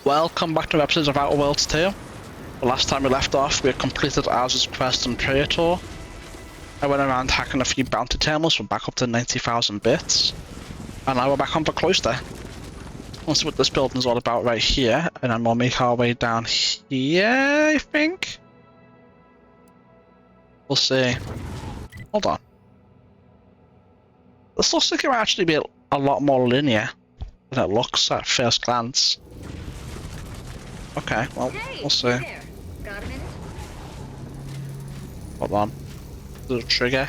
Welcome back to the episodes of Outer Worlds 2. The last time we left off, we had completed Oz's quest on Praetor. I went around hacking a few bounty terminals, we're back up to 90,000 bits. And now we're back on the cloister. We'll see what this building's all about right here, and then we'll make our way down here, I think? We'll see. Hold on. This looks like it might actually be a lot more linear than it looks at first glance. Okay, well, we'll see. Got a minute? Hold on. Does it trigger?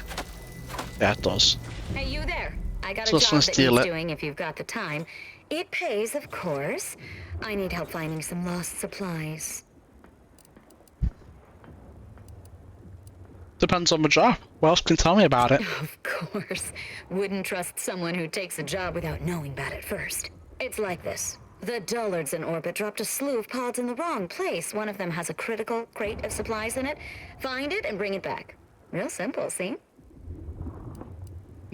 Yeah, it does. Hey, you there. I got So a job that steal needs it. doing if you've got the time. It pays, of course. I need help finding some lost supplies. Depends on the job. What else can you tell me about it? Of course. Wouldn't trust someone who takes a job without knowing about it first. It's like this. The dullards in orbit dropped a slew of pods in the wrong place. One of them has a critical crate of supplies in it. Find it and bring it back. Real simple, see?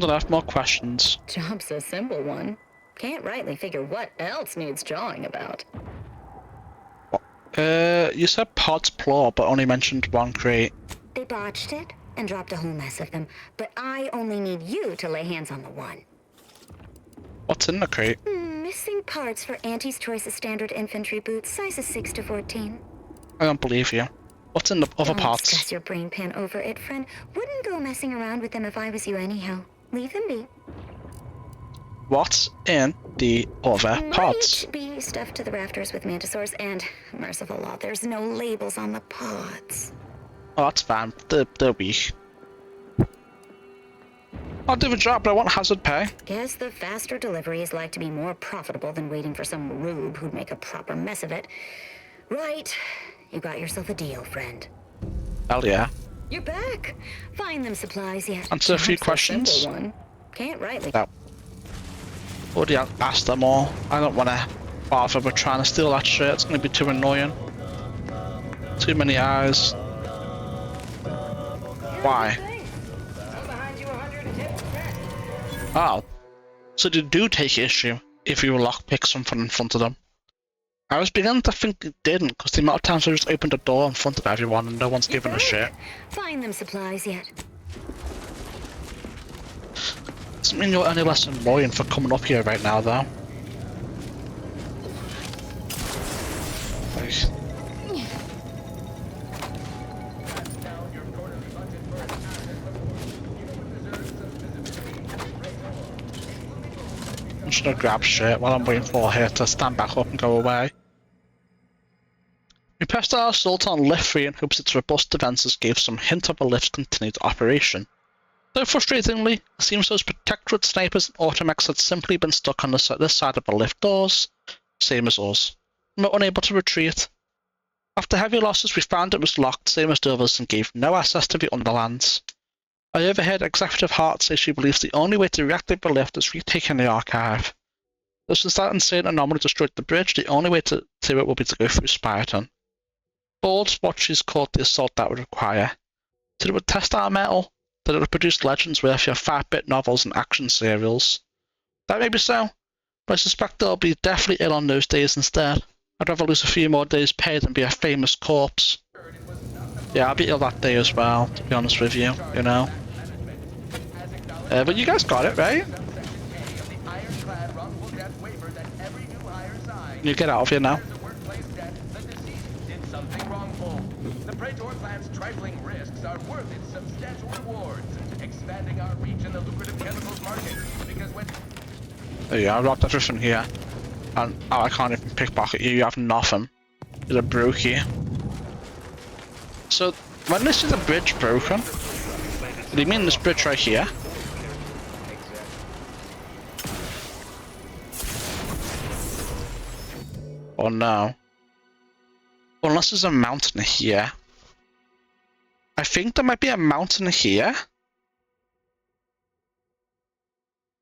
I have more questions. Job's a simple one. Can't rightly figure what else needs jawing about. You said pods plural, but only mentioned one crate. They botched it and dropped a whole mess of them, but I only need you to lay hands on the one. What's in the crate? Missing parts for Auntie's Choice of standard infantry boots, sizes 6 to 14. I don't believe you. What's in the other Don't parts? stress your brain pan over it, friend. Wouldn't go messing around with them if I was you anyhow. Leave them be. What's in the other pods? Might be stuffed to the rafters with mantisaurs, and merciful law, there's no labels on the pods. Oh, that's fine. They're weak. I'll do the job, but I want hazard pay. Guess the faster deliveries like to be more profitable than waiting for some rube who'd make a proper mess of it. Right. You got yourself a deal, friend. Hell yeah. You're back. Find them supplies yet. Answer a few Job's questions. simple one. Can't rightly. No. Already asked them all. I don't want to bother with trying to steal that shit. It's going to be too annoying. Too many eyes. Why? Oh. So they do take issue if you lockpick something in front of them. I was beginning to think it didn't, because the amount of times I just opened the door in front of everyone and no one's giving a shit. Find them supplies yet. Doesn't mean you're any less annoying for coming up here right now, though. Like, I'm just gonna grab shit while I'm waiting for her to stand back up and go away. We pressed our assault on lift 3 in hopes its robust defenses gave some hint of a lift's continued operation. Though frustratingly, it seems those protectorate snipers and automechs had simply been stuck on this side of the lift doors, same as us, and were unable to retreat. After heavy losses, we found it was locked, same as the others, and gave no access to the underlands. I overheard Executive Hart say she believes the only way to reactivate the lift is retaking the archive. Though since that insane anomaly destroyed the bridge, the only way to it will be to go through Spyton. Bold's what she's called the assault that would require. That it would test our metal, that it would produce legends worthy of 5-bit novels and action serials. That may be so, but I suspect they'll be deathly ill on those days instead. I'd rather lose a few more days' pay than be a famous corpse. Yeah, I'll be ill that day as well, to be honest with you, you know. But you guys got it, right? You get out of here now. The Praetor plan's trifling risks are worth its substantial rewards, expanding our reach in the lucrative chemicals market. Because when There you go, I robbed everything here. And oh, I can't even pickpocket you, you have nothing. You're a brookie. So, when this is a bridge broken, do you mean this bridge right here? Or no? Unless there's a mountain here. I think there might be a mountain here.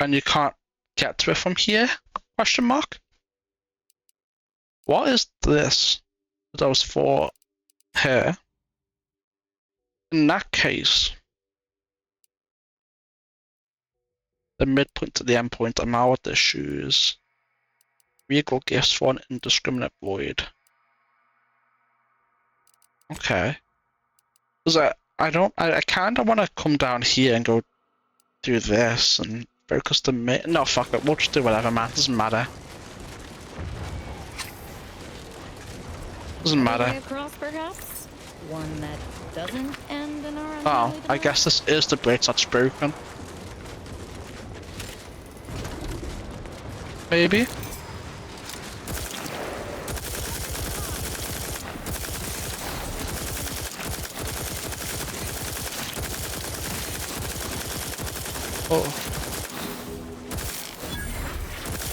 And you can't get to it from here? Question mark? What is this? That was for her. In that case, the midpoint to the endpoint, I'm out with the shoes. Regal gifts for an indiscriminate void. Okay. Because I kind of want to come down here and go do this and focus the no, fuck it, we'll just do whatever, man. Doesn't matter. Doesn't matter. Way across, perhaps? One that doesn't end in our Oh, untimely I guess this is the bridge that's broken. Maybe? Oh.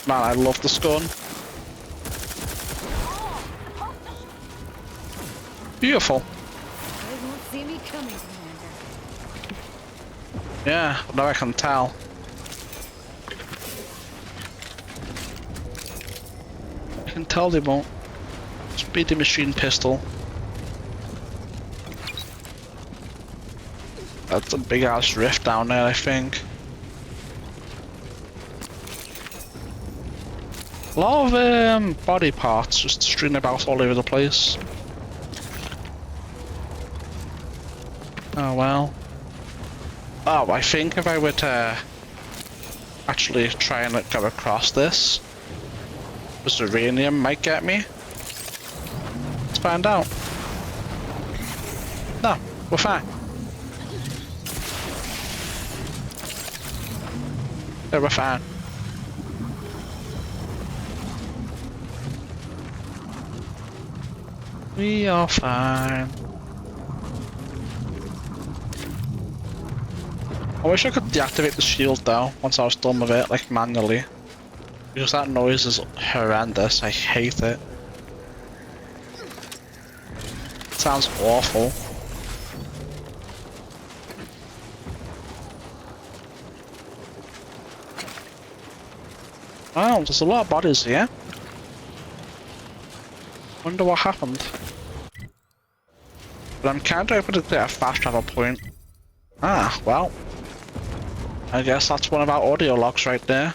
Man, I love this gun. Beautiful. They won't see me coming, Commander. Yeah, now I can tell. I can tell they won't. Speedy machine pistol. That's a big ass rift down there, I think. A lot of body parts just strewn about all over the place. Oh well. Oh, I think if I were to actually try and go across this, this uranium might get me. Let's find out. No, we're fine. Yeah, we're fine. We are fine. I wish I could deactivate the shield though, once I was done with it, like manually. Because that noise is horrendous, I hate it. It sounds awful. Oh, there's a lot of bodies here. Wonder what happened. But I'm kind of hoping to get a fast travel point. Ah, well. I guess that's one of our audio logs right there.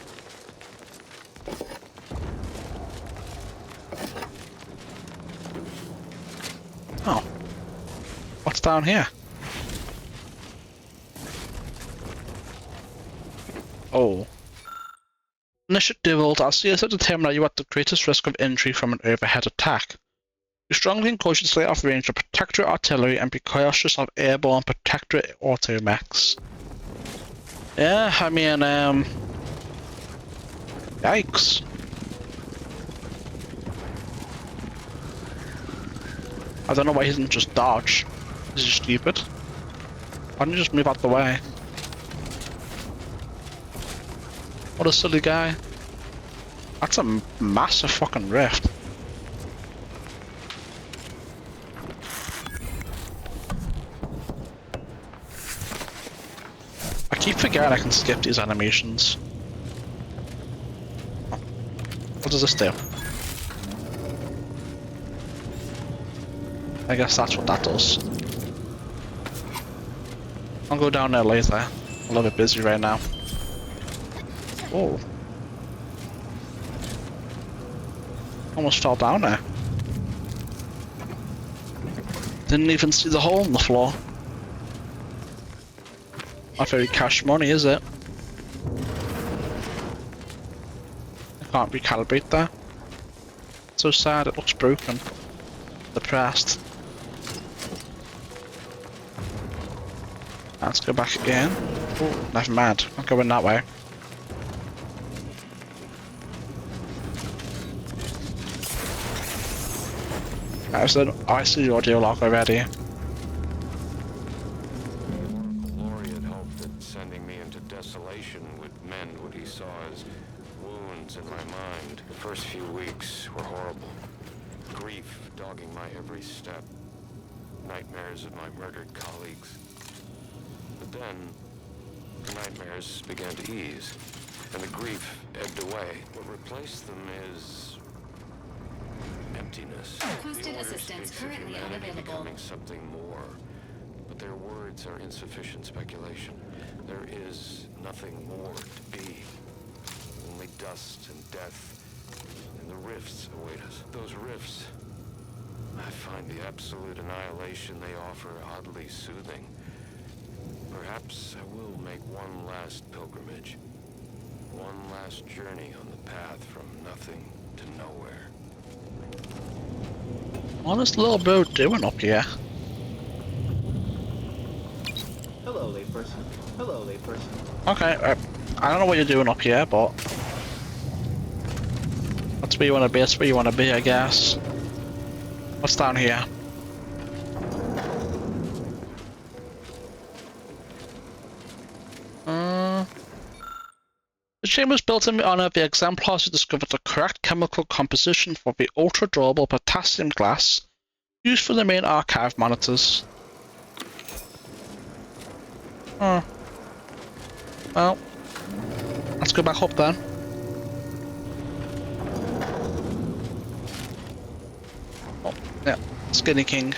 Oh. What's down here? Oh. Initiative roles are series that determine that you are at the greatest risk of injury from an overhead attack. We strongly encourage you to stay off range of Protectorate artillery and be cautious of airborne Protectorate automechs. Yeah, I mean, yikes. I don't know why he didn't just dodge. Is he stupid? Why don't you just move out the way? What a silly guy. That's a massive fucking rift. I keep forgetting I can skip these animations. Oh. What does this do? I guess that's what that does. I'll go down there later. I'm a little bit busy right now. Oh. Almost fell down there. Didn't even see the hole in the floor. Not very cash money, is it? I can't recalibrate that. So sad, it looks broken. Depressed. Let's go back again. Oh, never mind. I'm going that way. I see the audio log already. Laureate hoped that sending me into desolation would mend what he saw as wounds in my mind. The first few weeks were horrible. Grief dogging my every step. Nightmares of my murdered colleagues. But then, the nightmares began to ease, and the grief ebbed away. What replaced them is emptiness. Posted assistance currently unavailable. Becoming something more, but their words are insufficient speculation. There is nothing more to be. Only dust and death, and the rifts await us. Those rifts, I find the absolute annihilation they offer oddly soothing. Perhaps I will make one last pilgrimage. One last journey on the path from nothing to nowhere. What is little bro doing up here? Hello, layperson. Hello, layperson. Okay, I don't know what you're doing up here, but that's where you want to be. That's where you want to be, I guess. What's down here? The chamber was built in the honor of the exemplars who discovered the correct chemical composition for the ultra-durable potassium glass used for the main archive monitors. Huh. Well, let's go back up then. Oh, yeah, Skinny King.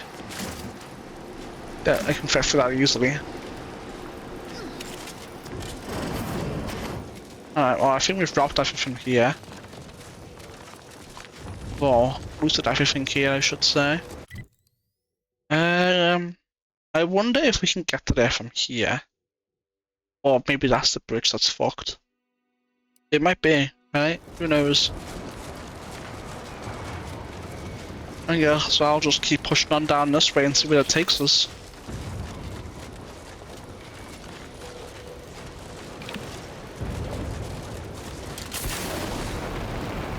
Yeah, I can fit through that easily. Alright, well, I think we've dropped everything here. Well, boosted everything here, I should say. I wonder if we can get to there from here. Or maybe that's the bridge that's fucked. It might be, right? Who knows? And yeah, so I'll just keep pushing on down this way and see where it takes us.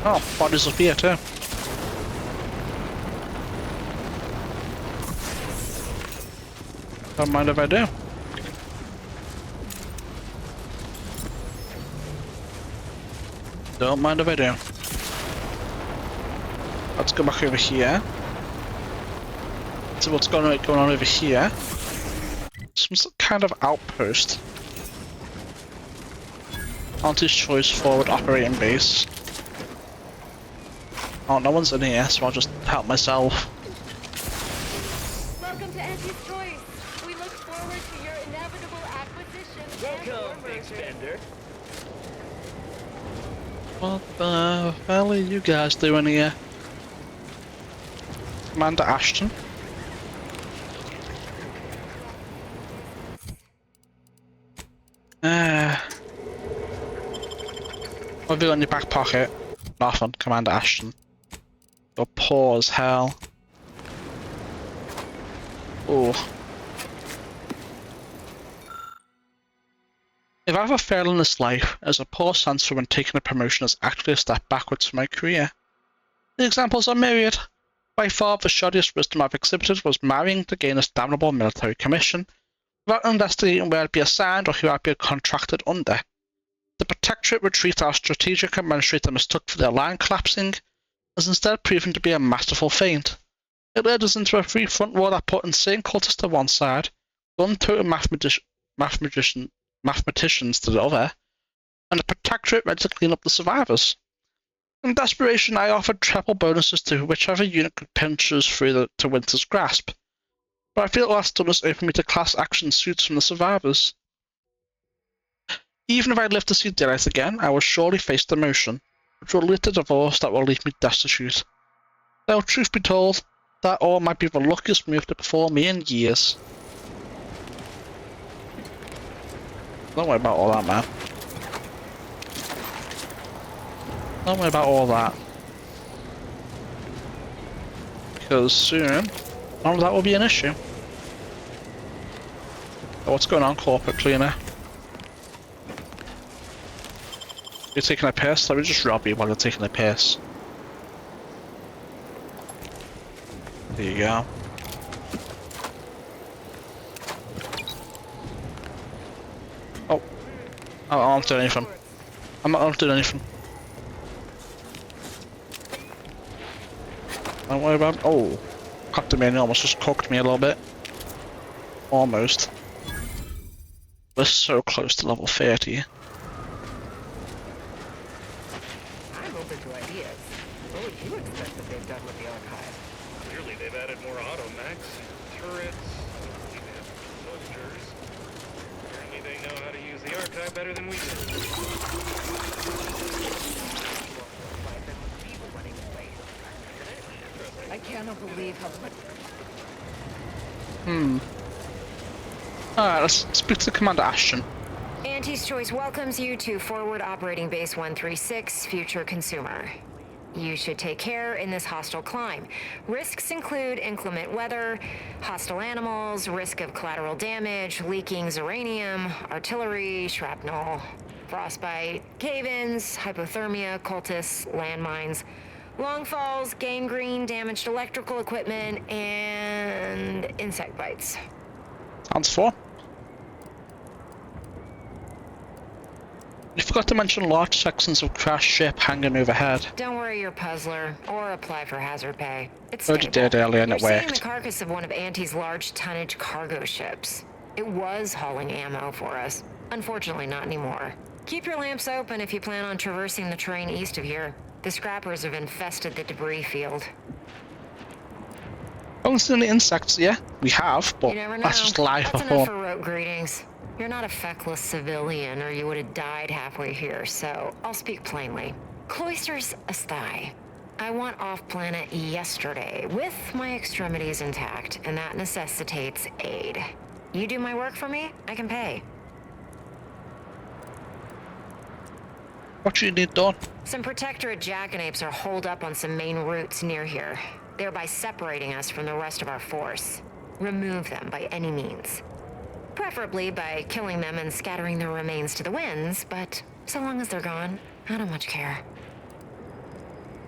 Oh, bodies up here too. Don't mind if I do. Don't mind if I do. Let's go back over here. See what's going on over here. Some kind of outpost. Auntie's Choice forward operating base. Oh, no one's in here, so I'll just help myself. Welcome to Auntie's Choice. We look forward to your inevitable acquisition. Welcome, big spender. What the hell are you guys doing here? Commander Ashton? What have you got in your back pocket? Nothing, Commander Ashton. You're poor as hell. Oh. If I ever fail in this life, there's a poor sense for when taking a promotion is actually a step backwards for my career. The examples are myriad. By far, the shoddiest wisdom I've exhibited was marrying to gain a damnable military commission, without investigating where I'd be assigned or who I'd be contracted under. The Protectorate retreat our strategic administrator mistook for their line collapsing has instead proven to be a masterful feint. It led us into a free front war that put insane cultists to one side, gun-toting mathematicians to the other, and the Protectorate ready to clean up the survivors. In desperation, I offered treble bonuses to whichever unit could pinch us through to Winter's grasp, but I feel last done us opened me to class action suits from the survivors. Even if I live to see daylight again, I will surely face demotion, which will lead to divorce that will leave me destitute. Though, truth be told, that all might be the luckiest move to perform me in years. Don't worry about all that, man. Don't worry about all that. Because soon, none of that will be an issue. Oh, what's going on, corporate cleaner? You're taking a piss? Let me just rob you while you're taking a piss. There you go. Oh. I'm not doing anything. I'm not doing anything. Don't worry about it. Oh. Captain Mania almost just cooked me a little bit. Almost. We're so close to level 30. I'm open to ideas. What would you expect that they've done with the archive? Clearly they've added more automechs, turrets, even soldiers. Apparently they know how to use the archive better than we do. We were running away. cannot believe how much. Alright, let's speak to Commander Ashton. Auntie's Choice welcomes you to Forward Operating Base 136, Future Consumer. You should take care in this hostile climb. Risks include inclement weather, hostile animals, risk of collateral damage, leaking uranium, artillery, shrapnel, frostbite, cave-ins, hypothermia, cultists, landmines, long falls, gangrene, damaged electrical equipment, and insect bites. Sounds fun. You forgot to mention large sections of crashed ship hanging overhead. Don't worry your puzzler, or apply for hazard pay. It's Already stable. did earlier and You're it seeing the worked. carcass of one of Auntie's large tonnage cargo ships. It was hauling ammo for us. Unfortunately, not anymore. Keep your lamps open if you plan on traversing the terrain east of here. The scrappers have infested the debris field. Haven't seen any insects yet. We have, but You never know. that's just live That's for enough fun. for rote greetings. You're not a feckless civilian, or you would have died halfway here, so I'll speak plainly. Cloisters aside, I want off-planet yesterday, with my extremities intact, and that necessitates aid. You do my work for me, I can pay. What do you need done? Some Protectorate jackanapes are holed up on some main routes near here, thereby separating us from the rest of our force. Remove them by any means. Preferably by killing them and scattering their remains to the winds, but so long as they're gone, I don't much care.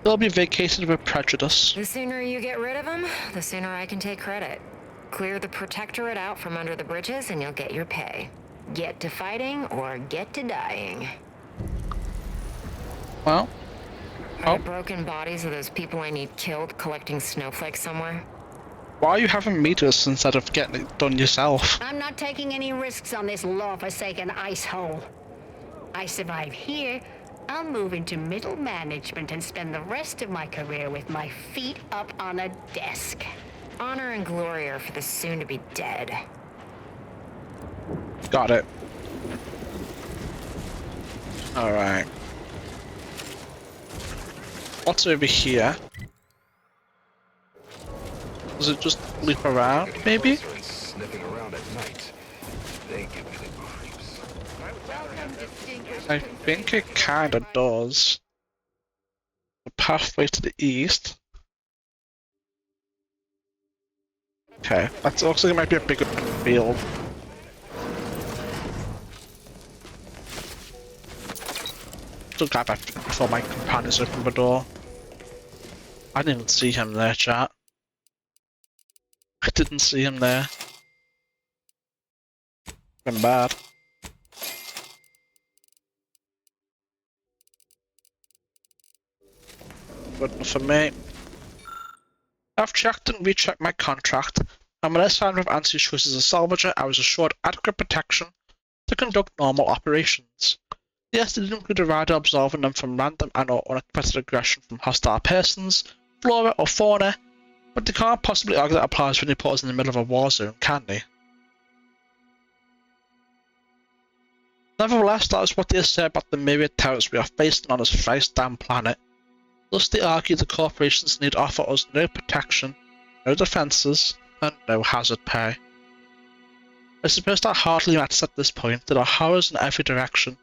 They'll be vacated with prejudice. The sooner you get rid of them, the sooner I can take credit. Clear the Protectorate out from under the bridges and you'll get your pay. Get to fighting or get to dying. Well, Are the broken bodies of those people I need killed collecting snowflakes somewhere? why are you having meters instead of getting it done yourself? I'm not taking any risks on this law-forsaken ice hole. I survive here, I'll move into middle management and spend the rest of my career with my feet up on a desk. Honor and glory are for the soon-to-be dead. Got it. Alright. What's over here? Does it just leap around, maybe? Sniffing around at night. They give me the creeps. I think it kinda does. The pathway to the east. Okay, that looks like it might be a bigger field. Still grab that before my companions open the door. I didn't even see him there, chat. I didn't see him there. Been bad. Good enough for me. I've checked and rechecked my contract, and when I signed with Auntie's Choice as a salvager, I was assured adequate protection to conduct normal operations. Yes, it did include a rider absolving them from random and or unexpected aggression from hostile persons, flora or fauna, but they can't possibly argue that applies when you put us in the middle of a war zone, can they? Nevertheless, that is what they say about the myriad terrors we are facing on this thrice damned planet. Thus they argue the corporations need offer us no protection, no defences, and no hazard pay. I suppose that hardly matters at this point. There are horrors in every direction.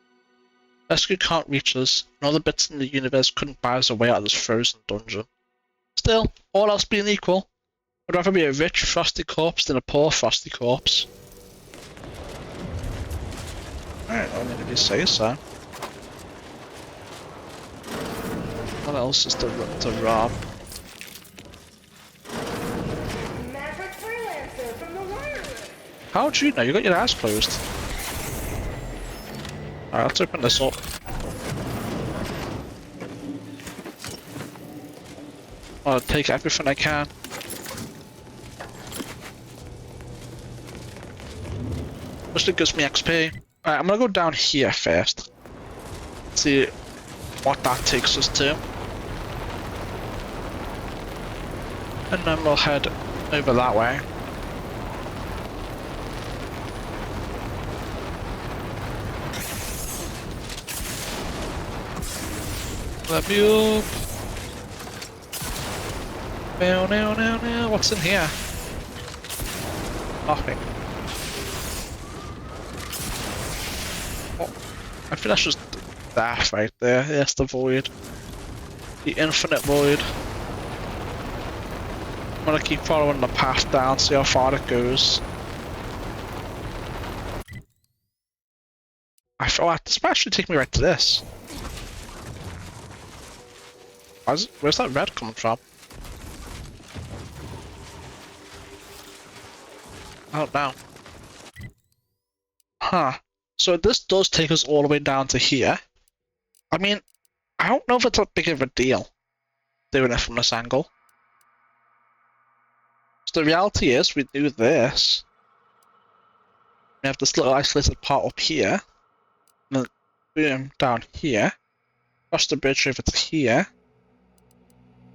Rescue can't reach us, and all the bits in the universe couldn't buy us a way out of this frozen dungeon. Still, all else being equal, I'd rather be a rich, frosty corpse than a poor, frosty corpse. Alright, I mean, if you say so. What else is to rob? Maverick freelancer from the wireless. How'd you know? You got your eyes closed. Alright, let's open this up. I'll take everything I can. Just it gives me XP. Alright, I'm gonna go down here first. See what that takes us to. And then we'll head over that way. Love you. No, no, no, no. What's in here? Nothing. Oh, I think that's just death right there. Yes, the void. The infinite void. I'm gonna keep following the path down, see how far it goes. Oh, this might actually take me right to this. Where's that red coming from? I don't know. Huh. So this does take us all the way down to here. I mean, I don't know if it's that big of a deal doing it from this angle. So the reality is, we do this. We have this little isolated part up here. And then boom, down here. Cross the bridge over to here.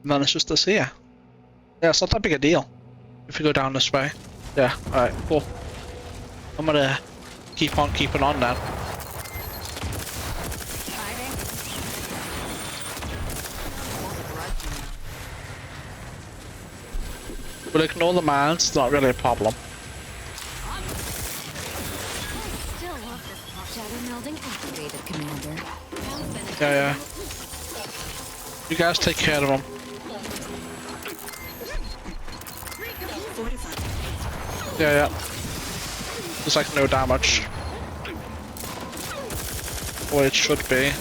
And then it's just this here. Yeah, it's not that big a deal if we go down this way. Yeah, alright, cool. I'm gonna keep on keeping on now. But ignore the mines, it's not really a problem. Still love this pop shadow melding activated, Commander. Yeah. You guys take care of them. Yeah. There's like no damage. Or it should be.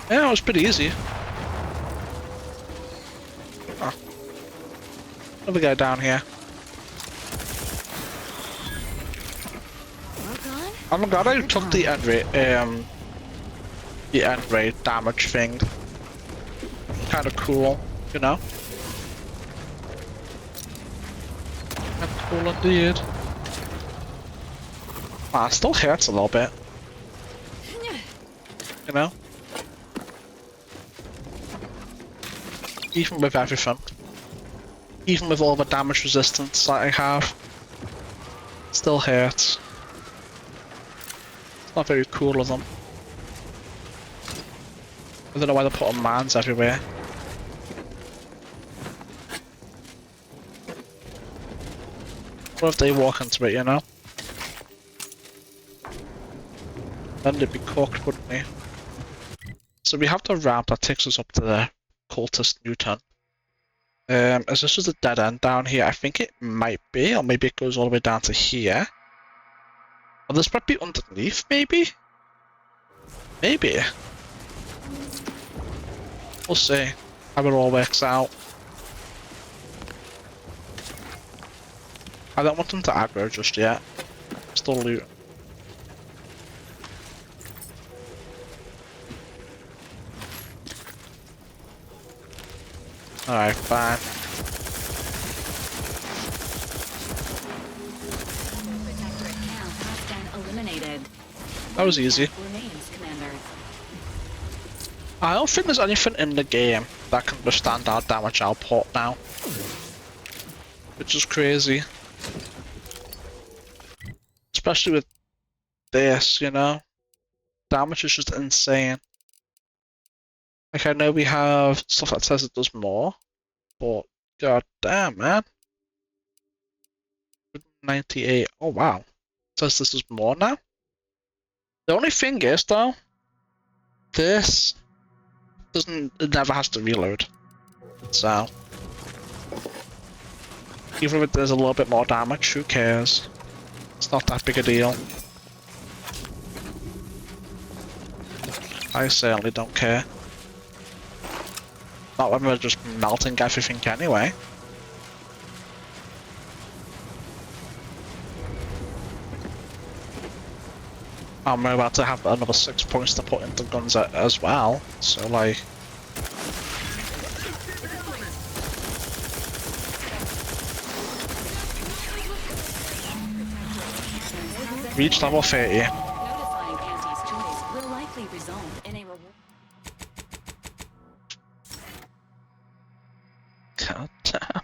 Yeah, it was pretty easy. Oh. Another guy down here. I'm glad I took the end rate damage thing. Kind of cool, you know. Kind of cool indeed. Ah, it still hurts a little bit. You know. Even with everything. Even with all the damage resistance that I have. It still hurts. It's not very cool of them. I don't know why they're putting mines everywhere. What if they walk into it, you know? Then they'd be cooked, wouldn't they? So we have the ramp that takes us up to the cultist Newton. Is this just a dead end down here? I think it might be, or maybe it goes all the way down to here. Or this might be underneath, maybe? Maybe. We'll see how it all works out. I don't want them to aggro just yet. Still loot. Alright, fine. That was easy. I don't think there's anything in the game that can withstand our damage output now. Which is crazy. Especially with this, you know? Damage is just insane. Like, I know we have stuff that says it does more, but god damn, man. 98. Oh wow. It says this does more now? The only thing is, though, this it never has to reload. So, even if there's a little bit more damage, who cares? It's not that big a deal. I certainly don't care. Not when we're just melting everything anyway. I'm about to have another 6 points to put into guns as well, so like... Reach level 30. God damn.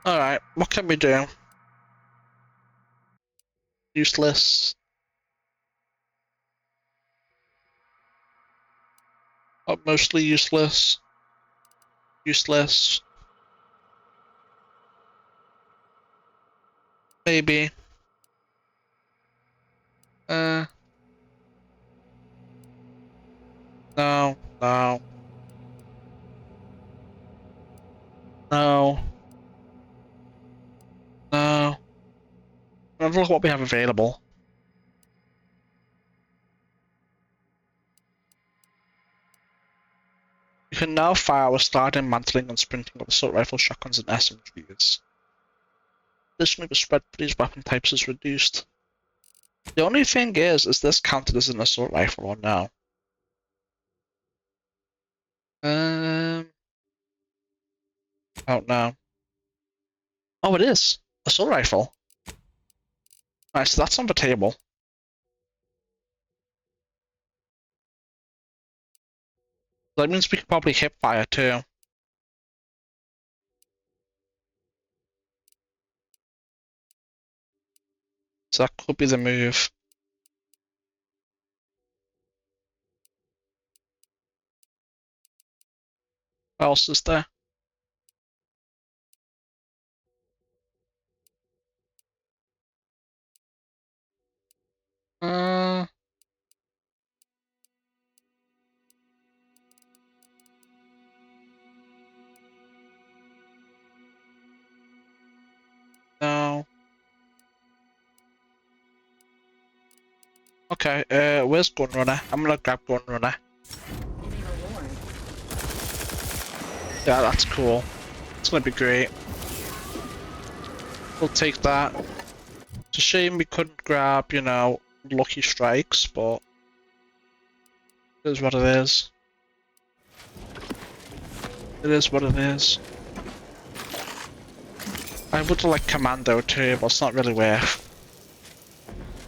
Alright, what can we do? Useless. Mostly useless. Useless. Maybe. No, no. No. No. Let's look what we have available. You can now fire with sliding, mantling, and sprinting with assault rifle, shotguns, and SMGs. Additionally, the spread for these weapon types is reduced. The only thing is this counted as an assault rifle or no? I don't know. Oh, it is. Assault rifle. Alright, so that's on the table. That means we could probably hip fire too. So that could be the move. What else is there? No. Okay, where's Gun Runner? I'm gonna grab Gun Runner. Yeah, that's cool. It's gonna be great. We'll take that. It's a shame we couldn't grab, you know, Lucky Strikes, but it is what it is. It is what it is. I would like Commando too, but it's not really worth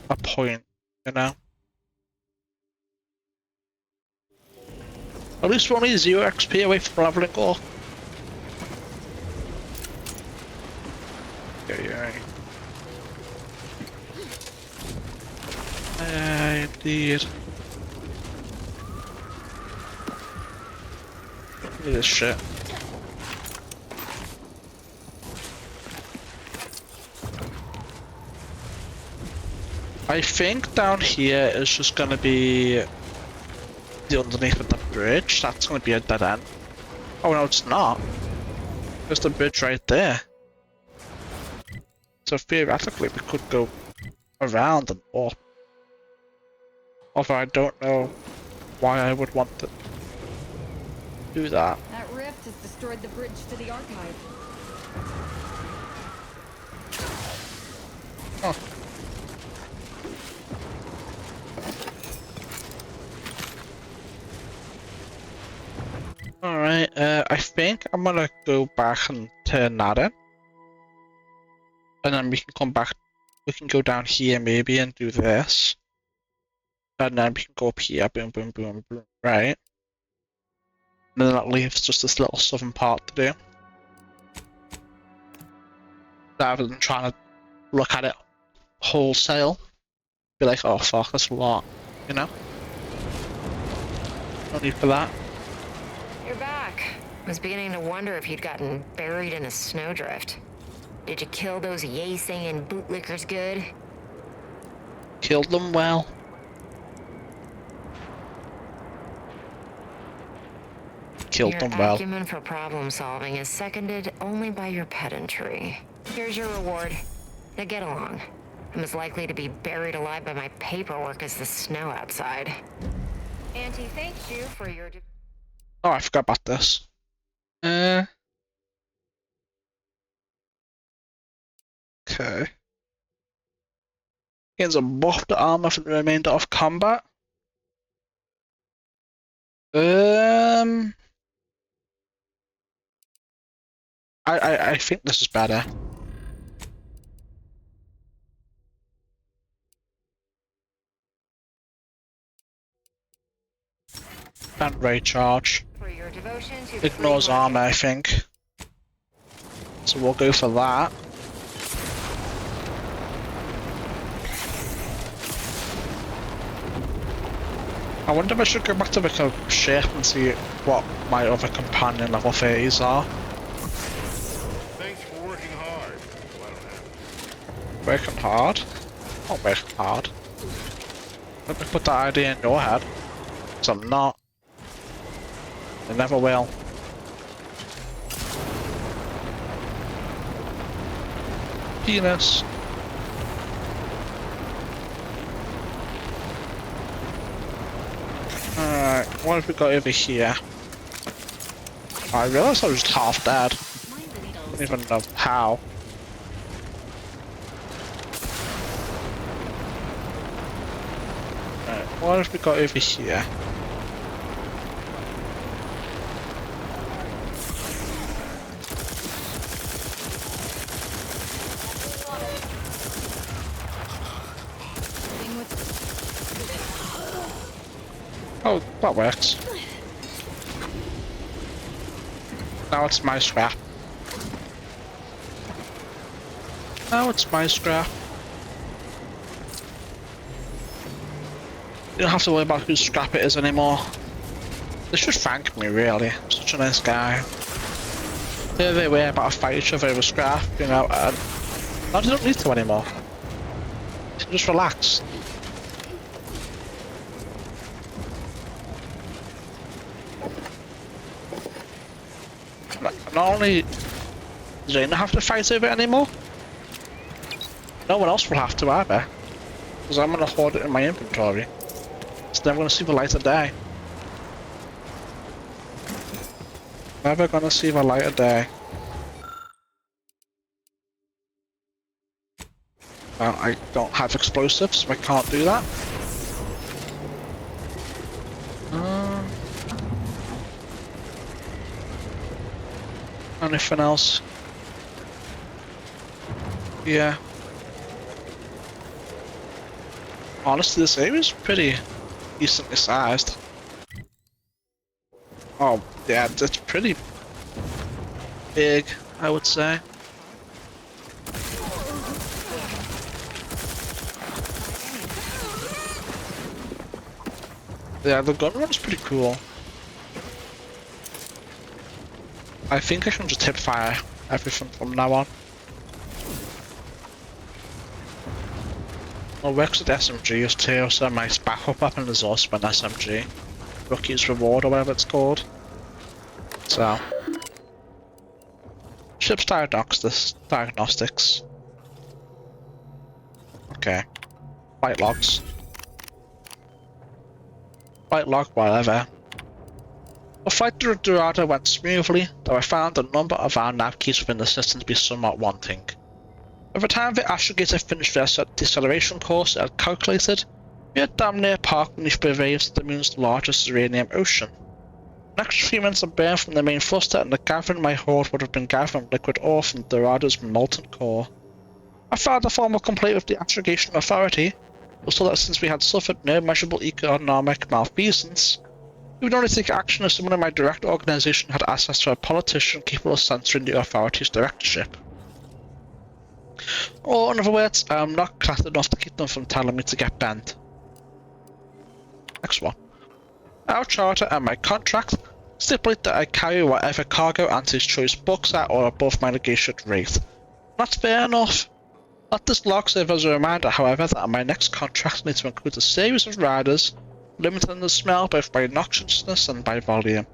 a point, you know? At least we're only 0 XP away from leveling up. Yeah. Indeed. Look at this shit. I think down here is just gonna be the underneath of the bridge. That's gonna be a dead end. Oh no, it's not. There's the bridge right there. So theoretically we could go around and up. Although I don't know why I would want to do that. That rift has destroyed the bridge to the archive. Huh. Alright, I think I'm gonna go back and turn that in. And then we can come back, we can go down here maybe and do this. And then we can go up here, boom, boom, boom, boom, right? And then that leaves just this little southern part to do. Rather than trying to look at it wholesale. Be like, oh fuck, that's a lot, you know? No need for that. You're back. I was beginning to wonder if you'd gotten buried in a snowdrift. Did you kill those yay-singing bootlickers good? Killed them well. Killed them well. Your acumen for problem solving is seconded only by your pedantry. Here's your reward. Now get along. I'm as likely to be buried alive by my paperwork as the snow outside. Auntie thanks you for your... Oh, I forgot about this. Okay. Gains a buff to armor for the remainder of combat. I think this is better. And ray charge. For your devotion to the Ignores armor, I think. So we'll go for that. I wonder if I should go back to the ship and see what my other companion level 30s are. Thanks for working hard. Well, I don't have. Working hard? Not working hard. Let me put that idea in your head. Because I'm not. I never will. Penis. Alright, what have we got over here? I realised I was just half dead. I don't even know how. Alright, what have we got over here? Oh, that works. Now it's my scrap. Now it's my scrap. You don't have to worry about whose scrap it is anymore. They should thank me, really. I'm such a nice guy. Here they were about to fight each other over scrap, you know, and now they don't need to anymore. You can just relax. Not only do they not have to fight over it anymore, no one else will have to either. Because I'm going to hoard it in my inventory. It's never going to see the light of day. Never going to see the light of day. Well, I don't have explosives, so I can't do that. Anything else? Yeah. Honestly, this area is pretty decently sized. Oh, yeah, it's pretty big, I would say. Yeah, the gun run's pretty cool. I think I can just hip fire everything from now on. Well, works with SMGs too, so my backup weapon is also an SMG. Rookie's Reward or whatever it's called. So. Ship's diagnostics. Okay. White logs. White log, whatever. The flight to Dorado went smoothly, though I found a number of our nav keys within the system to be somewhat wanting. By the time the astrogator finished their deceleration course, it had calculated, we had damn near parked beneath the waves of the moon's largest uranium ocean. The next 3 minutes of burn from the main thruster and the gathering my hoard would have been gathering liquid ore from Dorado's molten core. I filed a formal complaint with the Astrogation Authority, but saw that since we had suffered no measurable economic malfeasance, we would only take action if someone in my direct organisation had access to a politician capable of censoring the authority's directorship. Or, in other words, I am not classed enough to keep them from telling me to get bent. Next one. Our charter and my contract stipulate that I carry whatever cargo Auntie's choice books at or above my negotiated rate. That's fair enough. Let this log serve as a reminder, however, that my next contract needs to include a series of riders, limiting the smell both by noxiousness and by volume,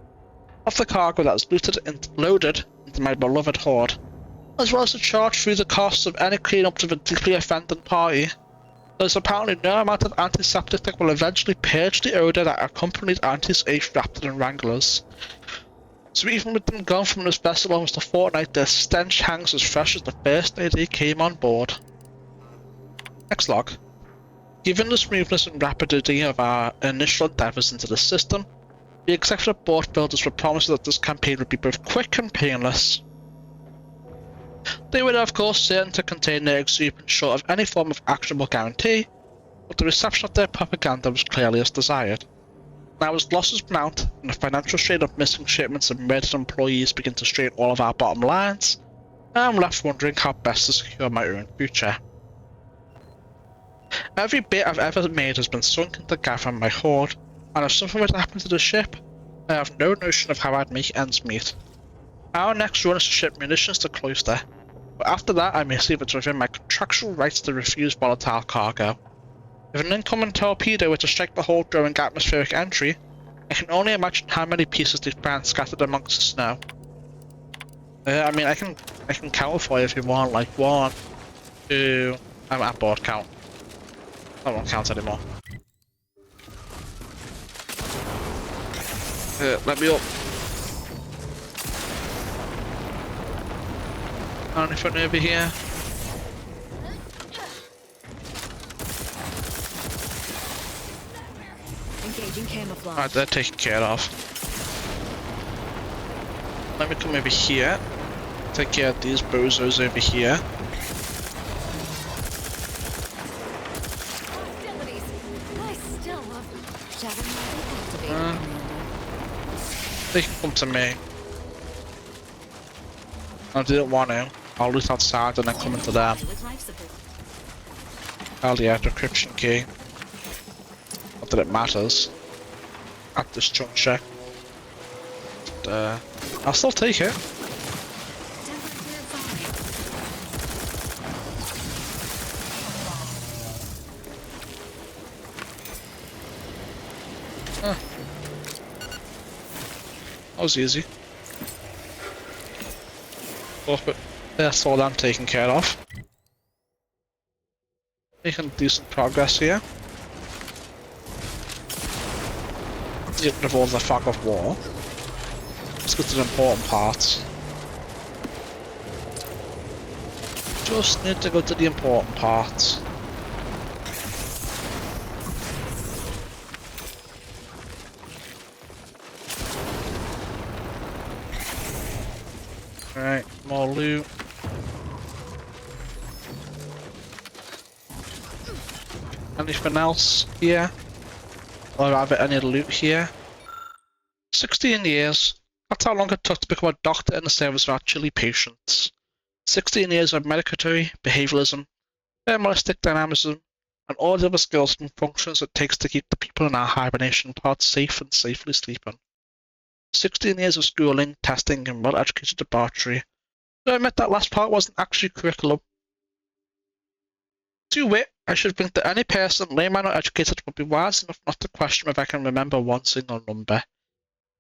of the cargo that is loaded into my beloved hoard, as well as to charge through the costs of any clean-up to the deeply offending party. There is apparently no amount of antiseptic that will eventually purge the odour that accompanied Auntie's H Raptor and Wranglers. So even with them gone from this vessel almost a fortnight, their stench hangs as fresh as the first day they came on board. Next log. Given the smoothness and rapidity of our initial endeavours into the system, the executive board builders were promised that this campaign would be both quick and painless. They were of course certain to contain their exuberance short of any form of actionable guarantee, but the reception of their propaganda was clearly as desired. Now as losses mount and the financial strain of missing shipments and murdered employees begin to strain all of our bottom lines, I am left wondering how best to secure my own future. Every bit I've ever made has been sunk into gathering my hoard, and if something were to happen to the ship, I have no notion of how I'd make ends meet. Our next run is to ship munitions to Cloister, but after that I may see if it's within my contractual rights to refuse volatile cargo. If an incoming torpedo were to strike the hull during atmospheric entry, I can only imagine how many pieces they'd find scattered amongst the snow. I mean, I can count for you if you want, like 1, 2... I'm at board count. I won't count anymore. Let me up. Anything over here? Engaging camouflage. Alright, they're taken care of. Let me come over here. Take care of these bozos over here. Hostilities. I still love Shadow activated, They can come to me. I didn't want to. I'll loot outside and then come into them. Hell yeah, decryption key. Not that it matters at this juncture. But, I'll still take it. Huh. That was easy. Oh, but that's all I'm taken care of. Making decent progress here. Get rid of all the fog of war. Let's get to the important parts. Just need to go to the important parts. Alright, more loot. Anything else here? Or rather, any loot here? 16 years. That's how long it took to become a doctor in the service of our chilly patients. 16 years of medicatory, behavioralism, thermalistic dynamism, and all the other skills and functions it takes to keep the people in our hibernation pods safe and safely sleeping. 16 years of schooling, testing, and well-educated debauchery. So I admit that last part wasn't actually curriculum. To wit, I should think that any person, layman or educated, would be wise enough not to question if I can remember one single number.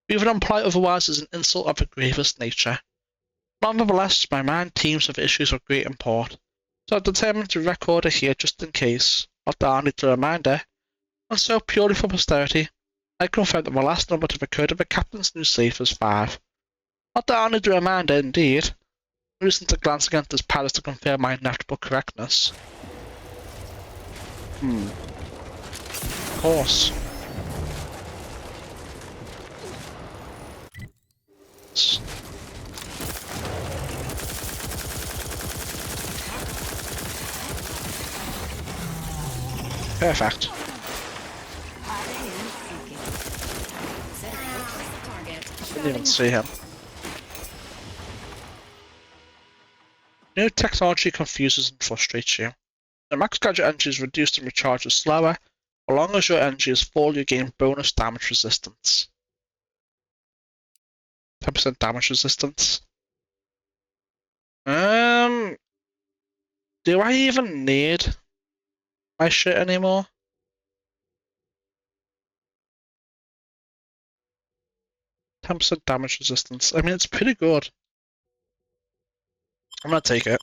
Even imply otherwise is an insult of the gravest nature. Nonetheless, my mind teems with issues of great import, so I've determined to record it here just in case, not that I need a reminder, and so purely for posterity, I confirm that my last number to record of the captain's new safe is 5. Not that I need a reminder, indeed. Reason to glance against this pad is to confirm my inevitable correctness. Of course. Perfect. Didn't even see him. New technology confuses and frustrates you. The max gadget energy is reduced and recharges slower. As long as your energy is full, you gain bonus damage resistance. 10% damage resistance. Do I even need my shit anymore? %10 damage resistance. I mean, it's pretty good. I'm gonna take it.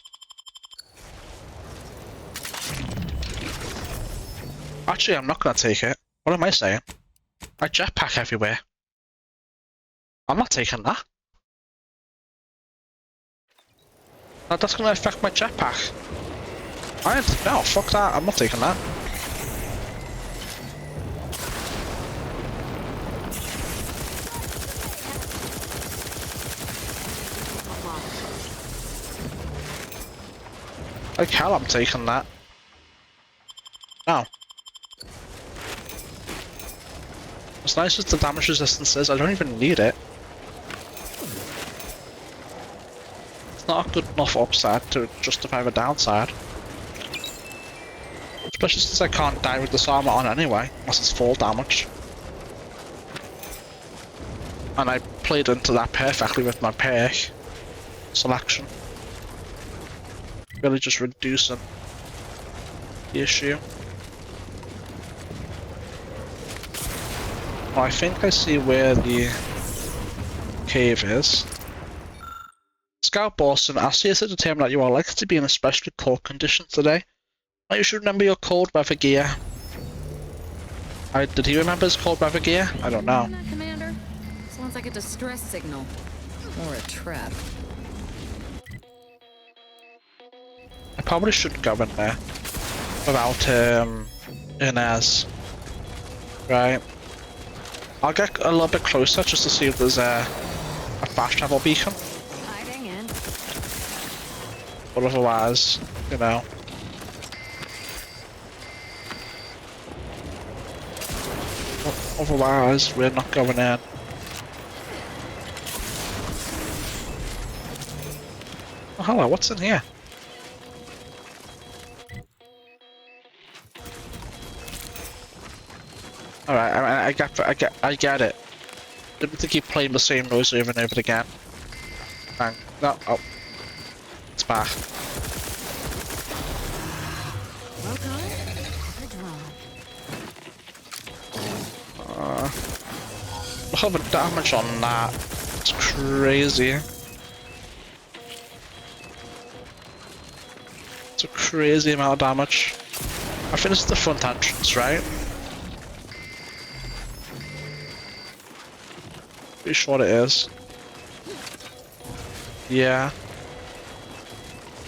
Actually, I'm not gonna take it. What am I saying? I jetpack everywhere. I'm not taking that. That's gonna affect my jetpack. No, fuck that. I'm not taking that. Like hell, I'm taking that. No. As nice as the damage resistance is, I don't even need it. It's not a good enough upside to justify the downside. Especially since I can't die with this armor on anyway, unless it's full damage. And I played into that perfectly with my perk selection. Really just reducing the issue. Oh, I think I see where the cave is. Scout Boston, I see as to determine that you are likely to be in especially cold conditions today. Now you should remember your cold weather gear. Did he remember his cold weather gear? I don't know. Commander? Sounds like a distress signal. Or a trap. I probably shouldn't go in there without Inez. Right. I'll get a little bit closer just to see if there's a fast travel beacon. Hiding in. But otherwise, you know. Otherwise, we're not going in. Oh, hello, what's in here? Alright, I get it. Didn't think keep playing the same noise over and over again. Bang. No, oh. It's back. Look at the damage on that. It's crazy. It's a crazy amount of damage. I think it's the front entrance, right? Pretty sure it is. Yeah.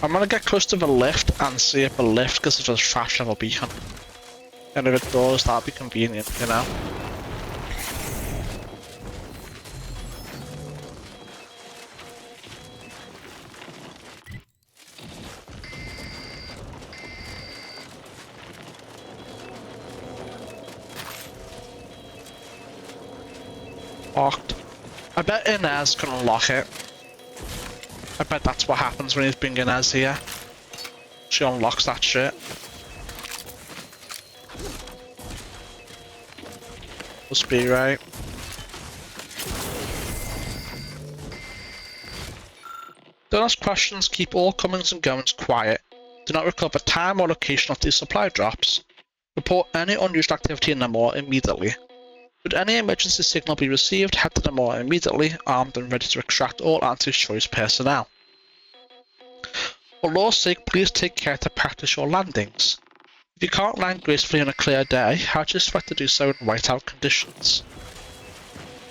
I'm gonna get close to the lift and see if the lift gives us a fast travel beacon. And if it does, that'd be convenient, you know? Locked. I bet Inez can unlock it. I bet that's what happens when you bring Inez here. She unlocks that shit. Must be right. Don't ask questions, keep all comings and goings quiet. Do not recover time or location of these supply drops. Report any unusual activity in the mall immediately. Should any emergency signal be received, head to the mall immediately, armed and ready to extract all anti-choice personnel. For law's sake, please take care to practice your landings. If you can't land gracefully on a clear day, how do you expect to do so in whiteout conditions?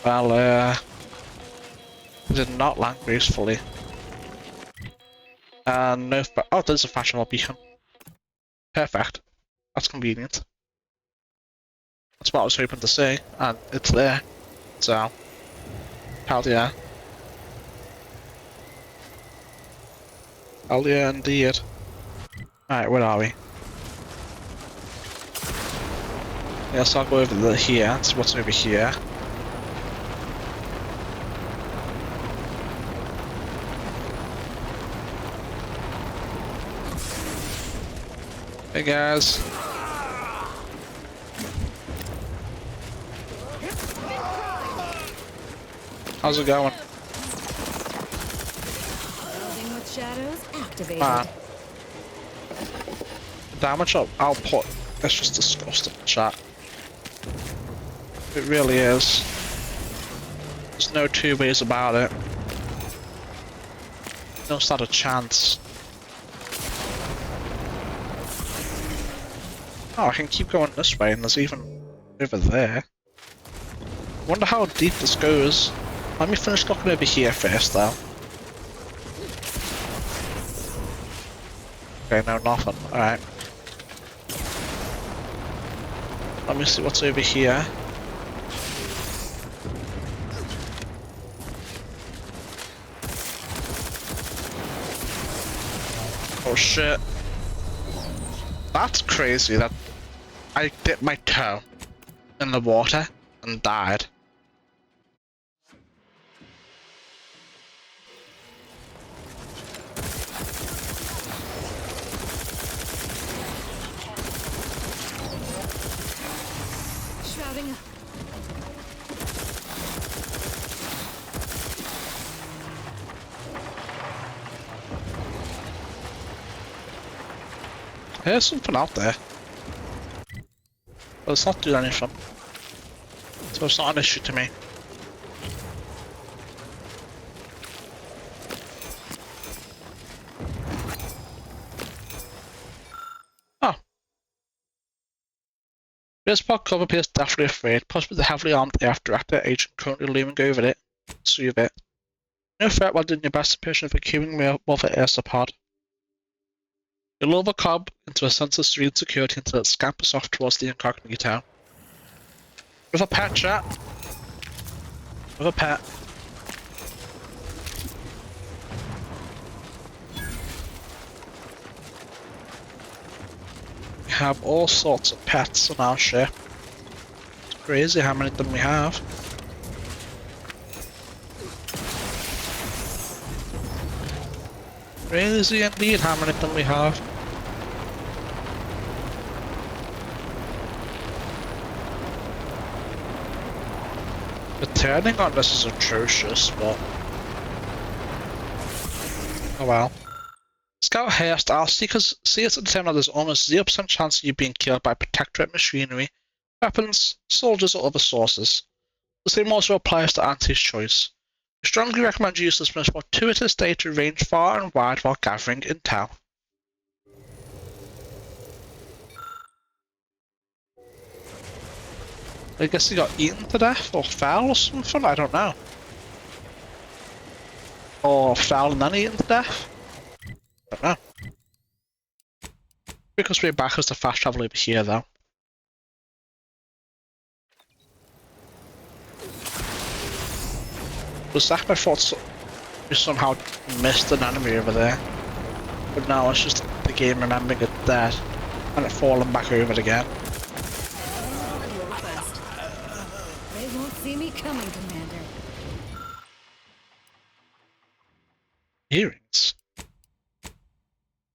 Well, I did not land gracefully. No, oh, there's a fashionable beacon. Perfect. That's convenient. That's what I was hoping to see, and it's there. So, hell yeah. Hell yeah, indeed. Alright, where are we? Yes, I'll go over here and see what's over here. Hey guys. How's it going? With shadows activated. Man. Damage output. That's just disgusting, chat. It really is. There's no two ways about it. No not a chance. Oh, I can keep going this way, and there's even over there. Wonder how deep this goes. Let me finish looking over here first, though. Okay, no, nothing. Alright. Let me see what's over here. Oh shit. That's crazy that I dipped my toe in the water and died. There's something out there. But it's not doing anything. So it's not an issue to me. Oh. This pod cover appears deathly afraid, possibly the heavily armed AF director agent currently looming over it. Soothe it. No threat while doing your best impression of a queuing Mother Air pod. You lower the cob into a sense of serene security until it scampers off towards the incognito. With a pet, chat. With a pet. We have all sorts of pets on our ship. It's crazy how many of them we have. Crazy indeed how many of them we have. The turning on this is atrocious, but oh well. Scout haste, our seekers see it and determine that there's almost 0% chance of you being killed by protectorate machinery, weapons, soldiers, or other sources. The same also applies to Auntie's choice. We strongly recommend you use this most fortuitous day to range far and wide while gathering intel. I guess he got eaten to death, or fell or something, I don't know. Or fell and then eaten to death? I don't know. Because we're back as the fast travel over here though. Was that my thoughts? We somehow missed an enemy over there. But now it's just the game remembering it dead and it falling back over again. They won't see me coming, Commander. Earrings.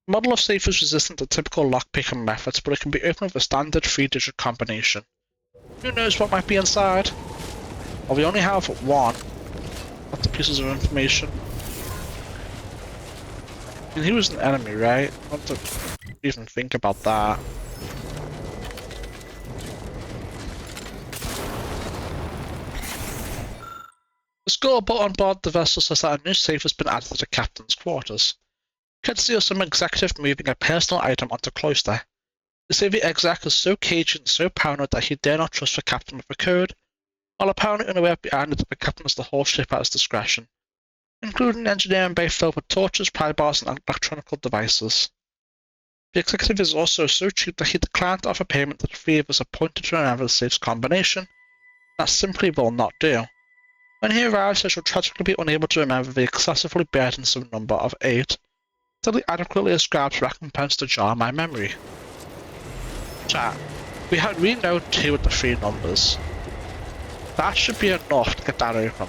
The model of safe is resistant to typical lockpicking methods, but it can be opened with a standard 3-digit combination. Who knows what might be inside? Well, we only have one. Lots of pieces of information. And he was an enemy, right? Not to even think about that. The scoreboard on board the vessel says that a new safe has been added to the captain's quarters. Courtesy of some executive moving a personal item onto cloister. They say the exec is so cagey and so paranoid that he dare not trust the captain with the code, while apparently unaware behind it that the captain has the whole ship at his discretion, including an engineering bay filled with torches, pry bars, and electronical devices. The executive is also so cheap that he declined to offer payment to the three of us appointed to remember the safe's combination. That simply will not do. When he arrives, I shall tragically be unable to remember the excessively burdensome number of 8, until he adequately ascribes recompense to jar my memory. Chat, we know 2 of the 3 numbers. That should be enough to get that open.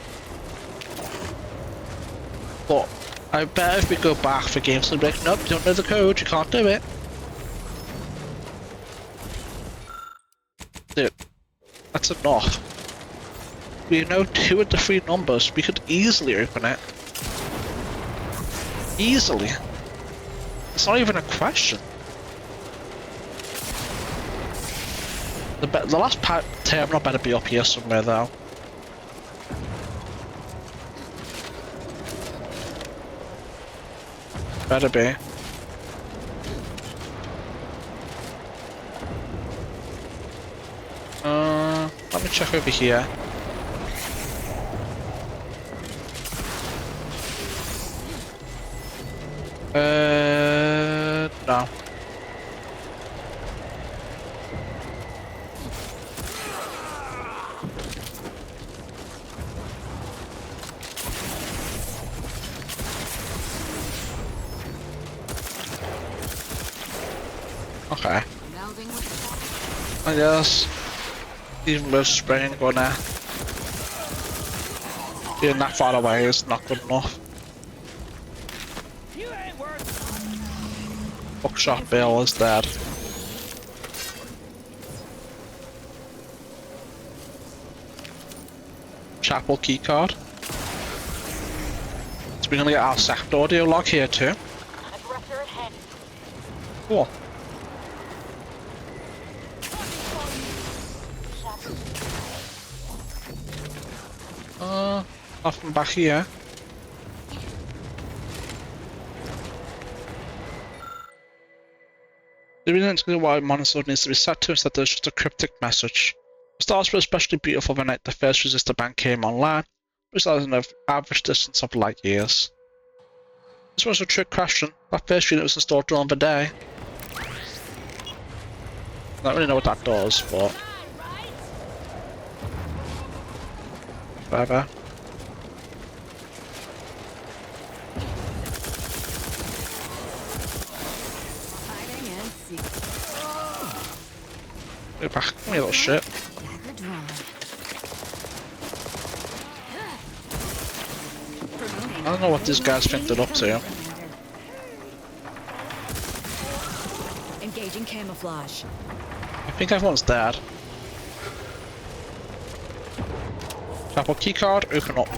But I bet if we go back for games and be like, nope, you don't know the code, you can't do it. Dude, that's enough. We know 2 of the 3 numbers, we could easily open it. Easily. It's not even a question. The last terminal better be up here somewhere though. Better be. Let me check over here. No. Okay. I guess even with spraying going there, being that far away is not good enough. Bookshop Bill is dead. Chapel keycard. So we're gonna get our second audio log here too. Cool. Nothing back here. The reason it's why Monosword needs to be set to is that there's just a cryptic message. The stars were especially beautiful the night the first resistor bank came online, resulting in an average distance of light years. This was a trick question. That first unit was installed during the day. I don't really know what that does, but whatever. Go back, come here, little shit. I don't know what these guys think they're up to. Engaging camouflage. I think everyone's dead. Tap on keycard, open up.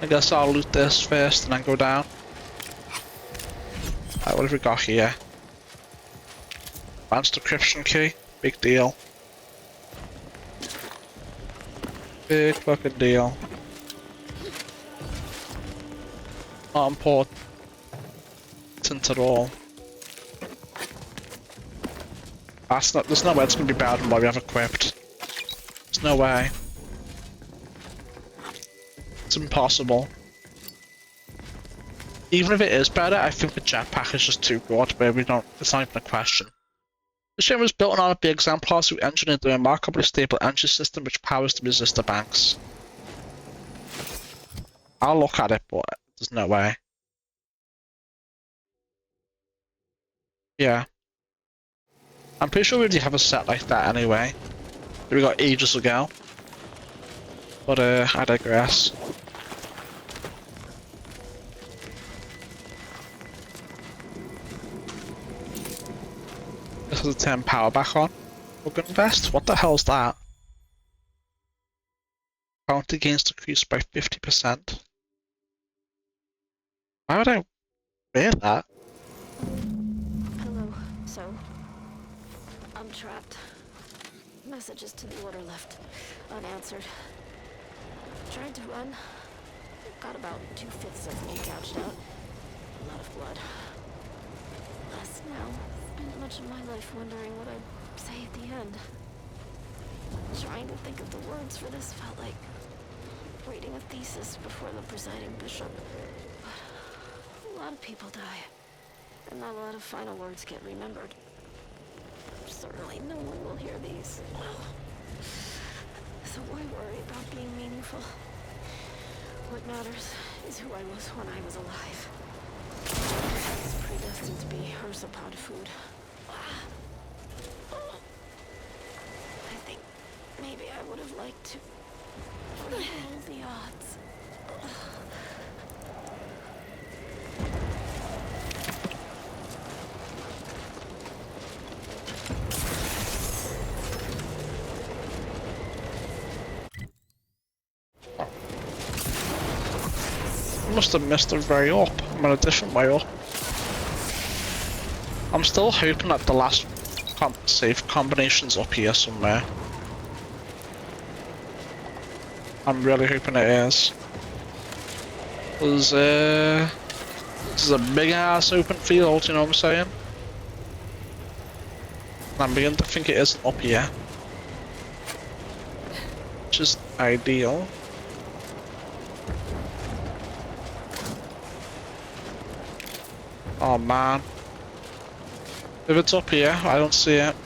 I guess I'll loot this first and then go down. Alright, what have we got here? Advanced decryption key, big deal. Big fucking deal. Not important at all. That's not, there's no way it's gonna be better than what we have equipped. There's no way. It's impossible. Even if it is better, I think the jetpack is just too good, but we don't, it's not even a question. The ship was built on the exemplars who engineered the remarkably stable engine system which powers the resistor banks. I'll look at it, but there's no way. Yeah. I'm pretty sure we already have a set like that anyway. That we got ages ago. But I digress. This is a turn power back on. We're gonna invest. What the hell's that? Bounty gains decreased by 50%. Why would I wear that? Hello. So, I'm trapped. Messages to the order left unanswered. Tried to run. Got about 2/5 of me gouged out. A lot of blood. Less now. Spent much of my life wondering what I'd say at the end. Trying to think of the words for this felt like reading a thesis before the presiding bishop. But a lot of people die, and not a lot of final words get remembered. Certainly no one will hear these. So why worry about being meaningful? What matters is who I was when I was alive. I was predestined to be ursapod food. I think maybe I would have liked to roll the odds. I must have missed a way up. I'm on a different way up. I'm still hoping that the last safe combination's up here somewhere. I'm really hoping it is. This is a big ass open field, you know what I'm saying? I'm beginning to think it isn't up here. Which is ideal. Oh man. If it's up here, I don't see it.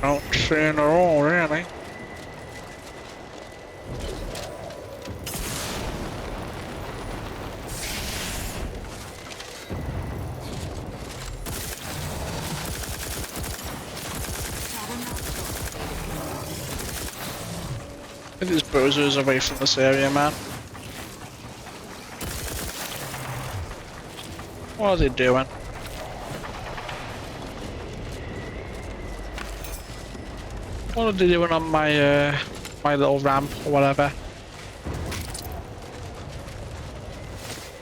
I don't see it at all, really. Get these bozos away from this area, man. What are they doing? What are they doing on my my little ramp or whatever?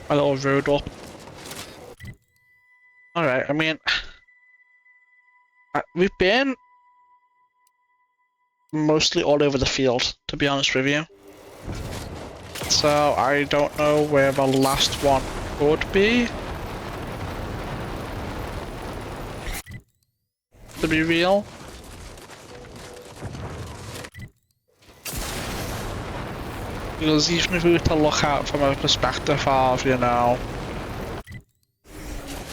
My little road up. Alright, I mean, we've been mostly all over the field, to be honest with you. So I don't know where the last one could be. To be real. Because even if we were to look at it from a perspective of, you know,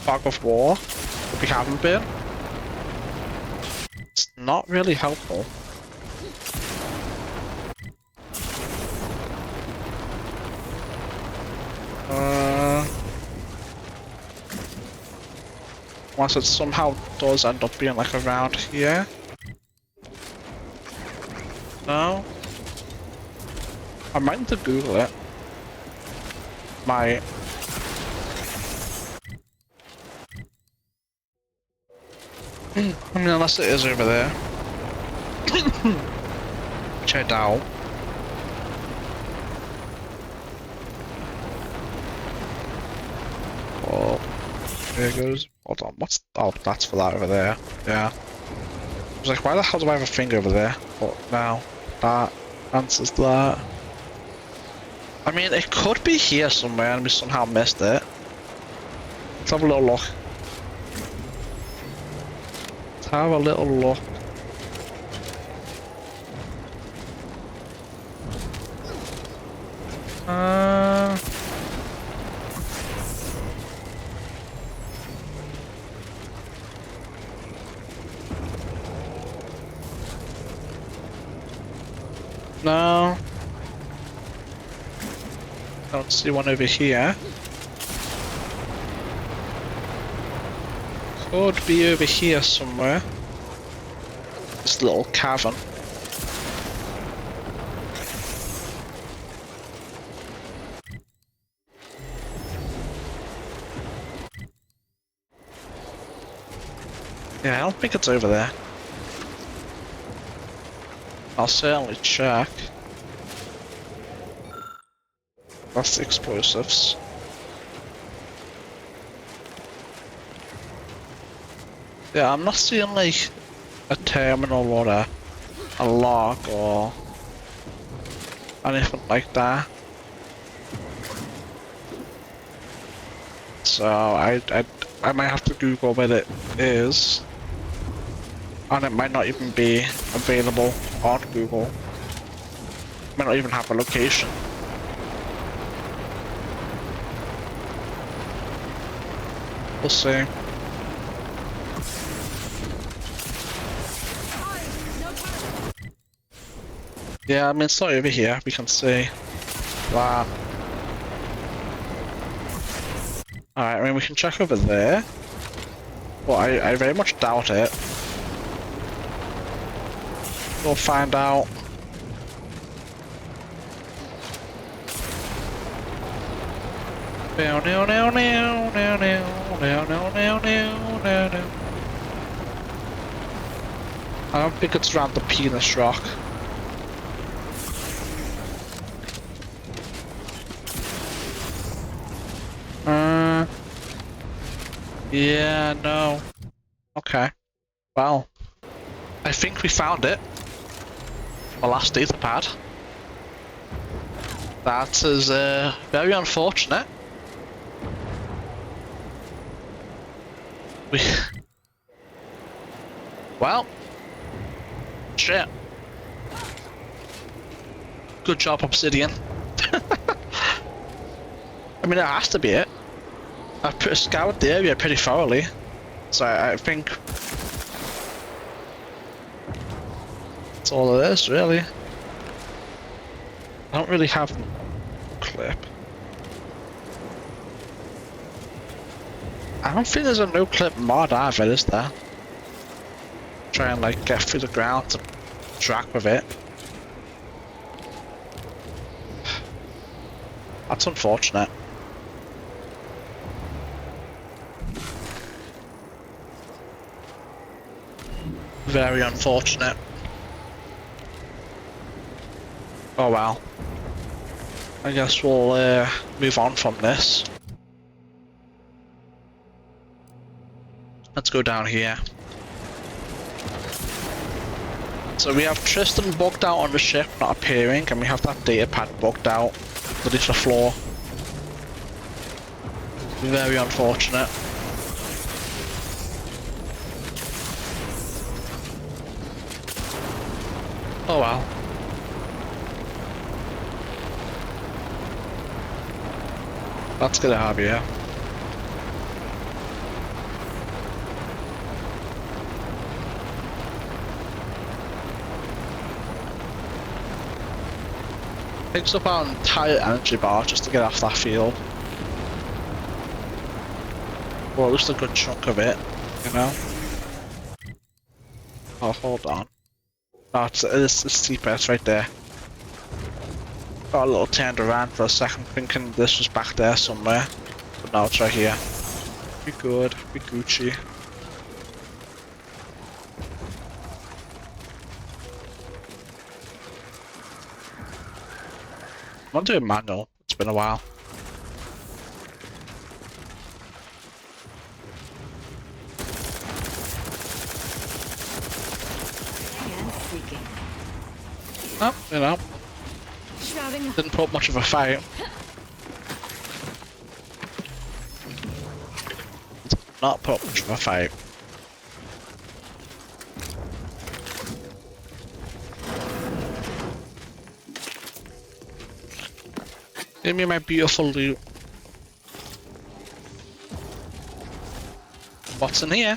fog of war, that we haven't been, it's not really helpful. Unless it somehow does end up being like around here. No? I might need to Google it. Might. I mean, unless it is over there. Which I doubt. Oh, there it goes. Hold on, what's... Oh, that's for that over there. Yeah. I was like, why the hell do I have a finger over there? But now, that answers that. I mean, it could be here somewhere and we somehow missed it. Let's have a little look. Let's have a little look. No. Don't see one over here. Could be over here somewhere. This little cavern. Yeah, I don't think it's over there. I'll certainly check. That's the explosives. Yeah, I'm not seeing like a terminal or a log or anything like that. So I might have to Google where it is. And it might not even be available on Google. Might not even have a location. We'll see. Yeah, I mean, it's not over here. We can see that. Alright, I mean, we can check over there. But I very much doubt it. We'll find out. I don't think it's around the penis rock. Yeah, no. Okay. Well, I think we found it. The last data pad. That is very unfortunate. Well, shit. Good job, Obsidian. I mean, it has to be it. I've scoured the area pretty thoroughly, so I think that's all it is, really. I don't really have a clip. I don't think there's a no clip mod either, is there? Try and like get through the ground to track with it. That's unfortunate. Very unfortunate. Oh well. I guess we'll move on from this. Let's go down here. So we have Tristan bugged out on the ship, not appearing, and we have that data pad bugged out underneath the floor. Very unfortunate. Oh well. Let's get out of here. Picks up our entire energy bar just to get off that field. Well, at least a good chunk of it, you know? Oh, hold on. Oh, it's deeper, it's right there. Got a little turned around for a second thinking this was back there somewhere. But now it's right here. Be good, be Gucci. I'm gonna do a manual, it's been a while. Oh, you know. Didn't put much of a fight. Not put much of a fight. Give me my beautiful loot. What's in here?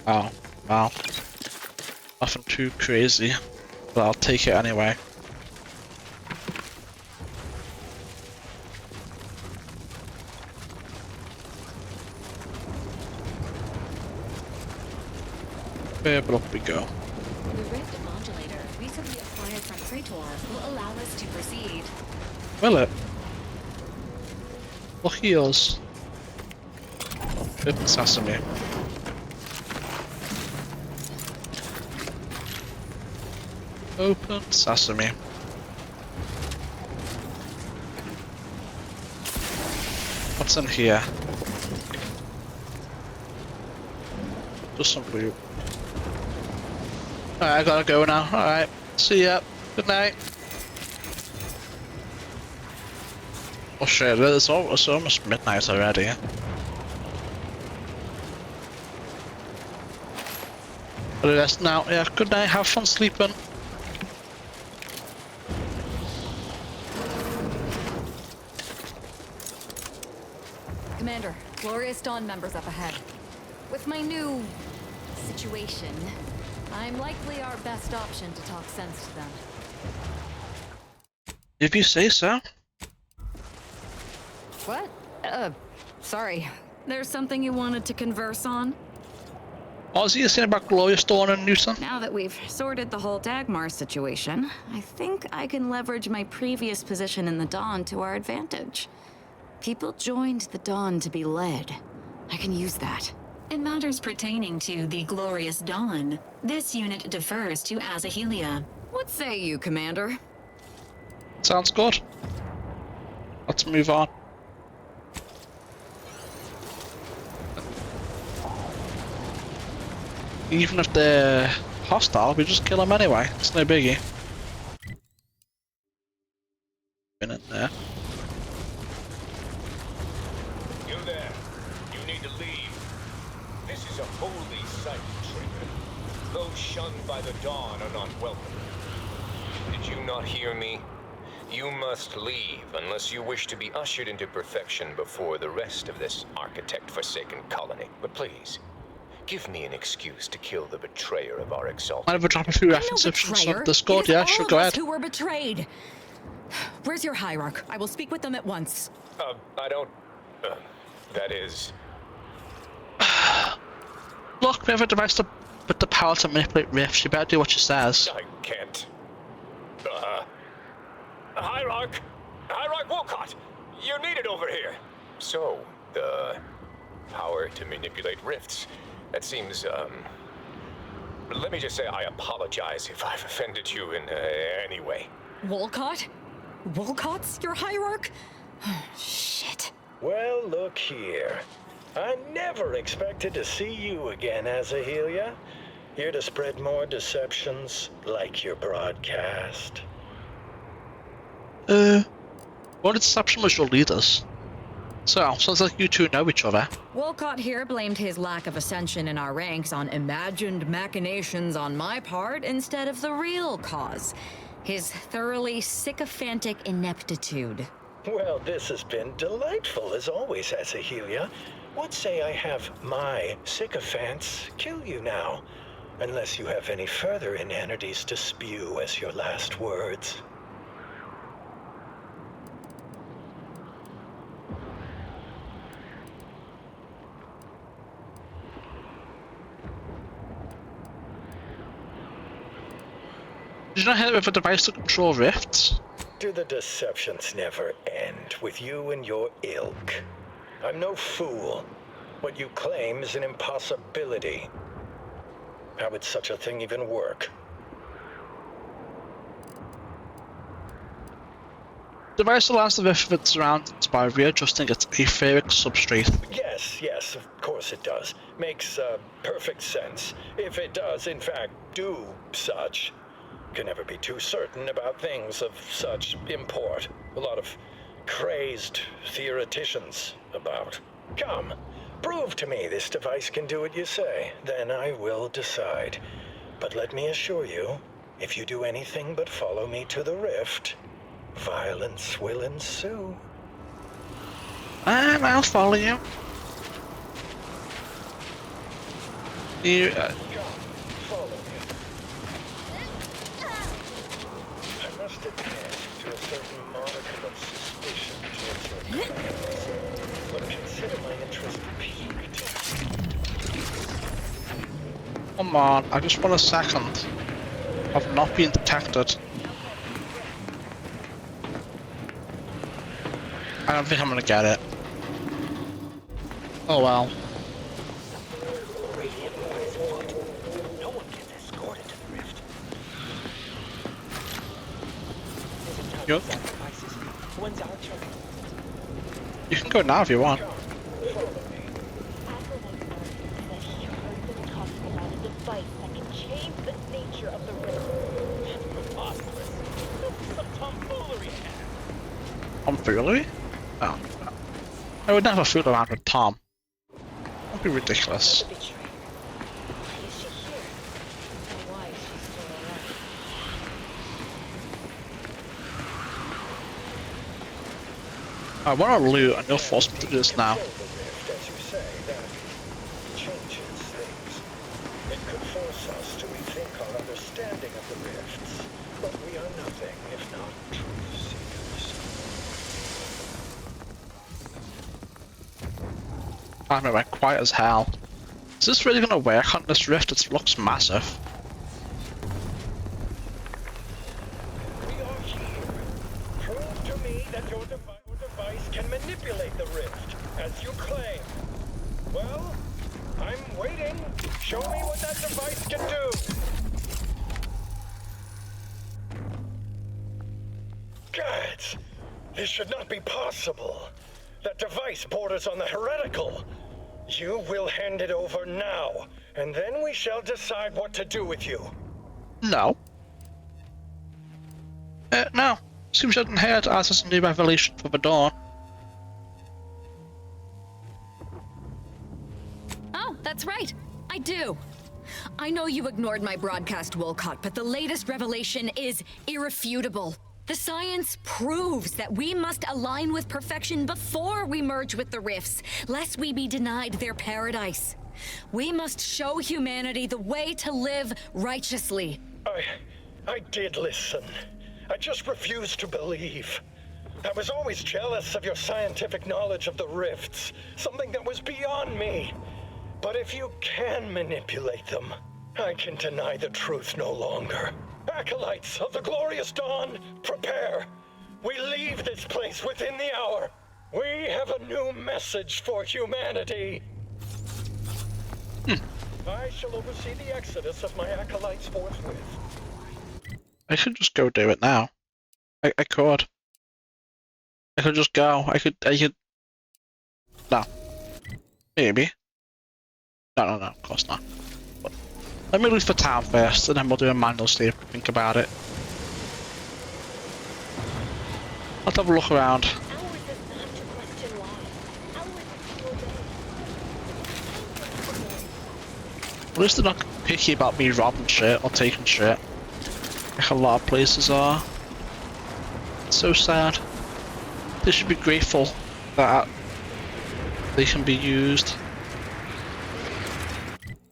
Oh, well. Nothing too crazy, but I'll take it anyway. But up we go. The rift modulator recently acquired from Praetor will allow us to proceed. Will it? Lucky us. Open sesame. Open sesame. What's in here? Just some loot. Alright, I gotta go now. Alright, see ya. Good night. Oh shit, it's almost midnight already. But rest now. Yeah, good night. Have fun sleeping. Commander, Glorious Dawn members up ahead. With my new situation, I'm likely our best option to talk sense to them. If you say so. What? Sorry. There's something you wanted to converse on? What was he saying about Glorious Dawn and Newton? Now that we've sorted the whole Dagmar situation, I think I can leverage my previous position in the Dawn to our advantage. People joined the Dawn to be led. I can use that. In matters pertaining to the Glorious Dawn, this unit defers to Azahelia. What say you, Commander? Sounds good. Let's move on. Even if they're hostile, we just kill them anyway. It's no biggie. Been in there. You there. You need to leave. This is a holy site, traitor. Those shunned by the Dawn are not welcome. Did you not hear me? You must leave unless you wish to be ushered into perfection before the rest of this architect-forsaken colony. But please, give me an excuse to kill the betrayer of our exalted. Might have a drop a few references on Discord, yeah, sure, go ahead. Who were betrayed? Where's your hierarch? I will speak with them at once. I don't... that is... Look, we have a device with the power to manipulate rifts. You better do what she says. I can't. Hierarch! Hierarch Wolcott! You're needed over here! So, the power to manipulate rifts. That seems, let me just say I apologize if I've offended you in any way. Wolcott? Wolcott's your hierarch? Shit. Well, look here. I never expected to see you again, Azahelia. Here to spread more deceptions, like your broadcast. What deception was your leaders? So, sounds like you two know each other. Wolcott here blamed his lack of ascension in our ranks on imagined machinations on my part instead of the real cause. His thoroughly sycophantic ineptitude. Well, this has been delightful as always, Azahelia. What say I have my sycophants kill you now? Unless you have any further inanities to spew as your last words. Did you not hit it with a device to control rifts? Do the deceptions never end with you and your ilk? I'm no fool. What you claim is an impossibility. How would such a thing even work? The device allows the rift of its surroundings by readjusting its etheric substrate. Yes, of course it does. Makes perfect sense. If it does, in fact, do such. Can never be too certain about things of such import. A lot of crazed theoreticians about. Come, prove to me this device can do what you say. Then I will decide. But let me assure you, if you do anything but follow me to the rift, violence will ensue. And I'll follow you. You, Follow me. I must admit to a certain modicum of suspicion towards your plans, but consider my interest piqued. come on, I just want a second of not being detected. I don't think I'm gonna get it. Oh well. No one gets escorted to the rift. Yep. When's our turn? You can go now if you want. Device that can change the nature of the rift. That's preposterous. This is some tomfoolery. Tomfoolery? Oh. I would never fool around with Tom. That'd be ridiculous. Is she here? And why is she still alive? I want to loot and you'll force me to do this now. As you say, that changes things. It could force us to rethink our understanding of the rifts, but we are nothing if not truth seekers. Damn, it went quiet as hell. Is this really gonna work on this rift? It looks massive. We are here. Prove to me that your device can manipulate the rift, as you claim. Well, I'm waiting. Show me what that device can do. Gods, this should not be possible. That device borders on the heretical. You will hand it over now, and then we shall decide what to do with you. No. No. Seems you didn't hear it as it's a new revelation for the Dawn. Oh, that's right. I do. I know you ignored my broadcast, Wolcott, but the latest revelation is irrefutable. The science proves that we must align with perfection before we merge with the rifts, lest we be denied their paradise. We must show humanity the way to live righteously. I did listen. I just refused to believe. I was always jealous of your scientific knowledge of the rifts, something that was beyond me. But if you can manipulate them, I can deny the truth no longer. Acolytes of the glorious dawn, prepare. We leave this place within the hour. We have a new message for humanity. I shall oversee the exodus of my acolytes forthwith. I should just go do it now. I could. I could just go. I could. No. Maybe. No, of course not. But let me leave for town first, and then we'll do a manual save. Think about it. Let's have a look around. At least they're not picky about me robbing shit or taking shit, like a lot of places are. It's so sad. They should be grateful that they can be used.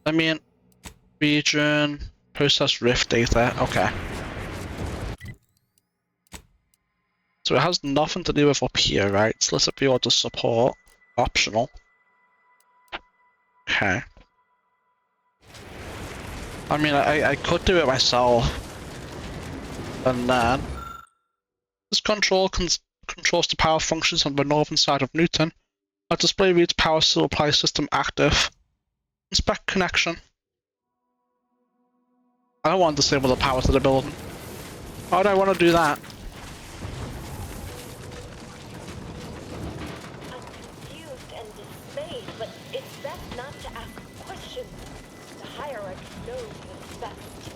I mean, region, process rift data, okay. So it has nothing to do with up here, right? Solicit pre-order support, optional. Okay. I mean, I could do it myself. And then this controls the power functions on the northern side of Newton. Our display reads power supply system active. Inspect connection. I don't want to disable the power to the building. Why do I want to do that? I'm confused and dismayed, but it's best not to ask questions. The hierarchy knows what's best.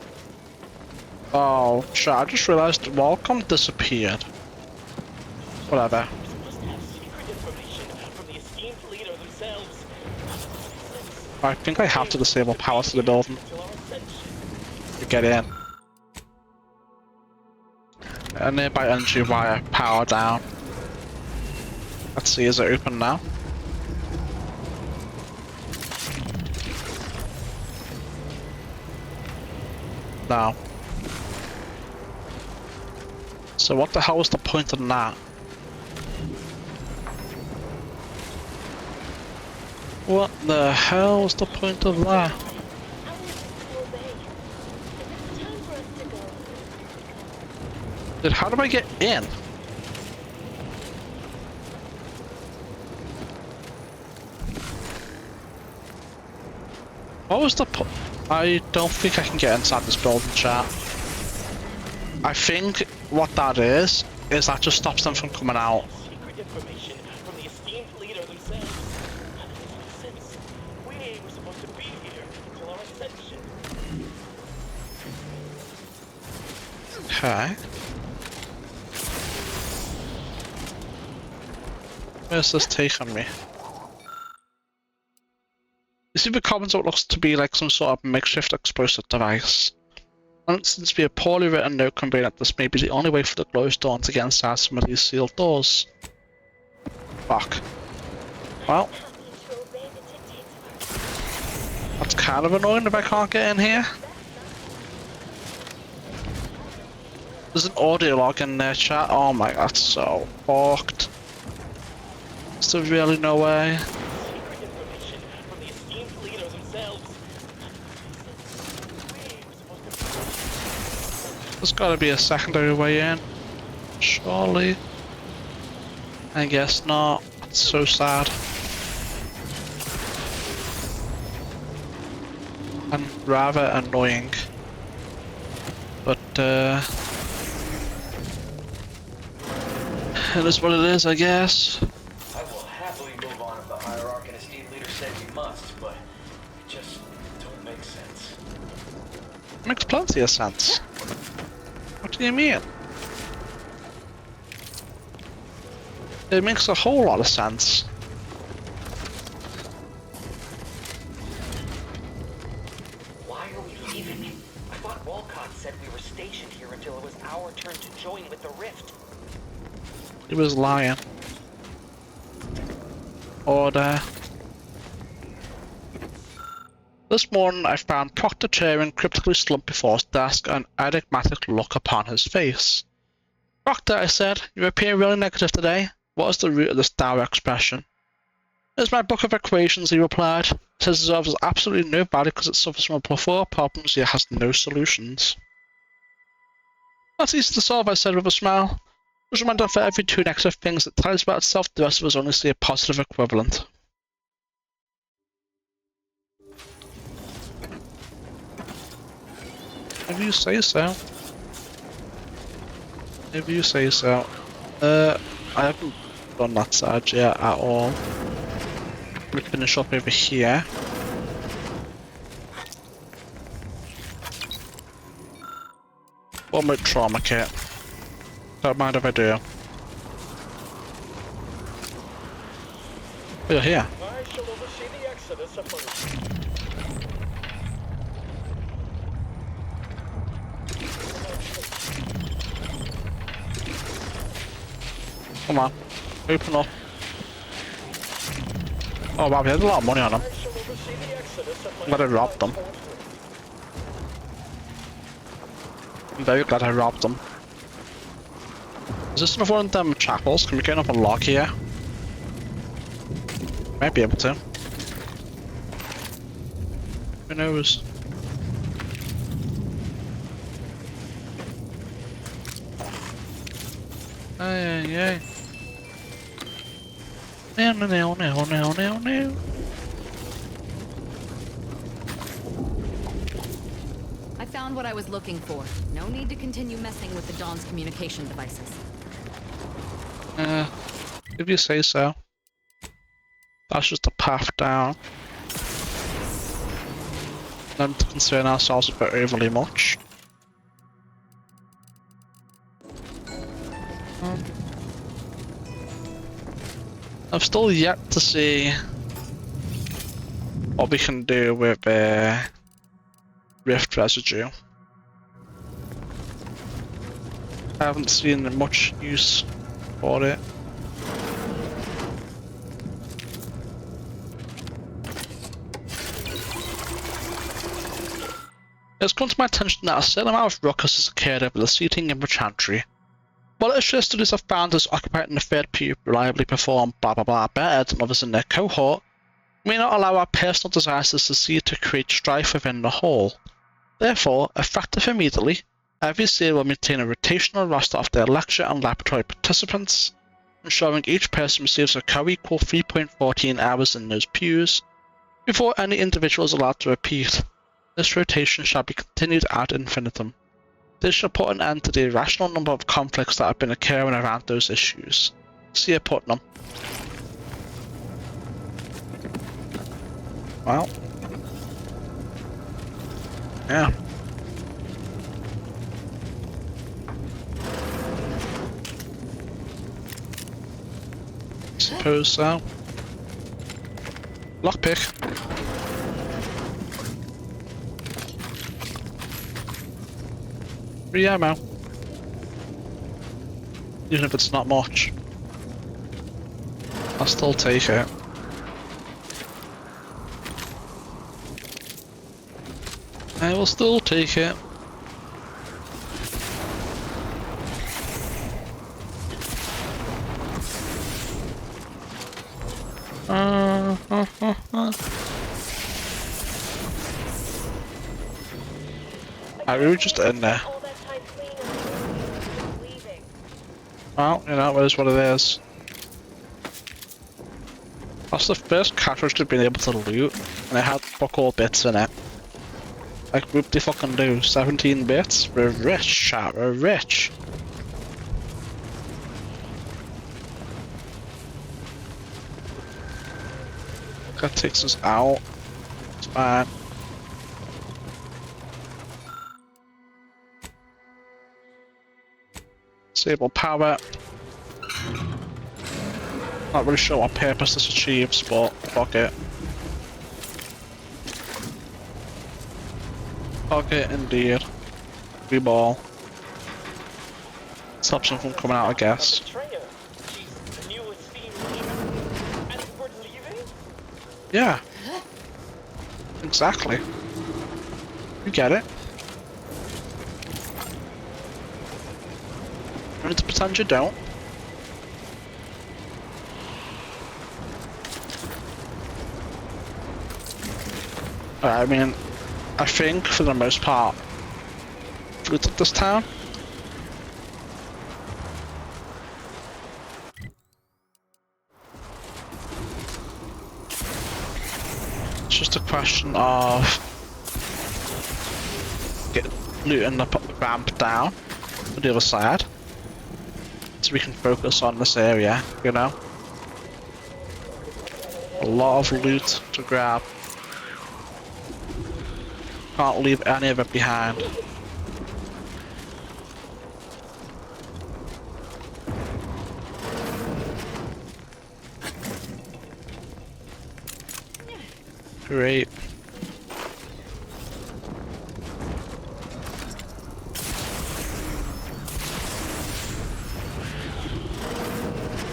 Oh, shit, I just realized welcome disappeared. Whatever. I think I have to disable power to the building to get in. A nearby energy wire, power down. Let's see, is it open now? No. So what the hell was the point of that? What the hell was the point of that? Dude, how do I get in? What was the point? I don't think I can get inside this building, chat. I think what that is that just stops them from coming out. Secret information from the esteemed leader themselves. Since we were supposed to be here until our ascension. Okay. Where's this taking me? You see the comments what looks to be like some sort of makeshift explosive device. And it seems to be a poorly written note conveying that this may be the only way for the closed door to get inside some of these sealed doors. Fuck. Well. That's kind of annoying if I can't get in here. There's an audio log in there, chat. Oh my god, that's so fucked. Is there really no way? There's gotta be a secondary way in. Surely. I guess not. It's so sad. And rather annoying. But, it is what it is, I guess. I will happily move on if the hierarch and esteemed leader said we must, but it just don't make sense. Makes plenty of sense. What do you mean? It makes a whole lot of sense. Why are we leaving? I thought Walcott said we were stationed here until it was our turn to join with the Rift. He was lying. Order. This morning I found Proctor Turing cryptically slumped before his desk, an enigmatic look upon his face. Proctor, I said, you appear really negative today. What is the root of this dour expression? It's my book of equations, he replied. It says it has absolutely no value because it suffers from a plethora of problems yet has no solutions. That's easy to solve, I said with a smile. Just remember for every two negative things that tells about itself, the rest of us only see a positive equivalent. If you say so. If you say so. I haven't done that side yet at all. We finish up over here. One more trauma kit. Don't mind if I do. Oh, you're here. I shall oversee the exodus of Marie. Come on, open up. Oh wow, we had a lot of money on them. I'm glad I robbed them. I'm very glad I robbed them. Is this another one of them chapels? Can we get up a log here? Might be able to. Who knows? Ay. No. I found what I was looking for. No need to continue messing with the Dawn's communication devices. If you say so. That's just a path down. Not to concern ourselves about overly much. I've still yet to see what we can do with Rift residue. I haven't seen much use for it. It's come to my attention that a certain amount of ruckus has occurred over the seating in the chantry. While its studies have found us occupying the third pew reliably perform blah blah blah better than others in their cohort, we may not allow our personal desires to secede to create strife within the whole. Therefore, effective immediately, every seer will maintain a rotational roster of their lecture and laboratory participants, ensuring each person receives a co-equal 3.14 hours in those pews, before any individual is allowed to repeat. This rotation shall be continued ad infinitum. This shall put an end to the irrational number of conflicts that have been occurring around those issues. See you, Putnam. Well. Yeah. Suppose so. Lockpick. Free ammo. Even if it's not much. I'll still take it. I will still take it. We were just in there. Well, you know, it is what it is. That's the first cartridge to be able to loot, and it had fuck all bits in it. Like, whoop they fucking do? 17 bits? We're rich, chat, we're rich. That takes us out. It's fine. Disable power. Not really sure what purpose this achieves, but fuck it. Fuck it, indeed. Free ball. Stops them from coming out, I guess. Yeah. Exactly. You get it. You need to pretend you don't. I mean, I think for the most part, if we took this town, it's just a question of looting the ramp down to the other side. so we can focus on this area, you know? A lot of loot to grab. Can't leave any of it behind. Great.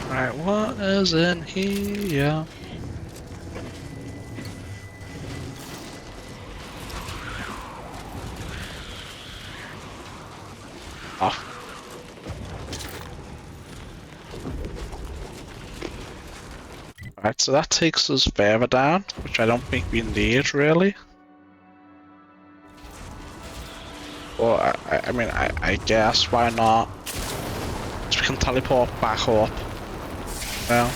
Alright, what is in here? Oh. Alright, so that takes us further down, which I don't think we need really. Well, I mean, I guess, why not? So we can teleport back up. Well.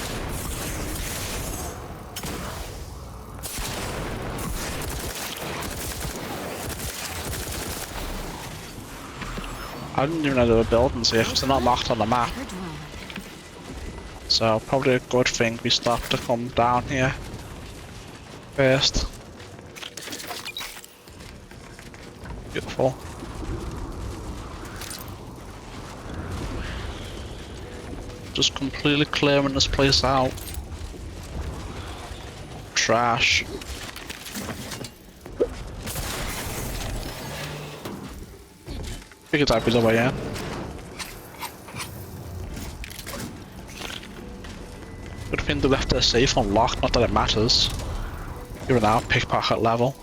I didn't even know there were buildings here because they're not marked on the map. So probably a good thing we stopped to come down here first. Beautiful. Just completely clearing this place out. Trash. Figured I'd be the way in. Good thing they left their safe unlocked, not that it matters. You're now pickpocket level.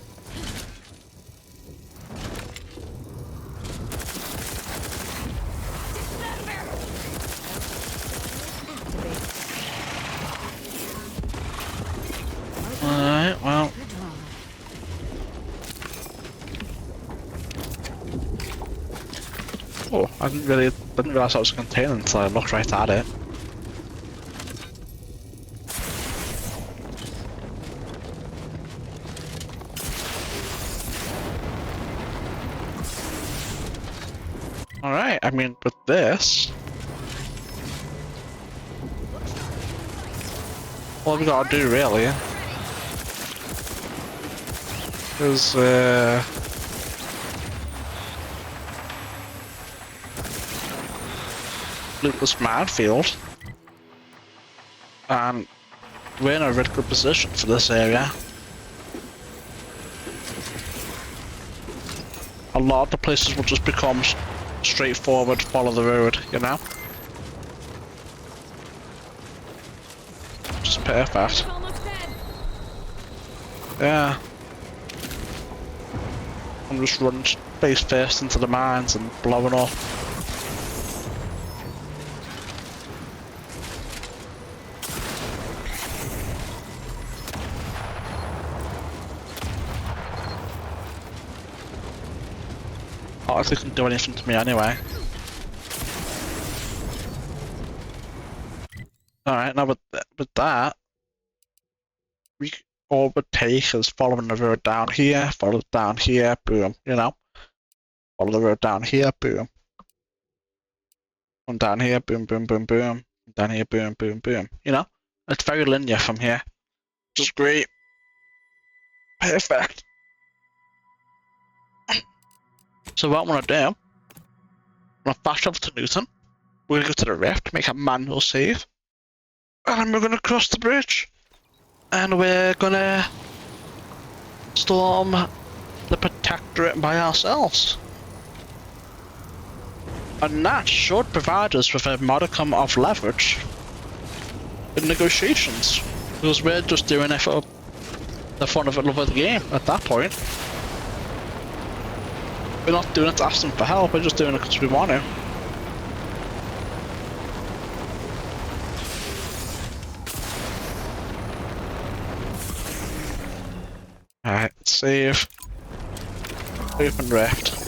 Alright, well. Oh, I didn't realise I was a container until I looked right at it. Alright, I mean, with this... all we gotta do, really, is, loot this minefield. And we're in a really good position for this area. A lot of the places will just become straightforward, follow the road, you know? Just perfect. Yeah. I'm just running face first into the mines and blowing up. I don't think it can do anything to me anyway. Alright, now with that, all it would take is following the road down here, follow it down here, boom, you know? Follow the road down here, boom. And down here, boom, boom, boom, boom. Down here, boom, boom, boom. You know? It's very linear from here. Which is great. Perfect. So what I want to do, I'm going to flash over to Newton. We're going to go to the rift, make a manual save. And we're going to cross the bridge. And we're going to storm the Protectorate by ourselves. And that should provide us with a modicum of leverage in negotiations. Because we're just doing it for the fun of it, love of the game at that point. We're not doing it to ask them for help, we're just doing it because we want to. Alright, save. Open rift.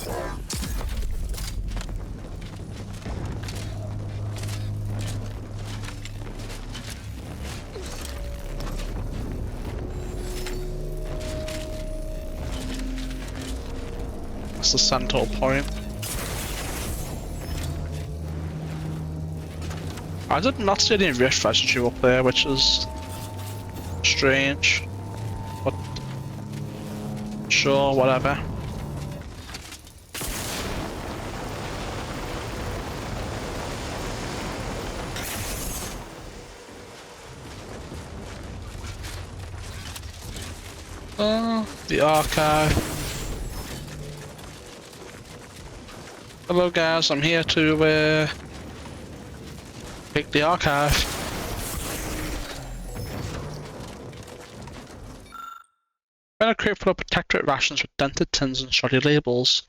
The central point. I did not see any rift residue up there, which is strange. But sure, whatever. Oh, the archive. Hello guys, I'm here to pick the archive. Found a crate full of protectorate rations with dented tins and shoddy labels.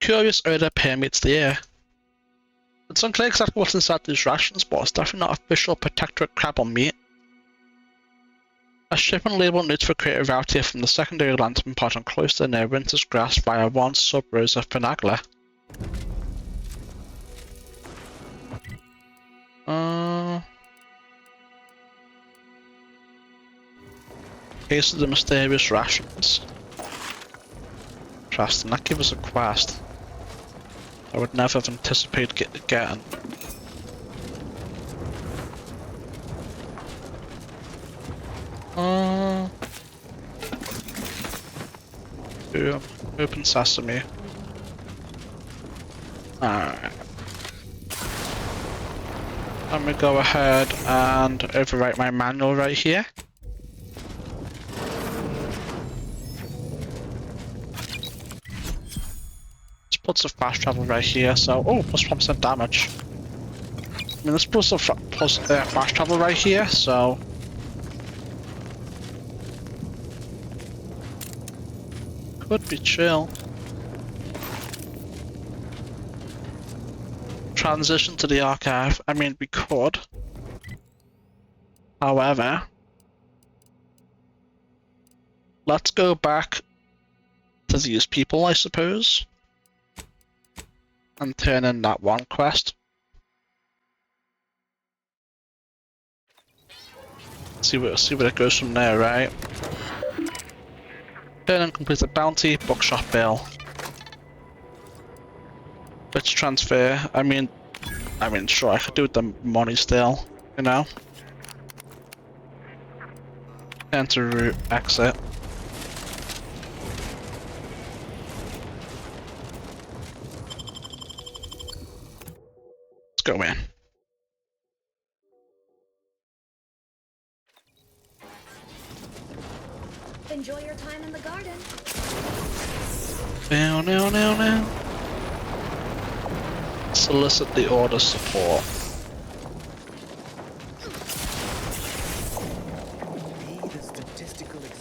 Curious odor permeates the air. It's unclear exactly what's inside these rations, but it's definitely not official protectorate crab or meat. A shipment label notes for creative route here from the secondary lantern pod and closer near winter's grass via one sub-rose of Finagla. Case of the mysterious rations. Interesting, that gives us a quest I would never have anticipated getting. Open sesame. Alright. Let me go ahead and overwrite my manual right here. This puts a fast travel right here, so plus 1% damage. I mean, this puts a fast travel right here, so could be chill. Transition to the archive. I mean, we could. However, let's go back to these people, I suppose, and turn in that one quest. See where it goes from there, right? Turn in completed bounty, bookshop bill. Let's transfer. I mean, sure, I could do with the money still, you know. Enter route, exit. Let's go in. Enjoy your time in the garden. Now. Solicit the order support.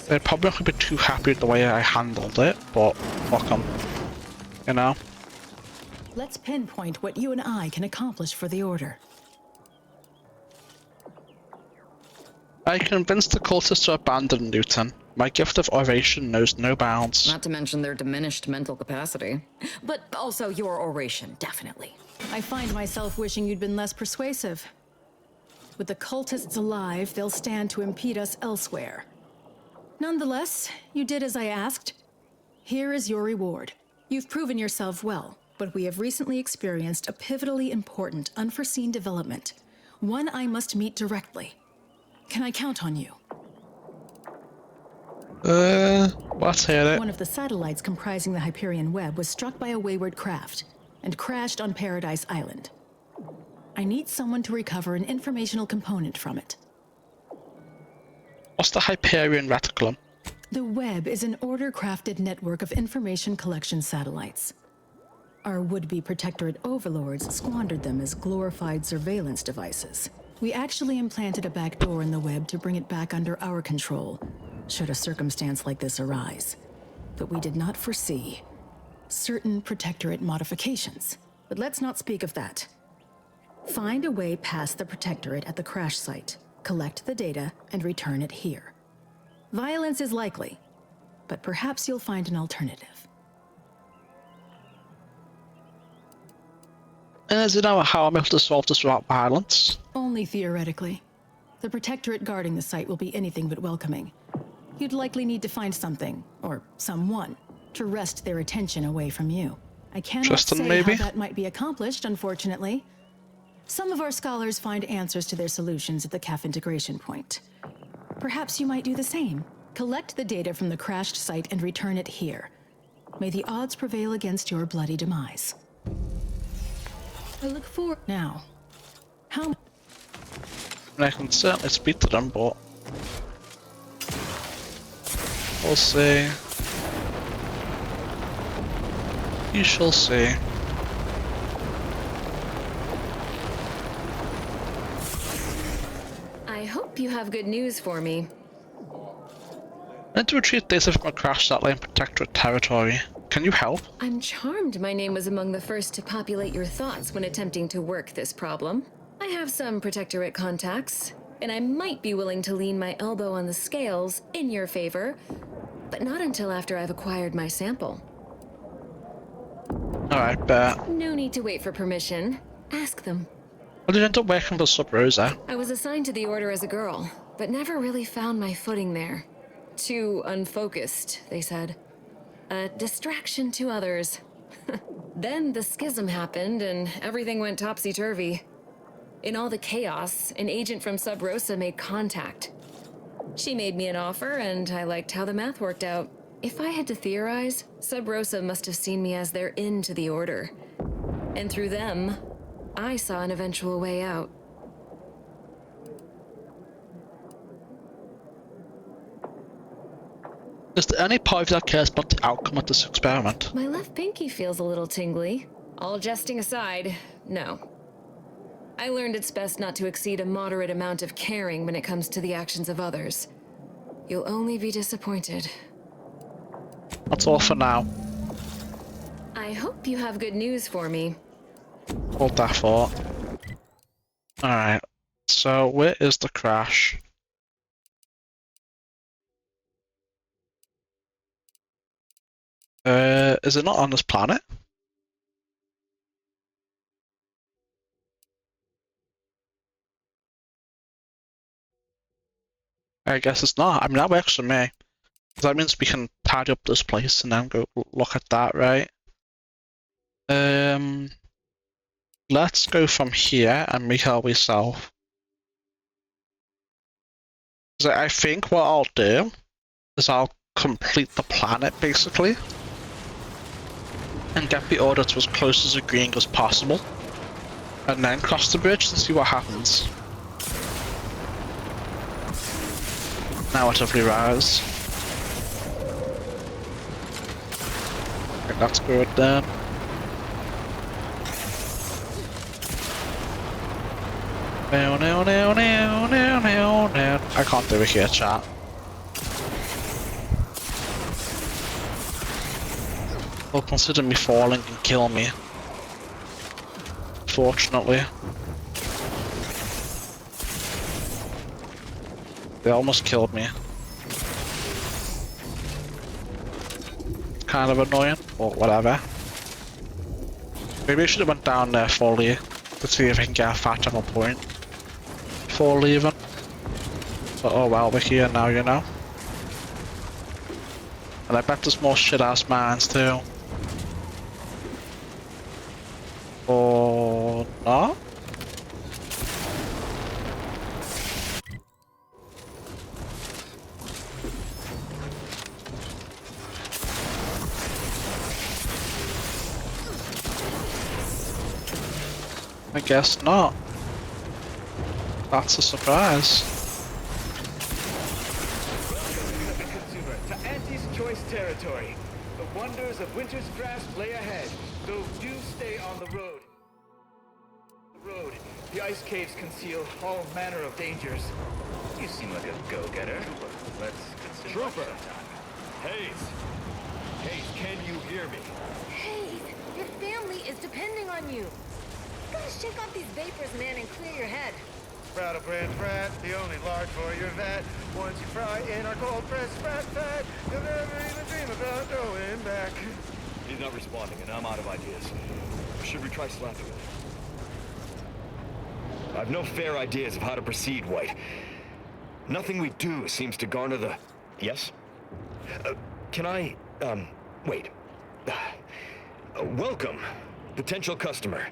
They're probably not going to be too happy with the way I handled it, but fuck them. You know? Let's pinpoint what you and I can accomplish for the Order. I convinced the cultists to abandon Newton. My gift of oration knows no bounds. Not to mention their diminished mental capacity. But also your oration, definitely. I find myself wishing you'd been less persuasive. With the cultists alive, they'll stand to impede us elsewhere. Nonetheless, you did as I asked. Here is your reward. You've proven yourself well, but we have recently experienced a pivotally important, unforeseen development. One I must meet directly. Can I count on you? Let's hear it. One of the satellites comprising the Hyperion web was struck by a wayward craft and crashed on Paradise Island. I need someone to recover an informational component from it. What's the Hyperion reticulum? The web is an order-crafted network of information collection satellites. Our would-be protectorate overlords squandered them as glorified surveillance devices. We actually implanted a backdoor in the web to bring it back under our control, should a circumstance like this arise. But we did not foresee certain protectorate modifications. But let's not speak of that. Find a way past the protectorate at the crash site, collect the data, and return it here. Violence is likely, but perhaps you'll find an alternative. Do you know how I'm able to solve this without violence? Only theoretically. The protectorate guarding the site will be anything but welcoming. You'd likely need to find something, or someone, to wrest their attention away from you. I cannot say how that might be accomplished, unfortunately. Some of our scholars find answers to their solutions at the CAF integration point. Perhaps you might do the same. Collect the data from the crashed site and return it here. May the odds prevail against your bloody demise. I look forward now. How? I can certainly speak to them, but we'll see. You shall see. I hope you have good news for me. I need to retrieve data from a crash satellite in Protectorate territory. Can you help? I'm charmed my name was among the first to populate your thoughts when attempting to work this problem. I have some Protectorate contacts, and I might be willing to lean my elbow on the scales in your favor, but not until after I've acquired my sample. Alright, bet. No need to wait for permission. Ask them. Well, did you end up working for Sub Rosa? I was assigned to the Order as a girl, but never really found my footing there. Too unfocused, they said. A distraction to others. Then the schism happened and everything went topsy-turvy. In all the chaos, an agent from Sub Rosa made contact. She made me an offer and I liked how the math worked out. If I had to theorize, Sub Rosa must have seen me as their in to the Order. And through them, I saw an eventual way out. Is there any part of you that cares about the outcome of this experiment? My left pinky feels a little tingly. All jesting aside, no. I learned it's best not to exceed a moderate amount of caring when it comes to the actions of others. You'll only be disappointed. That's all for now. I hope you have good news for me. Hold that thought. Alright, so where is the crash? Is it not on this planet? I guess it's not. I mean, that works for me. That means we can tidy up this place and then go look at that, right? Let's go from here and make our way south. So I think what I'll do is I'll complete the planet, basically. And get the Order to as close as agreeing as possible. And then cross the bridge and see what happens. Now what have we rise? Okay, that's good then. I can't do it here, chat. Well, consider me falling and kill me. Fortunately. They almost killed me. Kind of annoying, but whatever. Maybe I should have went down there fully to see if I can get a fatal point before leaving. But oh well, we're here now, you know. And I bet there's more shit-ass mines too. Or not? I guess not. That's a surprise. Welcome, consumer, to Auntie's Choice territory. The wonders of winter's grasp lay ahead, though do stay on the road. The ice caves conceal all manner of dangers. You seem like a go-getter. Let's consider Trooper! Hayes! Hayes, can you hear me? Hayes, your family is depending on you. You gotta shake off these vapors, man, and clear your head. Rattle brand frat, the only lard for your vat. Once you fry in our cold pressed fat fat, you'll never even dream about going back. He's not responding, and I'm out of ideas. Or should we try slapping him? I've no fair ideas of how to proceed, White. Nothing we do seems to garner the... Yes? Can I... wait. Welcome, potential customer.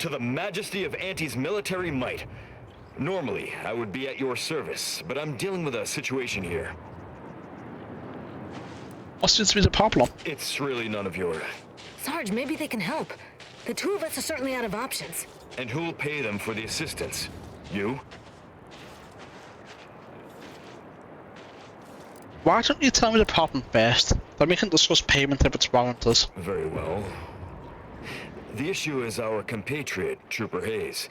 To the majesty of Auntie's military might. Normally, I would be at your service, but I'm dealing with a situation here. What seems to be the problem? It's really none of your... Sarge, maybe they can help. The two of us are certainly out of options. And who'll pay them for the assistance? You? Why don't you tell me the problem first? Then we can discuss payment if it's warranted. Very well. The issue is our compatriot, Trooper Hayes.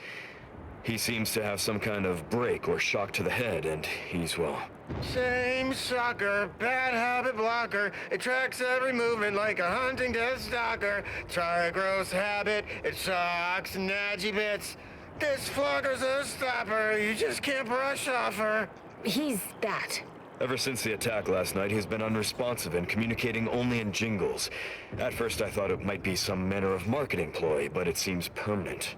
He seems to have some kind of break or shock to the head, and he's, well... Same sucker, bad habit blocker. It tracks every movement like a hunting death stalker. Try a gross habit, it sucks nadgy bits. This flogger's a stopper, you just can't brush off her. He's bad. Ever since the attack last night, he's been unresponsive and communicating only in jingles. At first I thought it might be some manner of marketing ploy, but it seems permanent.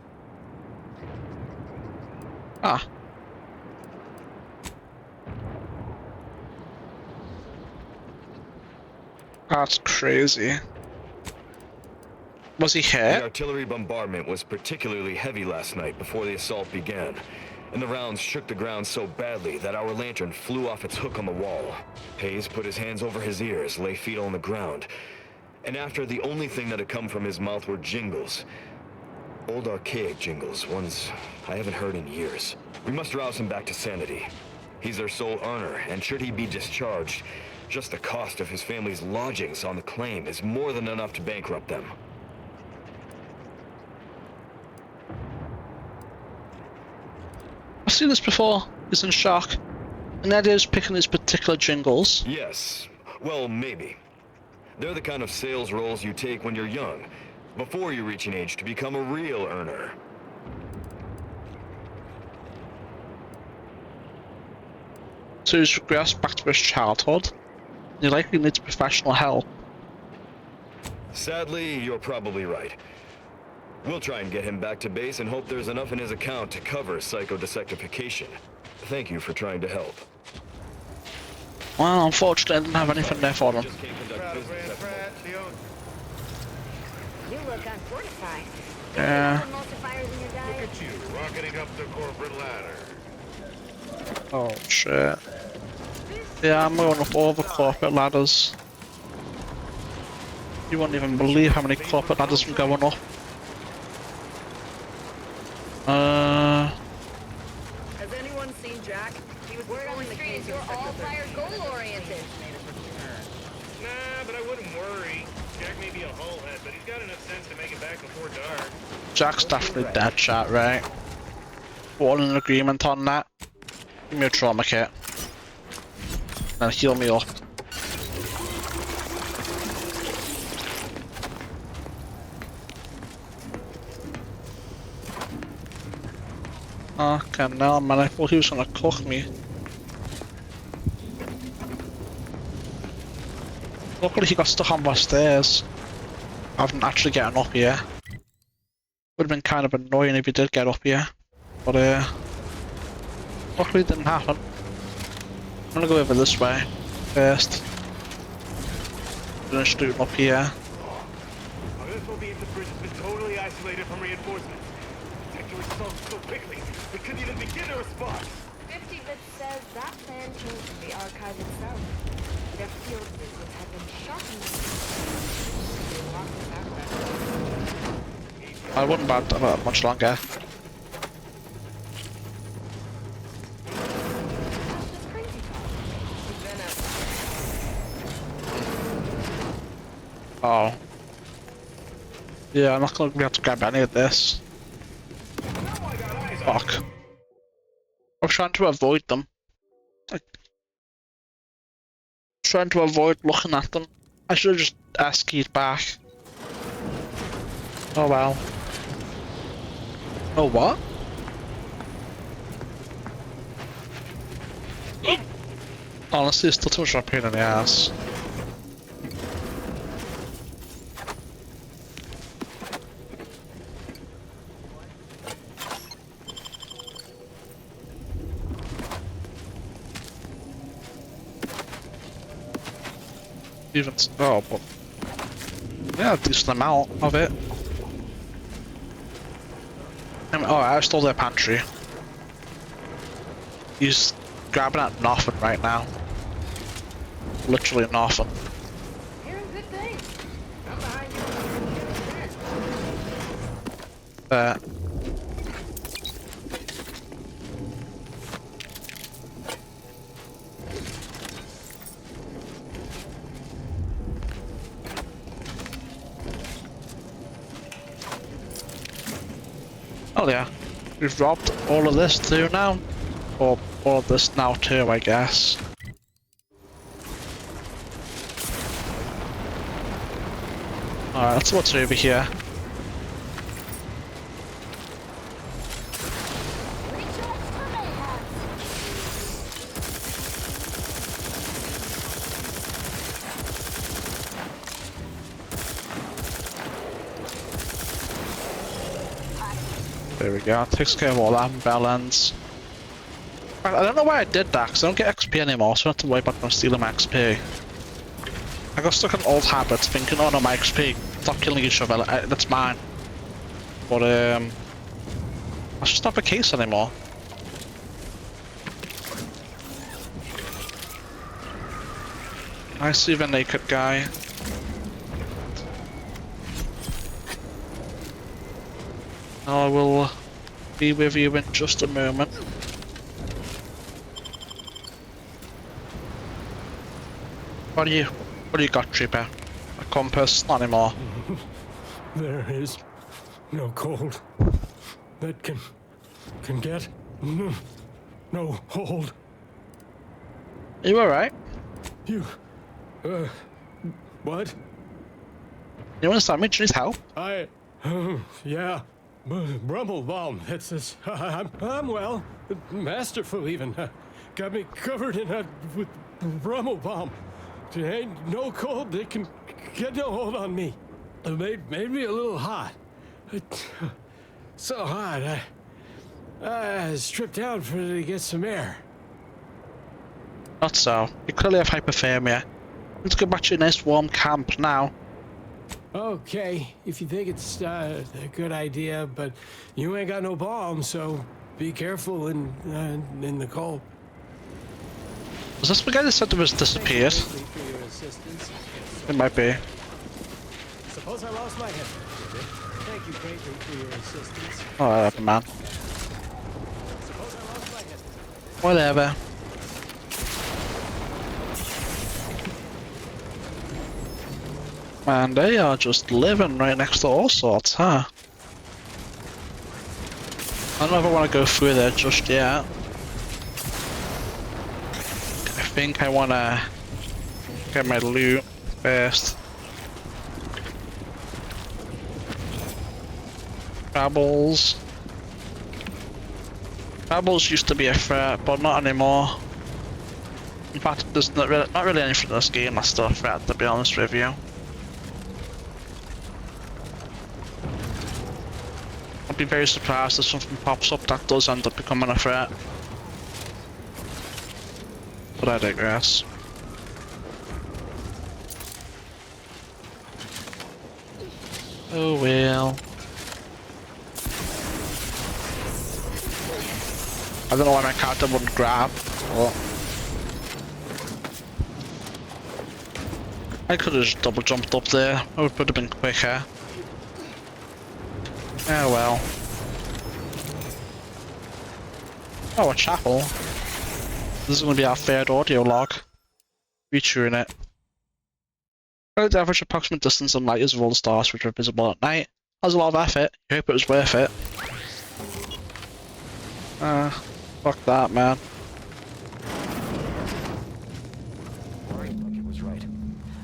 Ah. That's crazy. Was he hit? The artillery bombardment was particularly heavy last night before the assault began, and the rounds shook the ground so badly that our lantern flew off its hook on the wall. Hayes put his hands over his ears, lay feet on the ground, and after the only thing that had come from his mouth were jingles. Old archaic jingles, ones I haven't heard in years. We must rouse him back to sanity. He's their sole earner, and should he be discharged, just the cost of his family's lodgings on the claim is more than enough to bankrupt them. I've seen this before. He's in shock. And the idea is picking these particular jingles. Yes. Well, maybe. They're the kind of sales roles you take when you're young, before you reach an age to become a real earner. So he's regressed back to his childhood. He likely needs professional help. Sadly, you're probably right. We'll try and get him back to base and hope there's enough in his account to cover psychodesectification. Thank you for trying to help. Well, unfortunately, I didn't have anything there for them. You look unfortified. Yeah. Look at you, rocketing up the corporate ladder. Oh, shit. Yeah, I'm going up all the corporate ladders. You won't even believe how many corporate ladders I'm going up. Has anyone seen Jack? He was Word on the street is you're all fire goal oriented. Nah, but I wouldn't worry. Jack may be a hullhead, but he's got enough sense to make it back before dark. Jack's definitely dead, chat, right? We're all in agreement on that. Give me a trauma kit. And heal me up. Okay, now man, I thought he was gonna cook me. Luckily he got stuck on the stairs. I haven't actually getting up here. Would have been kind of annoying if he did get up here. But luckily it didn't happen. I'm gonna go over this way first. Finish looting up here. This will be if the bridge has been totally isolated from reinforcements. Detector responds so quickly, we couldn't even begin to respond. 50 bit says that plan came from the archive itself. Their field visits have been shockingly. I wouldn't bad that much longer. Oh. Yeah, I'm not gonna be able to grab any of this. Fuck. I was trying to avoid them. Like, trying to avoid looking at them. I should have just S-keyed back. Oh well. Oh what? Honestly, it's still too much of a pain in the ass. Even oh, but yeah, a decent amount of it. Oh, I stole their pantry. He's grabbing at nothing right now. Literally nothing. Hearing good things. I'm behind you. Oh yeah, we've robbed all of this too now. Or all of this now too, I guess. Alright, let's see what's over here. There we go, takes care of all that bell ends. I don't know why I did that, because I don't get XP anymore, so I don't have to worry about them stealing my XP. I got stuck in old habits thinking, oh no, my XP, stop killing each other, that's mine. But that's just not the case anymore. I see the naked guy. I will be with you in just a moment. What do you got, Trooper? A compass? Not anymore. There is no cold that can get no hold. Are you alright? You, what? You understand me? Do you need help? Yeah. Brummelbaum, that's this. I'm well. Masterful even. Got me covered with Brummelbaum. There ain't no cold that can get no hold on me. It made me a little hot. So hot, I stripped down to get some air. Not so. You clearly have hypothermia. Let's go back to your nice warm camp now. Okay, if you think it's a good idea, but you ain't got no bomb, so be careful in the cold. Was this the guy that said it was disappeared? It might be. Suppose I lost my head. Thank you greatly for your assistance. Oh, whatever, man. Suppose I lost my head. Whatever. Man, they are just living right next to all sorts, huh? I don't know if I want to go through there just yet. I think I want to get my loot first. Babbles. Babbles used to be a threat, but not anymore. In fact, there's not really anything in this game that's still a threat, to be honest with you. I'd be very surprised if something pops up that does end up becoming a threat. But I digress. Oh well. I don't know why my character wouldn't grab, but I could have just double jumped up there. It would have been quicker. Oh well. Oh, a chapel. This is going to be our third audio log. Featuring it. The average approximate distance in light is of all the stars which are visible at night. That was a lot of effort. I hope it was worth it. Fuck that, man. It was right.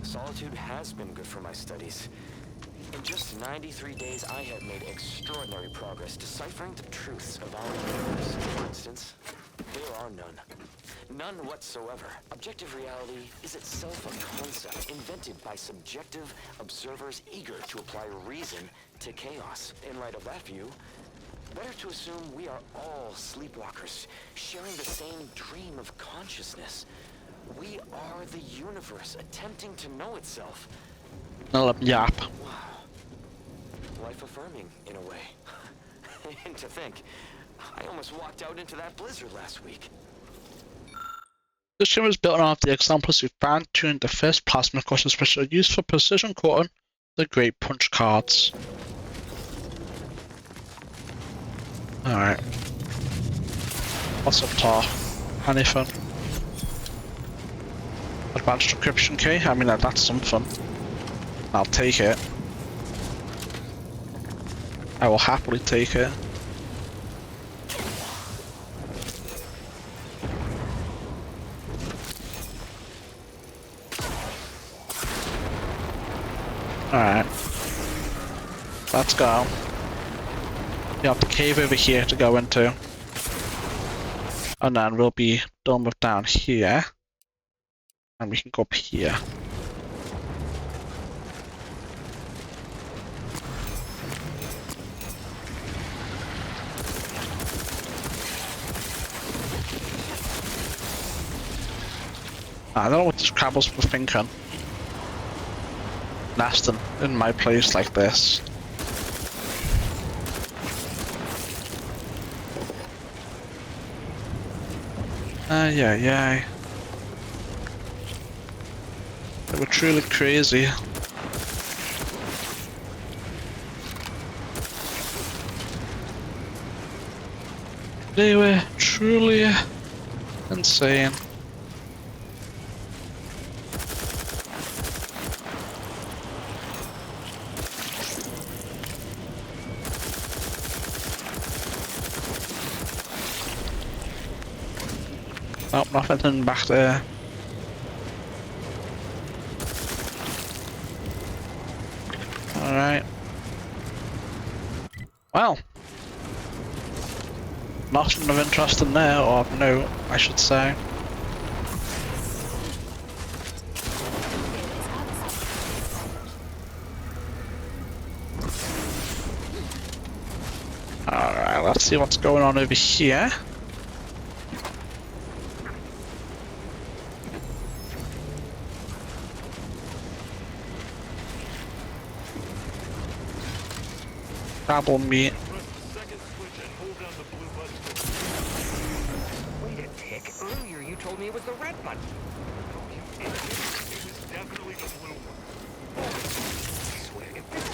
Solitude has been good for my studies. In just 93 days, I have made extraordinary progress deciphering the truths of our universe. For instance, there are none. None whatsoever. Objective reality is itself a concept invented by subjective observers eager to apply reason to chaos. In light of that view, better to assume we are all sleepwalkers, sharing the same dream of consciousness. We are the universe attempting to know itself. Yap. Wow. Life-affirming, in a way. And to think, I almost walked out into that blizzard last week. This gym is built around the examples we fine-tuned the first plasma cutters which are used for precision cutting the great punch cards. Alright. What's up, Tar? Anything? Advanced encryption key? I mean, that's something. I'll take it. I will happily take it. Alright. Let's go. We have the cave over here to go into. And then we'll be done with down here. And we can go up here. I don't know what these crabbles were thinking. Nesting in my place like this. Yeah. They were truly crazy. They were truly insane. Oh, nothing back there. Alright. Well. Nothing of interest in there, or no, I should say. Alright, let's see what's going on over here. Crabble meat. Wait a tick. Earlier you told me it was the red button. Oh, you idiot. It was definitely the blue one. Oh, I swear, if this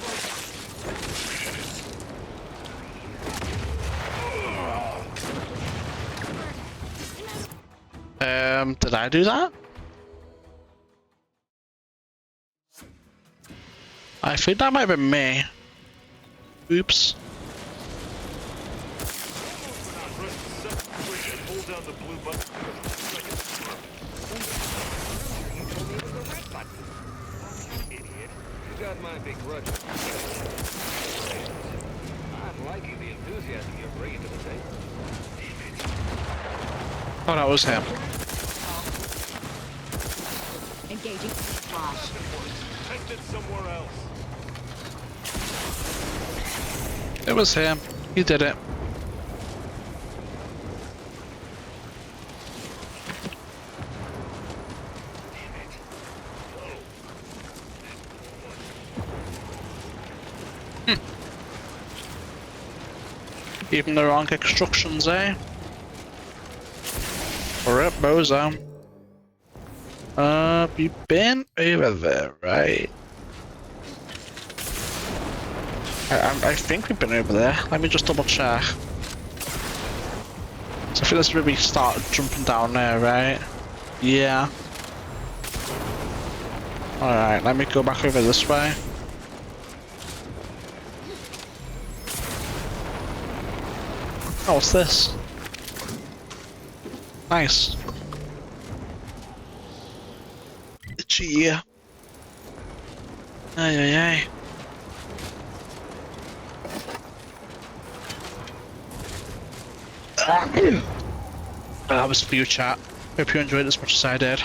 was... Did I do that? I think that might have been me. Oops. You got my begrudge. I'm liking the enthusiasm you're bringing to the table. Oh, that was him. Engaging flash. Test it somewhere else. It was him. He did it. Even the wrong instructions, eh? Rip, bozo. We've been over there, right? I think we've been over there. Let me just double check. So I think this is where we start jumping down there, right? Yeah. Alright, let me go back over this way. Oh, what's this? Nice. Itchy ear. Ay. That was for you, chat. Hope you enjoyed it as much as I did.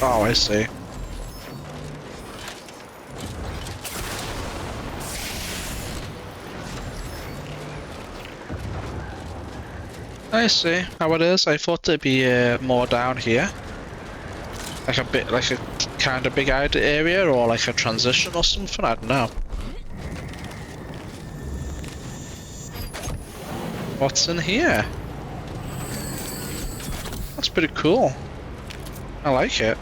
Oh, I see. I see how it is. I thought there'd be more down here. Like a bit, like a kind of big area, or like a transition or something. I don't know. What's in here? That's pretty cool. I like it.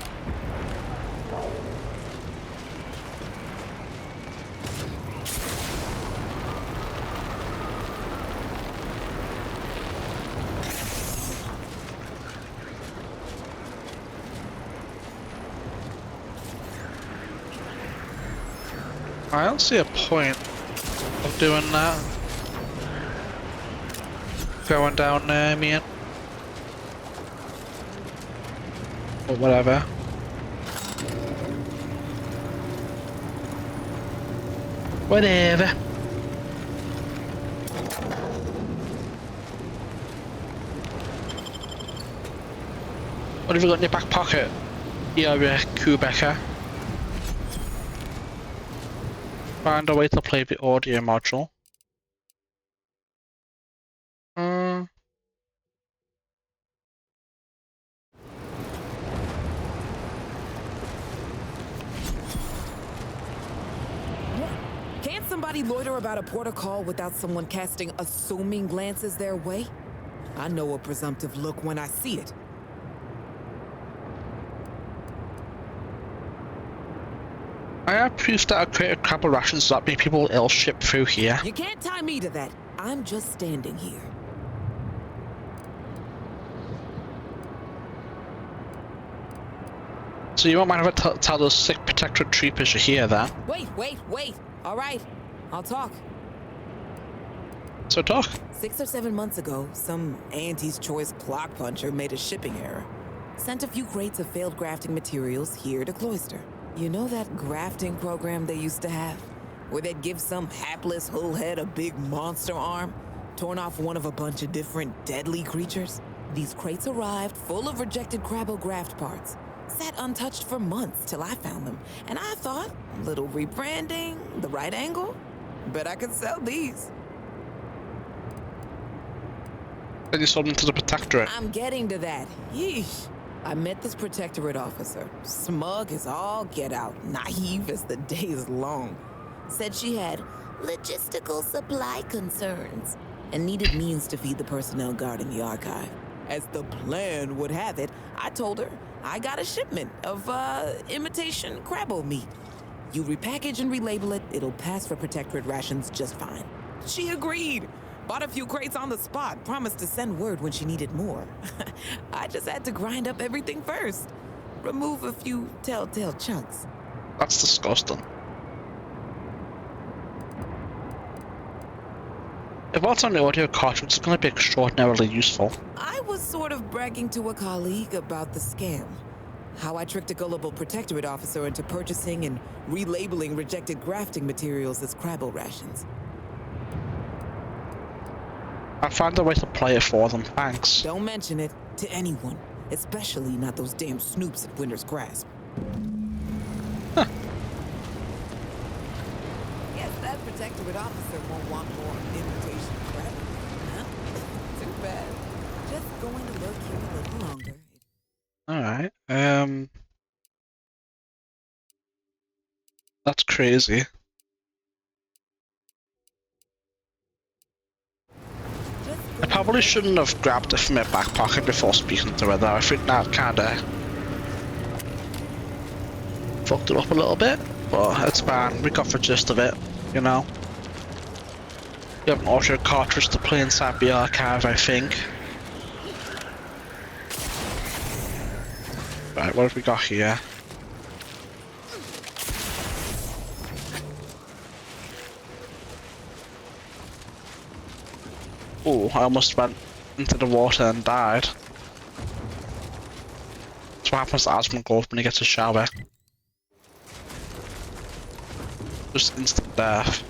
I don't see a point of doing that. Going down there, man. Or whatever. Whatever. What have you got in your back pocket? You're a Quebecer. Find a way to play the audio module. Can't somebody loiter about a protocol without someone casting assuming glances their way? I know a presumptive look when I see it. I have proof that I created crabble rations that make people ill shipped through here. You can't tie me to that. I'm just standing here. So you won't mind if I tell those sick protectorate troopers you're here then? Wait. All right. I'll talk. So talk. 6 or 7 months ago, some Auntie's Choice clock puncher made a shipping error. Sent a few crates of failed grafting materials here to Cloister. You know that grafting program they used to have? Where they'd give some hapless hullhead a big monster arm, torn off one of a bunch of different deadly creatures? These crates arrived full of rejected Crabble-Graft parts. Sat untouched for months till I found them. And I thought, a little rebranding, the right angle? Bet I could sell these. Then you sold them to the Protectorate. I'm getting to that. Yeesh. I met this Protectorate officer. Smug as all get out, naive as the day is long. Said she had logistical supply concerns and needed means to feed the personnel guarding the archive. As the plan would have it, I told her I got a shipment of, imitation Crabble meat. You repackage and relabel it, it'll pass for Protectorate rations just fine. She agreed. Bought a few crates on the spot, promised to send word when she needed more. I just had to grind up everything first. Remove a few telltale chunks. That's disgusting. If what's on the audio cartridge, it's going to be extraordinarily useful. I was sort of bragging to a colleague about the scam. How I tricked a gullible Protectorate officer into purchasing and relabeling rejected grafting materials as Crabble rations. I found a way to play it for them, thanks. Don't mention it to anyone, especially not those damn snoops at Winter's Grasp. Huh. Guess that Protectorate officer won't want more imitation Crabble, huh? Too bad. Just going to lurk here a little longer. Alright, that's crazy. I probably shouldn't have grabbed it from my back pocket before speaking to her though. I think that kinda fucked it up a little bit, but it's fine. We got the gist of it, you know. You have an audio cartridge to play inside the archive, I think. Right, what have we got here? Oh, I almost went into the water and died. That's what happens to Asmongold when he gets a shower. Just instant death.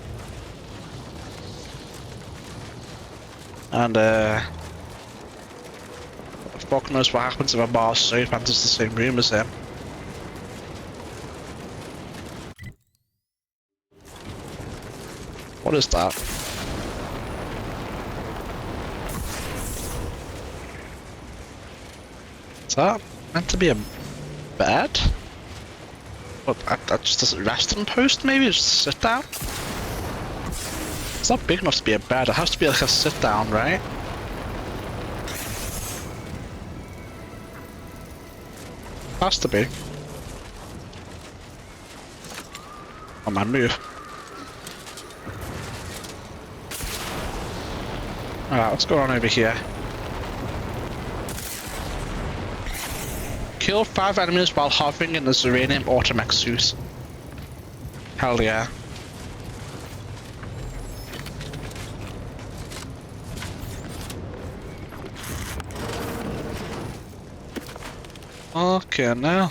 And fuck knows what happens if a Mars suit enters the same room as him. What is that? Is that meant to be a bed? What, just a resting post maybe? Just sit down? It's not big enough to be a bed, it has to be like a sit down, right? Has to be. On my move. Alright, what's going on over here? Kill 5 enemies while hovering in the Zeranium automech suit. Hell yeah. Okay, now.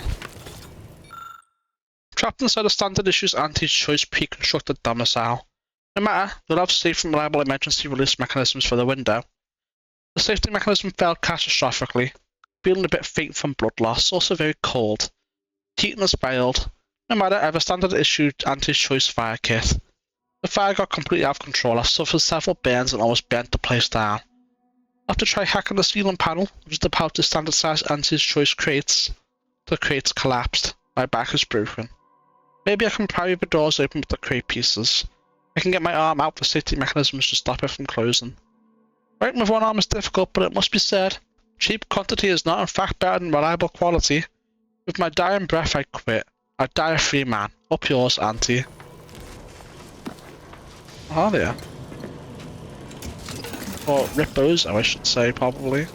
Trapped inside a standard issues anti-choice pre-constructed domicile. No matter, we'll have safe and reliable emergency release mechanisms for the window. The safety mechanism failed catastrophically. Feeling a bit faint from blood loss, also very cold. Heating has failed. No matter, I have a standard issue anti-choice fire kit. The fire got completely out of control. I suffered several burns and almost burnt the place down. After try hacking the ceiling panel, which is about to standard size anti-choice crates, the crates collapsed. My back is broken. Maybe I can pry the doors open with the crate pieces. I can get my arm out the safety mechanisms to stop it from closing. Writing with one arm is difficult, but it must be said. Cheap quantity is not in fact better than reliable quality. With my dying breath I quit. I die a free man. Up yours, Auntie. Oh there. Or Ripos, I should say, probably.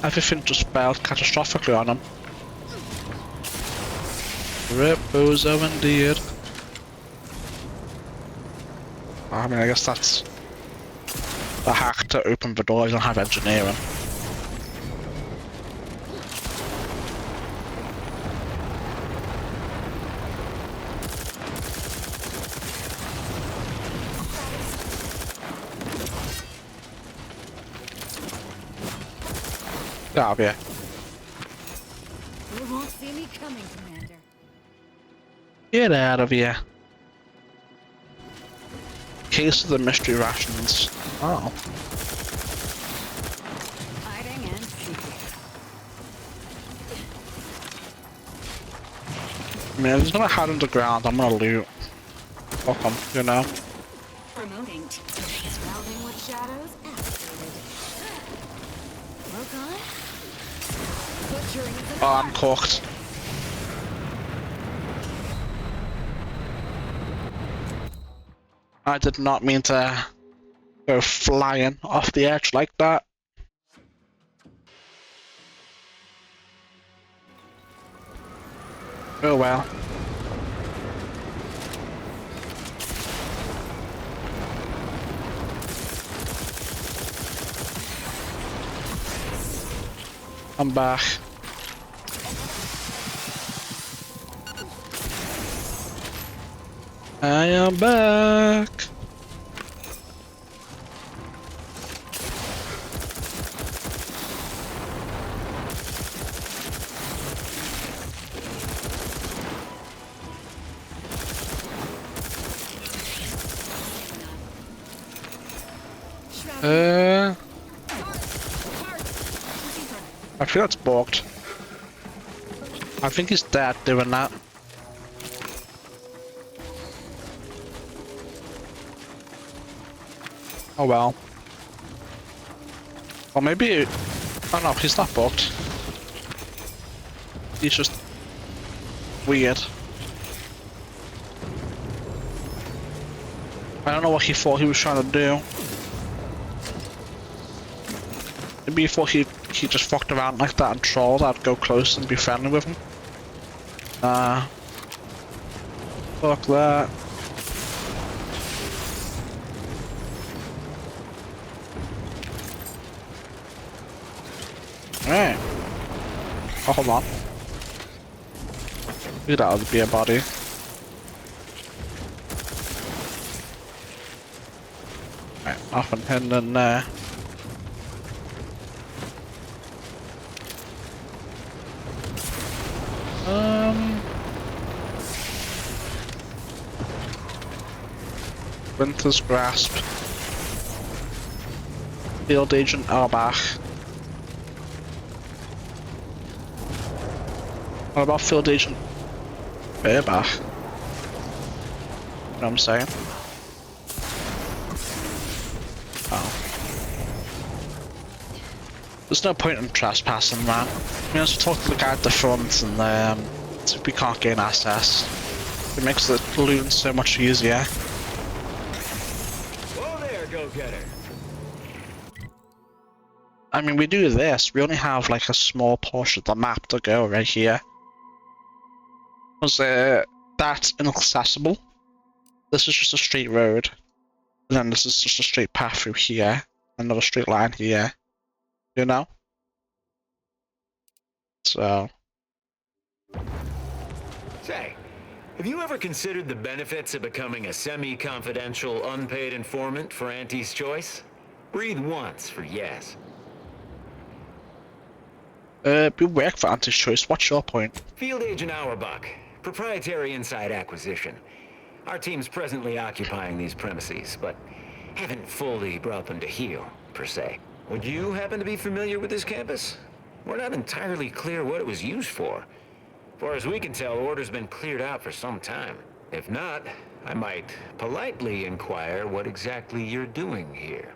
Everything just failed catastrophically on him. Ripos, indeed. I mean, I guess that's the hack to open the door. You don't have engineering. Get out of here. You won't see me coming, Commander. Get out of here. Case of the mystery rations. Oh. Hiding and seeking. I mean, if he's gonna hide underground, I'm gonna loot. Fuck him, you know? Promoting routing with shadows activated. Look on. Butchering the Oh, I'm cooked. I did not mean to go flying off the edge like that. Oh well. I'm back. I am back. I feel it's bugged. I think he's dead doing that. Oh well. Or maybe... Oh no, he's not bugged. He's just... weird. I don't know what he thought he was trying to do. Maybe he thought he just fucked around like that and trolled. I'd go close and be friendly with him. Nah. Fuck that. Alright. Oh, hold on. Get out of the beer body. Alright, nothing hidden in there. Winter's Grasp. Field Agent Arbach. What about Field Agent Barebach? You know what I'm saying? Oh. There's no point in trespassing, man. We have to talk to the guy at the front and see if we can't gain access. It makes the looting so much easier. Whoa there, go-getter. I mean, we do this, we only have like a small portion of the map to go right here. Because that's inaccessible. This is just a straight road. And then this is just a straight path through here. Another straight line here. You know? So... Say, have you ever considered the benefits of becoming a semi-confidential, unpaid informant for Auntie's Choice? Breathe once for yes. We work for Auntie's Choice. What's your point? Field Agent Auerbach, proprietary inside acquisition. Our team's presently occupying these premises, but haven't fully brought them to heel, per se. Would you happen to be familiar with this campus? We're not entirely clear what it was used for. As far as we can tell, order's been cleared out for some time. If not, I might politely inquire what exactly you're doing here.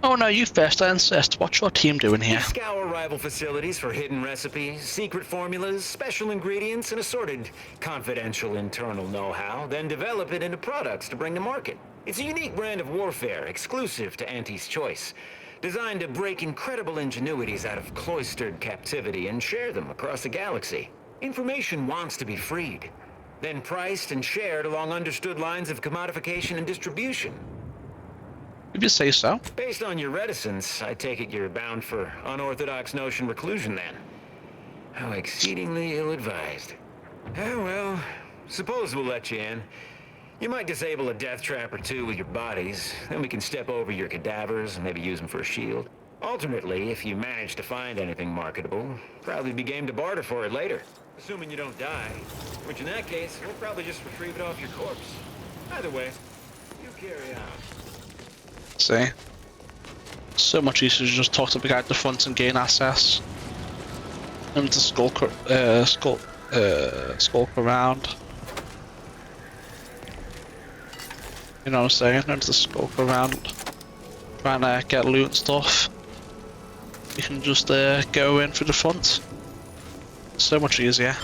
Oh no, you first, I insist. What's your team doing here? We scour rival facilities for hidden recipes, secret formulas, special ingredients, and assorted confidential internal know-how, then develop it into products to bring to market. It's a unique brand of warfare, exclusive to Auntie's Choice, designed to break incredible ingenuities out of cloistered captivity and share them across the galaxy. Information wants to be freed, then priced and shared along understood lines of commodification and distribution. If you say so. Based on your reticence, I take it you're bound for unorthodox notion reclusion then. How exceedingly ill-advised. Oh well, suppose we'll let you in. You might disable a death trap or two with your bodies, then we can step over your cadavers and maybe use them for a shield. Alternately, if you manage to find anything marketable, probably be game to barter for it later. Assuming you don't die, which in that case, we'll probably just retrieve it off your corpse. Either way, you carry on. See? So much easier to just talk to the guy at the front and gain access. And to skulk around. You know what I'm saying? And to skulk around trying to get loot and stuff. You can just go in through the front. So much easier.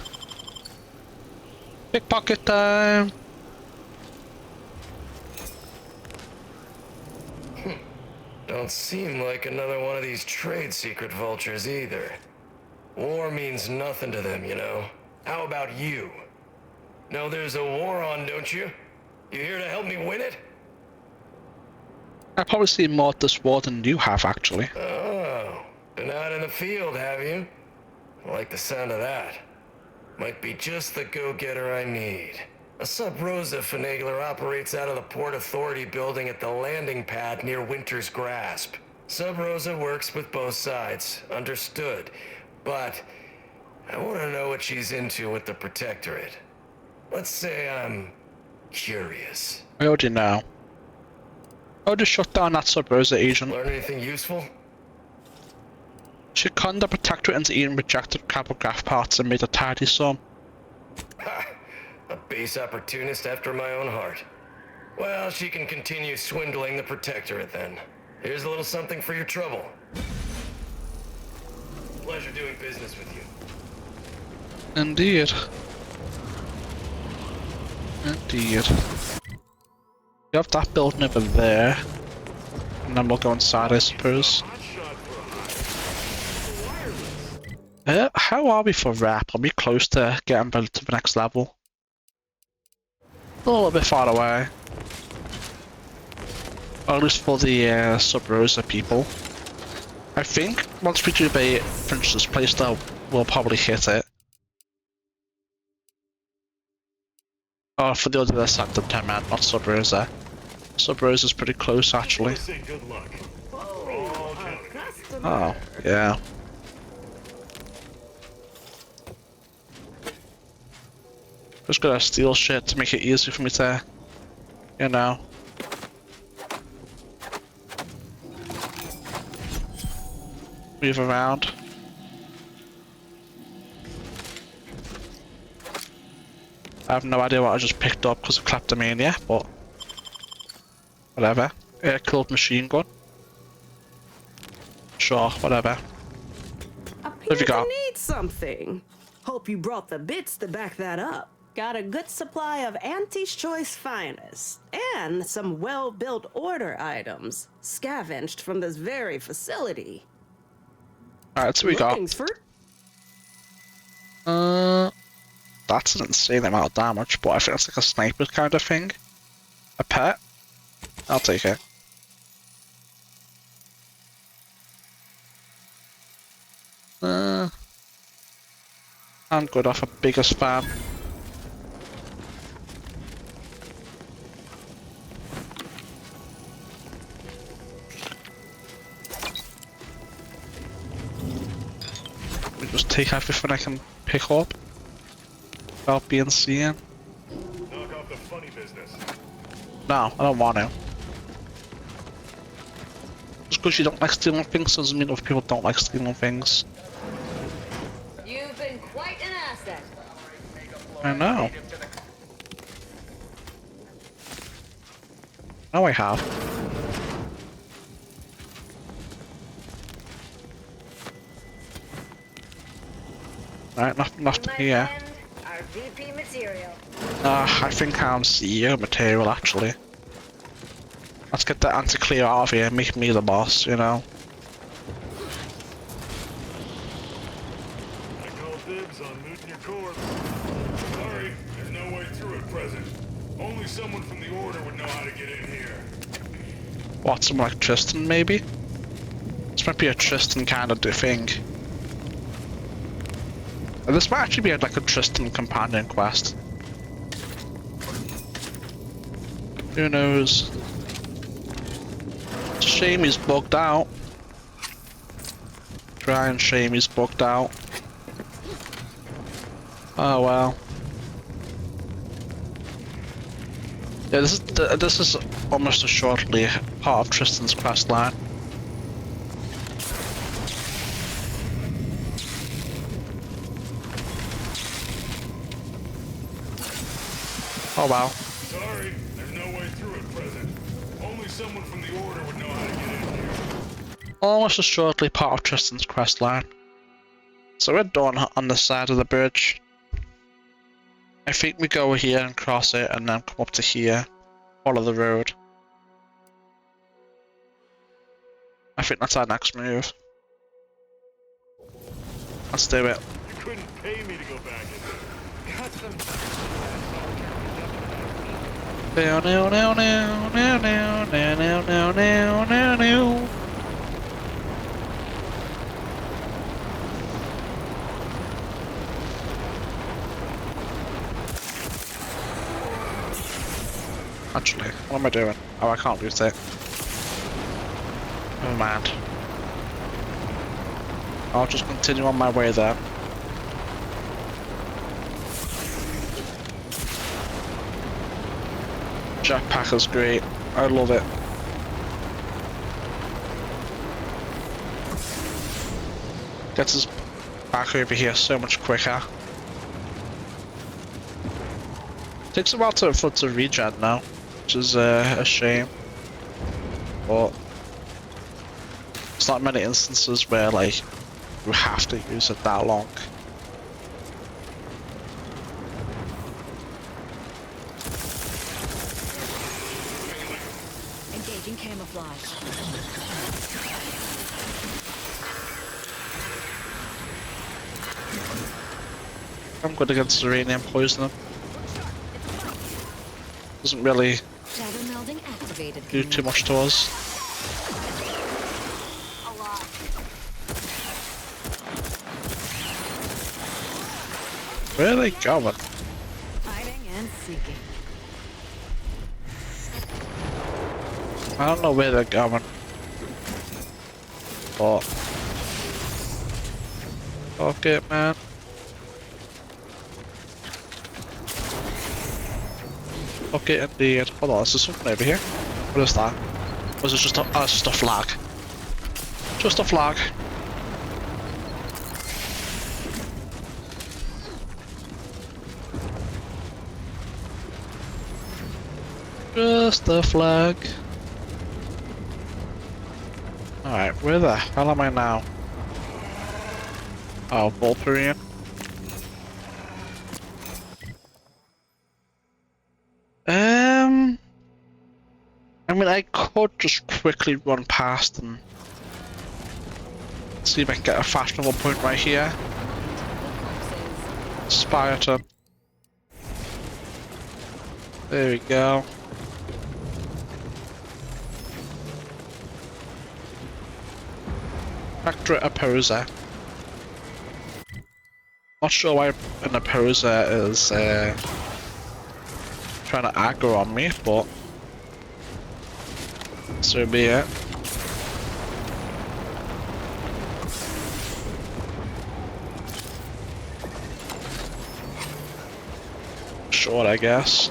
Pickpocket time! Don't seem like another one of these trade secret vultures either. War means nothing to them, you know. How about you? Know there's a war on, don't you? You here to help me win it? I've probably seen more of this war than you have, actually. Oh, been out in the field, have you? I like the sound of that. Might be just the go-getter I need. A Sub-Rosa finagler operates out of the Port Authority building at the landing pad near Winter's Grasp. Sub-Rosa works with both sides, understood. But I want to know what she's into with the Protectorate. Let's say I'm curious. I already know. I already shut down that Sub-Rosa agent. Learn anything useful? She conned the Protectorate into eating rejected cablegraph parts and made a tidy sum. Ha! A base opportunist after my own heart. Well, she can continue swindling the Protectorate then. Here's a little something for your trouble. Pleasure doing business with you. Indeed. Indeed. You have that building over there. And then we'll go inside, I suppose. How are we for rep? Are we close to getting to the next level? A little bit far away. Or at least for the Sub-Rosa people. I think once we do the Prince's place though, we'll probably hit it. Oh, for the other side of the Teman, not Sub-Rosa. Sub-Rosa's pretty close actually. Oh, yeah. Just gotta steal shit to make it easy for me to, you know. Move around. I have no idea what I just picked up because of kleptomania, but whatever. Air-cooled machine gun. Sure, whatever. Appear you to got? need something. Hope you brought the bits to back that up. Got a good supply of Auntie's Choice finest, and some well-built order items, scavenged from this very facility. Alright, so we got. Lookings for... That's an insane amount of damage, but I think it's like a sniper kind of thing. A pet? I'll take it. I'm good off a bigger spam. Just take everything I can pick up without being seen. Knock off the funny business. No, I don't want to. Just because you don't like stealing things doesn't mean other people don't like stealing things. You've been quite an asset. I know. No, I have. Right, nothing here. Our VP material. I think I'm CEO material, actually. Let's get that anti-clear out of here, make me the boss, you know? I call dibs on looting your corpse. Sorry, there's no way through at present. Only someone from the Order would know how to get in here. What, someone like Tristan, maybe? This might be a Tristan kind of thing. This might actually be like a Tristan companion quest. Who knows? It's a shame he's bugged out. Crying shame he's bugged out. Oh well. Yeah, this is almost assuredly part of Tristan's quest line. Oh wow. Sorry, there's no way through at present. Only someone from the Order would know how to get in here. Almost assuredly part of Tristan's quest line. So we're done on this side of the bridge. I think we go here and cross it and then come up to here. Follow the road. I think that's our next move. Let's do it. You couldn't pay me to go back in there. Got some... No, no, no, no, no, no, no, no, no, no, no. Actually, what am I doing? Oh, I can't use it. Never mind. I'll just continue on my way there. Jetpack is great. I love it. Gets us back over here so much quicker. Takes a while for it to regen now, which is a shame. But it's not many instances where like you have to use it that long. Engaging camouflage. I'm good against uranium poisoning. Doesn't really Shadow melding activated. do too much to us. Where are they going? Hiding and seeking. I don't know where they're going. But fuck it, man. Fuck it indeed. Hold on, is there something over here? What is that? Was it just a, oh, it's just a flag? Just a flag. Just the flag. Alright, where the hell am I now? Oh, Volperian. I mean, I could just quickly run past and see if I can get a fashionable point right here. Spire to. There we go. Factor opposer. Not sure why an opposer is trying to aggro on me, but so be it. Short, I guess.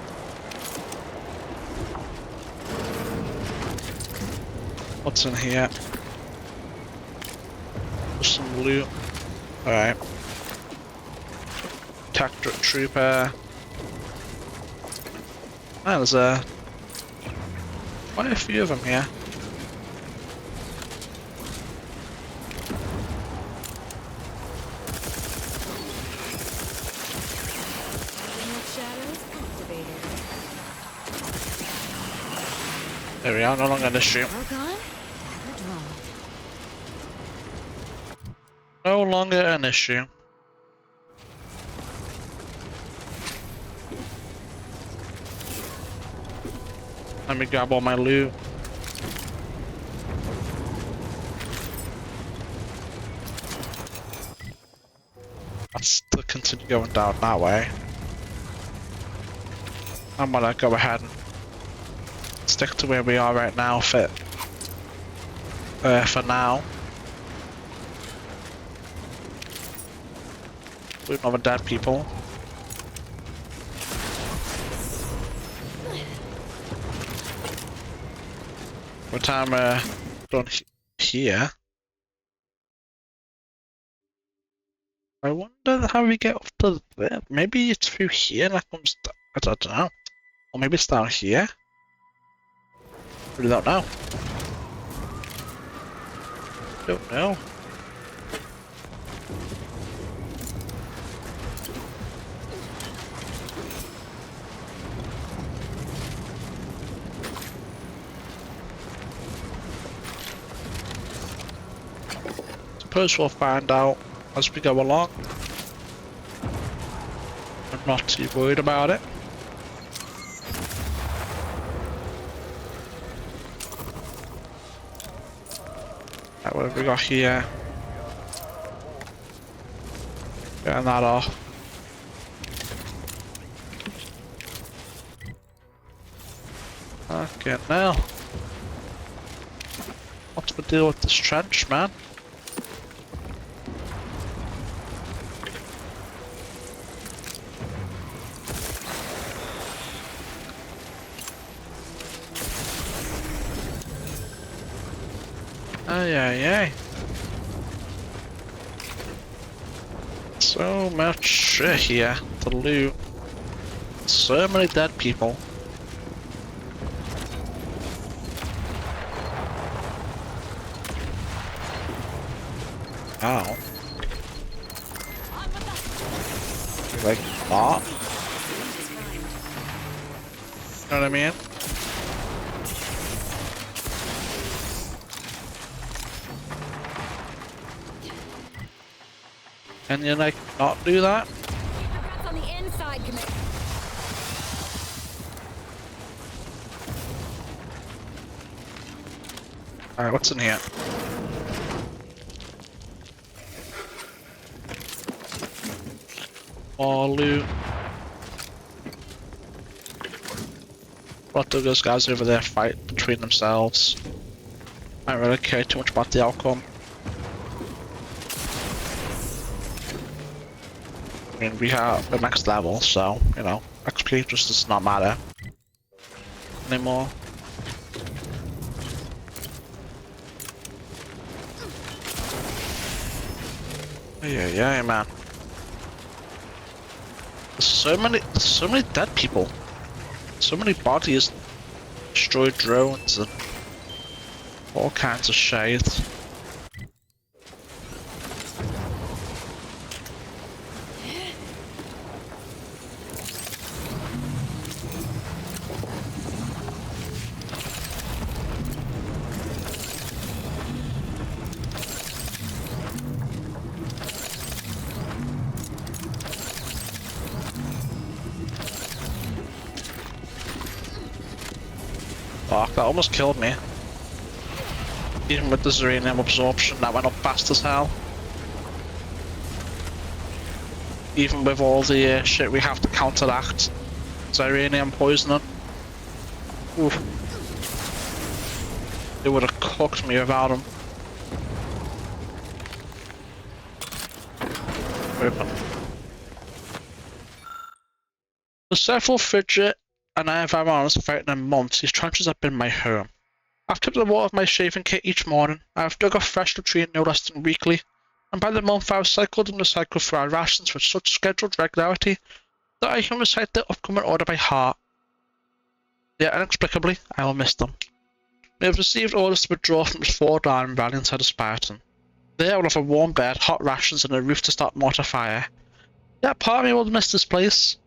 What's in here? Just some loot. Alright. Tactic trooper. Ah, there's quite a few of them here. There we are, no longer an issue. No longer an issue. Let me grab all my loot. Let's still continue going down that way. I'm gonna go ahead and stick to where we are right now for now. Looting over dead people. By the time done here, I wonder how we get up to there. Maybe it's through here and that comes. I don't know. Or maybe it's down here. Really don't know. Don't know. Suppose we'll find out as we go along. I'm not too worried about it. Right, what have we got here? Getting that off. Okay, now. What's the deal with this trench, man? Ay. So much shit here to loot. So many dead people. Ow. Like that? You know what I mean? Can you like not do that? On the inside, Alright, what's in here? More loot. What do those guys over there fight between themselves? I don't really care too much about the outcome. I mean, we have the next level, so, you know, XP just does not matter anymore. Yeah, man. There's so many dead people. So many bodies destroy drones and all kinds of shit. Fuck, that almost killed me. Even with the uranium absorption, that went up fast as hell. Even with all the shit we have to counteract uranium poisoning. Oof. They would have cooked me without them. Open. For several frigid and I have honest fighting in months, these trenches have been my home. I've tipped the water of my shaving kit each morning, I have dug a fresh latrine no less than weekly, and by the month I have cycled and recycled through our rations with such scheduled regularity that I can recite the upcoming order by heart. Yet inexplicably, I will miss them. We have received orders to withdraw from this fort and rally inside of Spartan. There I will have a warm bed, hot rations, and a roof to start mortar fire. Yet part of me will miss this place.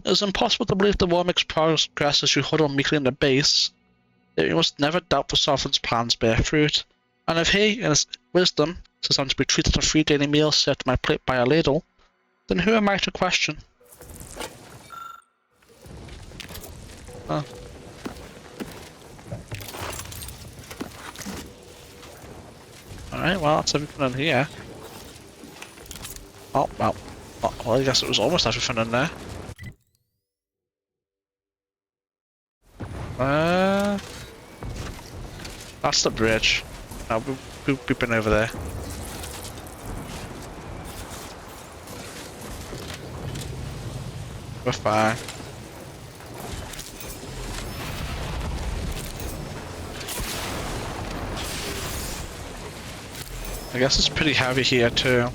It is impossible to believe the war makes progress as you huddle meekly in the base. Yet you must never doubt the sovereign's plans bear fruit. And if he, in his wisdom, says I'm to be treated to 3 daily meals served to my plate by a ladle, then who am I to question? Huh. Alright, well that's everything in here. Oh, well, I guess it was almost everything in there. That's the bridge. No, we've been over there. We're fine. I guess it's pretty heavy here too.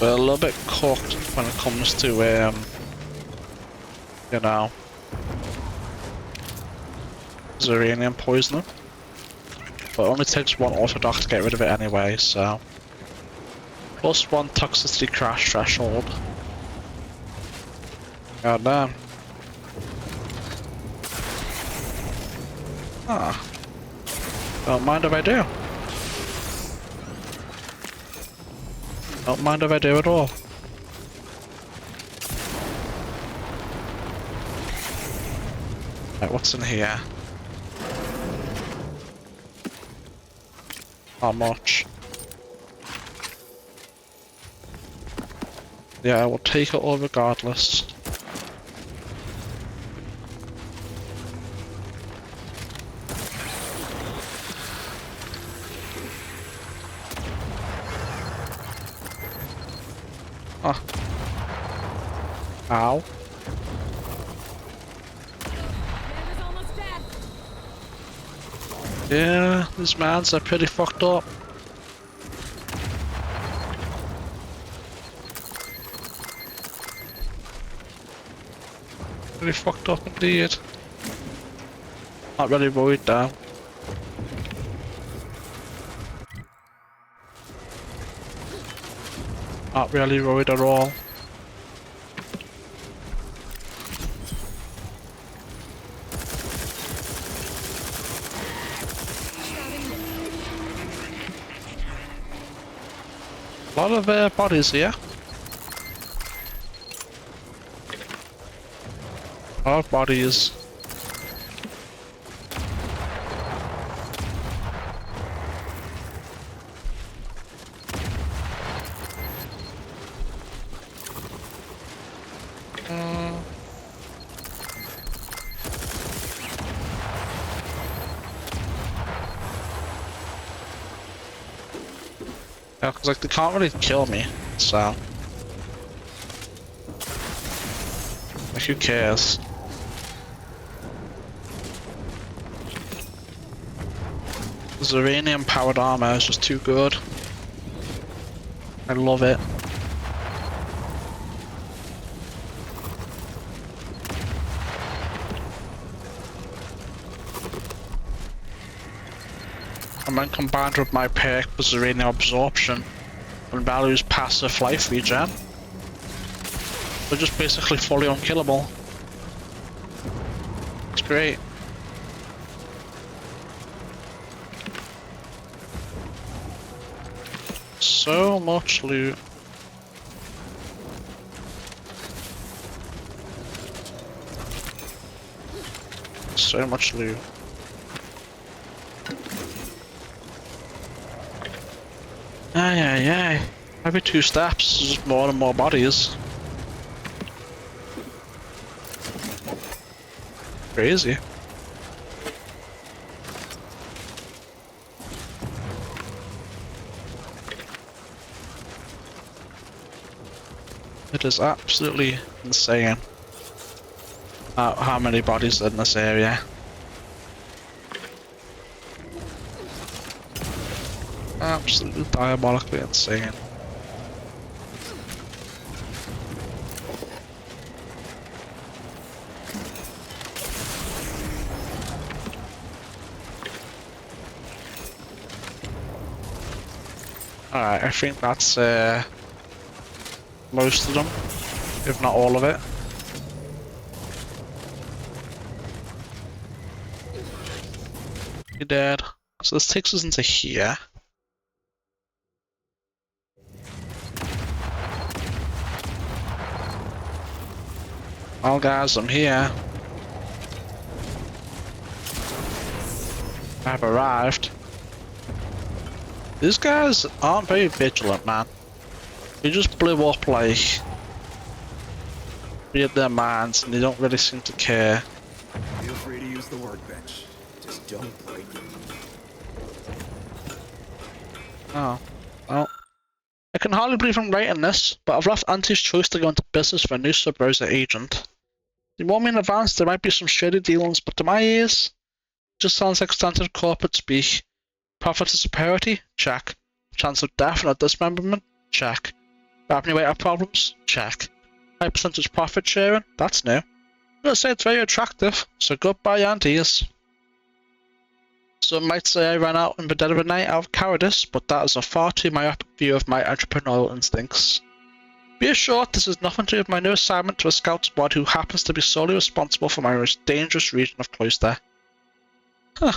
We're a little bit cooked when it comes to, you know, uranium poisoning. But it only takes one orthodox to get rid of it anyway, so. Plus 1 toxicity crash threshold. God damn. Ah. Don't mind if I do. Don't mind if I do at all. Right, what's in here? Not much. Yeah, I will take it all regardless. Oh. Ow. Yeah, these mans are pretty fucked up. Pretty fucked up indeed. Not really worried though. Not really worried at all. A lot of bodies here. A lot of bodies. Yeah, cause like they can't really kill me, so like who cares? The uranium powered armor is just too good. I love it. when combined with my perk for Serenium Absorption and Value's passive life regen, they're just basically fully unkillable. It's great. So much loot. So much loot. Aye, aye, aye. Every 2 steps, there's just more and more bodies. Crazy. It is absolutely insane how many bodies are in this area. Absolutely diabolically insane. Alright, I think that's most of them, if not all of it. You're dead. So this takes us into here. Well guys, I'm here. I've arrived. These guys aren't very vigilant, man. They just blew up like read their minds and they don't really seem to care. Feel free to use the workbench. Just don't break it. Oh. Well. I can hardly believe I'm writing this, but I've left Auntie's choice to go into business for a new sub-Rosa agent. They warned me in advance there might be some shady dealings, but to my ears, it just sounds like standard corporate speak. Profit to superiority? Check. Chance of death and dismemberment? Check. Revenue rate of problems? Check. High percentage profit sharing? That's new. I'm gonna say it's very attractive, so goodbye Aunties. Some might say I ran out in the dead of the night out of cowardice, but that is a far too myopic view of my entrepreneurial instincts. Be assured this is nothing to do with my new assignment to a scout squad who happens to be solely responsible for my most dangerous region of Cloister. Huh.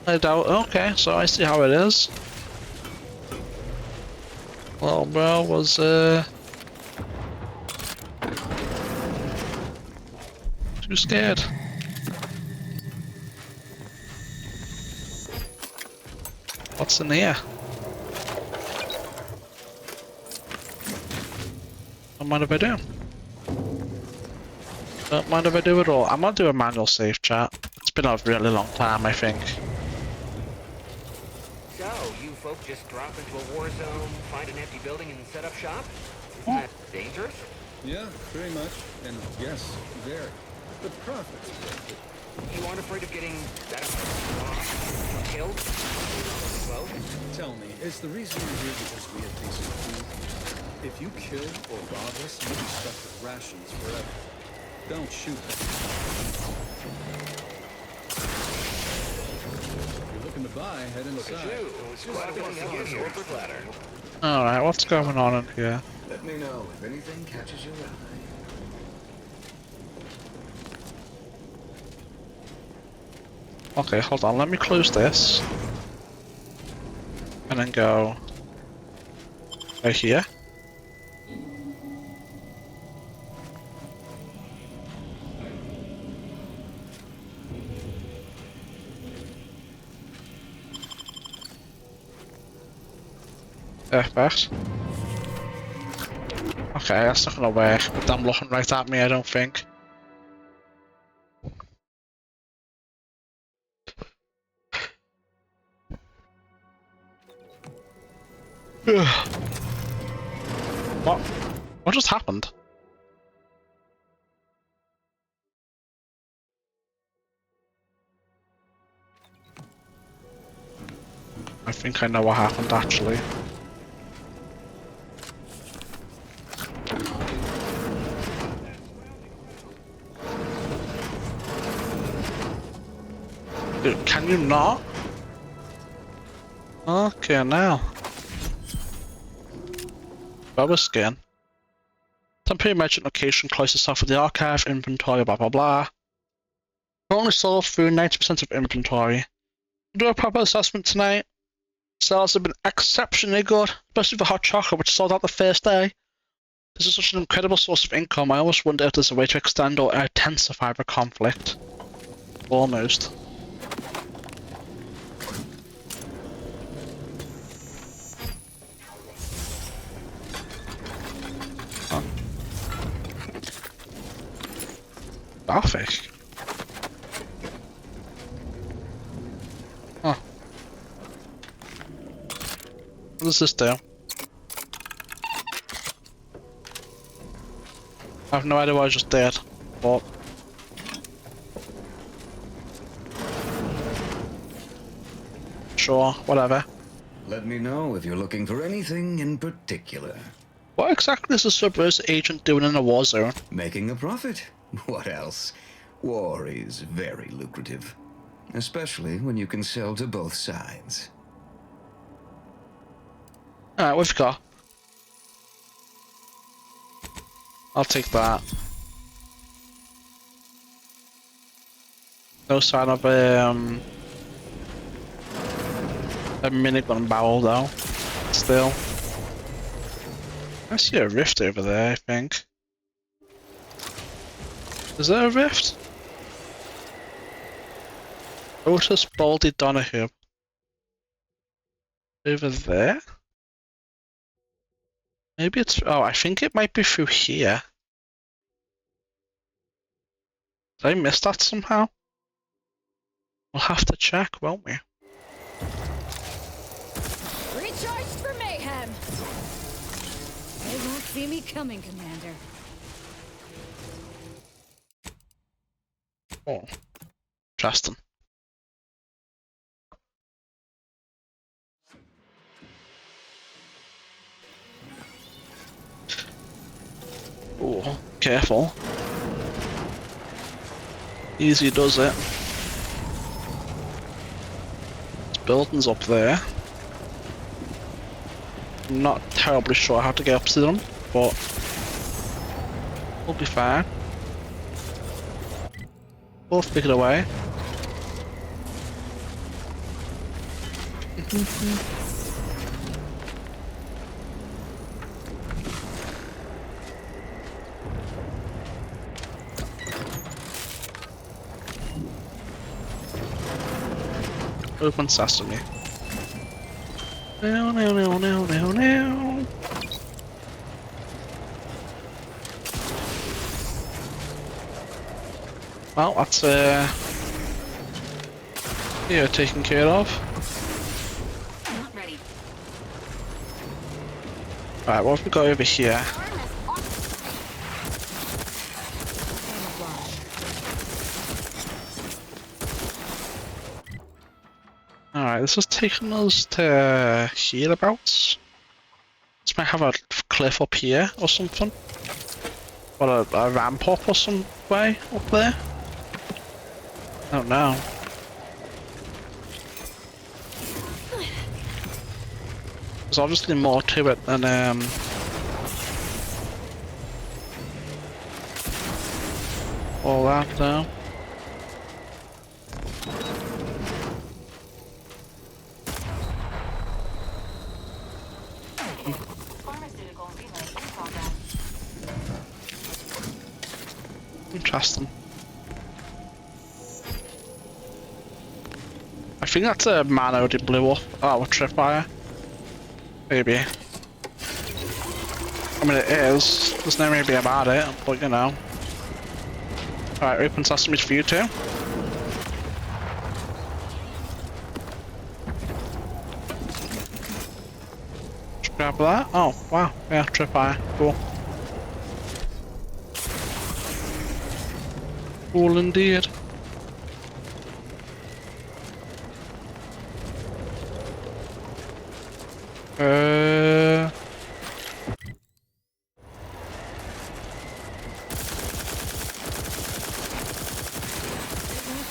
I doubt. Okay, so I see how it is. Little bro was too scared. What's in here? Don't mind if I do. Don't mind if I do at all. I'm gonna do a manual save, chat. It's been a really long time, I think. So, you folk just drop into a war zone, find an empty building and set up shop? Isn't that dangerous? Yeah, pretty much. And yes, very. The profits. You aren't afraid of getting that killed? Well, tell me, is the reason you're here because we have decent food? If you kill or rob us, you'll be stuck with rations forever. Don't shoot them. If you're looking to buy, head inside. Alright, what's going on in here? Let me know if anything catches your eye. Okay, hold on, let me close this. And then go right here. Perfect. Okay, that's not gonna work, but I'm looking right at me, I don't think. What? What just happened? I think I know what happened actually. Dude, can you not? Okay, now. Rubber skin. Temporary merchant location closest south of the archive, inventory, blah blah blah. Only sold through 90% of inventory. Do a proper assessment tonight. Sales have been exceptionally good, especially for hot chocolate, which sold out the first day. This is such an incredible source of income, I almost wonder if there's a way to extend or intensify the conflict. Almost. Huh. Starfish. Huh. What does this do? I have no idea what I just did, but... Sure, whatever. Let me know if you're looking for anything in particular. What exactly is a Cerberus agent doing in a war zone? Making a profit. What else? War is very lucrative. Especially when you can sell to both sides. Alright, we've got. I'll take that. No sign of a minigun barrel though. Still. I see a rift over there, I think. Is there a rift? Otis Baldy Donahue. Over there? Maybe it's... Oh, I think it might be through here. Did I miss that somehow? We'll have to check, won't we? Recharged for mayhem! They won't see me coming, Commander. Oh. Justin. Oh, careful. Easy does it. This building's up there. I'm not terribly sure how to get up to them, but we'll be fine. We'll figure it away. Open sesame. No, no, no, no, no, no. Well, that's yeah, taken care of. Not ready. Right, what have we got over here? Alright, this is taking us to hereabouts. This might have a cliff up here or something. Or a ramp up or some way up there. I don't know. There's obviously more to it than all that though. Interesting. I think that's a man already blew up. Oh, a tripwire. Maybe. I mean, it is. There's no maybe about it, but you know. Alright, open sesame for you too. Just grab that. Oh, wow. Yeah, tripwire. Cool. Cool indeed.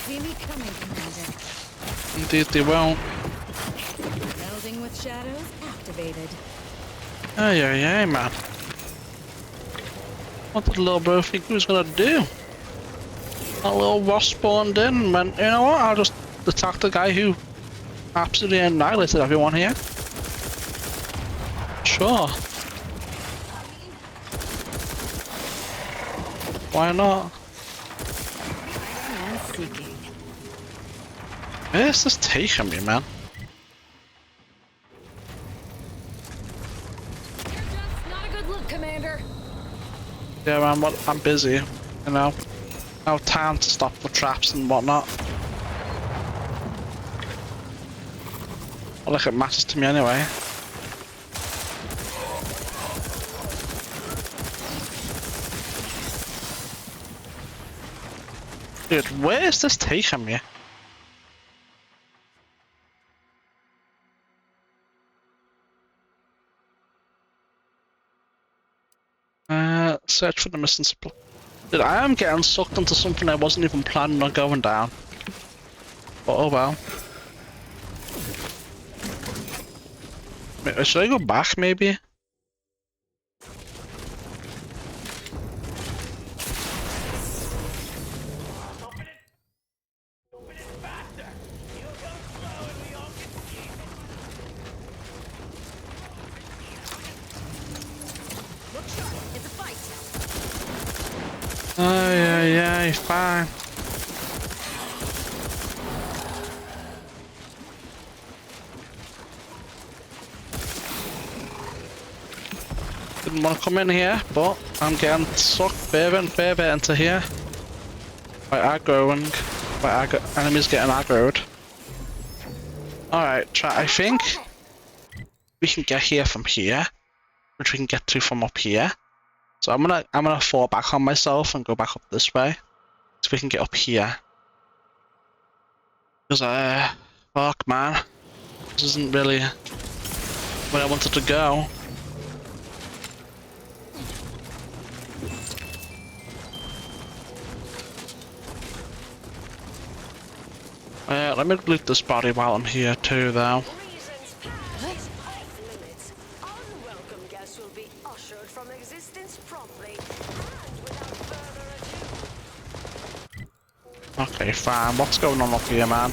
See me coming, Commander. they won't. Melding with shadows activated. Ay, ay, ay, man. What did little bro think he was gonna do? That little wasp spawned in and went, you know what, I'll just attack the guy who absolutely annihilated everyone here. Sure. Why not? Where's this taking me, man? Not a good look, Commander. Yeah, man, I'm busy, you know. No time to stop for traps and whatnot. Not like it matters to me anyway. Dude, where is this taking me? Search for the missing supply. Dude, I am getting sucked into something I wasn't even planning on going down. But oh well. Should I go back maybe? Ay, ay, ay, fine. Didn't want to come in here, but I'm getting sucked further and further into here. By aggroing. Enemies getting aggroed. Alright, chat, I think we can get here from here, which we can get to from up here. So I'm gonna fall back on myself and go back up this way, so we can get up here. Because fuck man, this isn't really where I wanted to go. Let me loot this body while I'm here too, though. Unwelcome guests will be ushered from existence promptly Okay, fine. What's going on up here, man?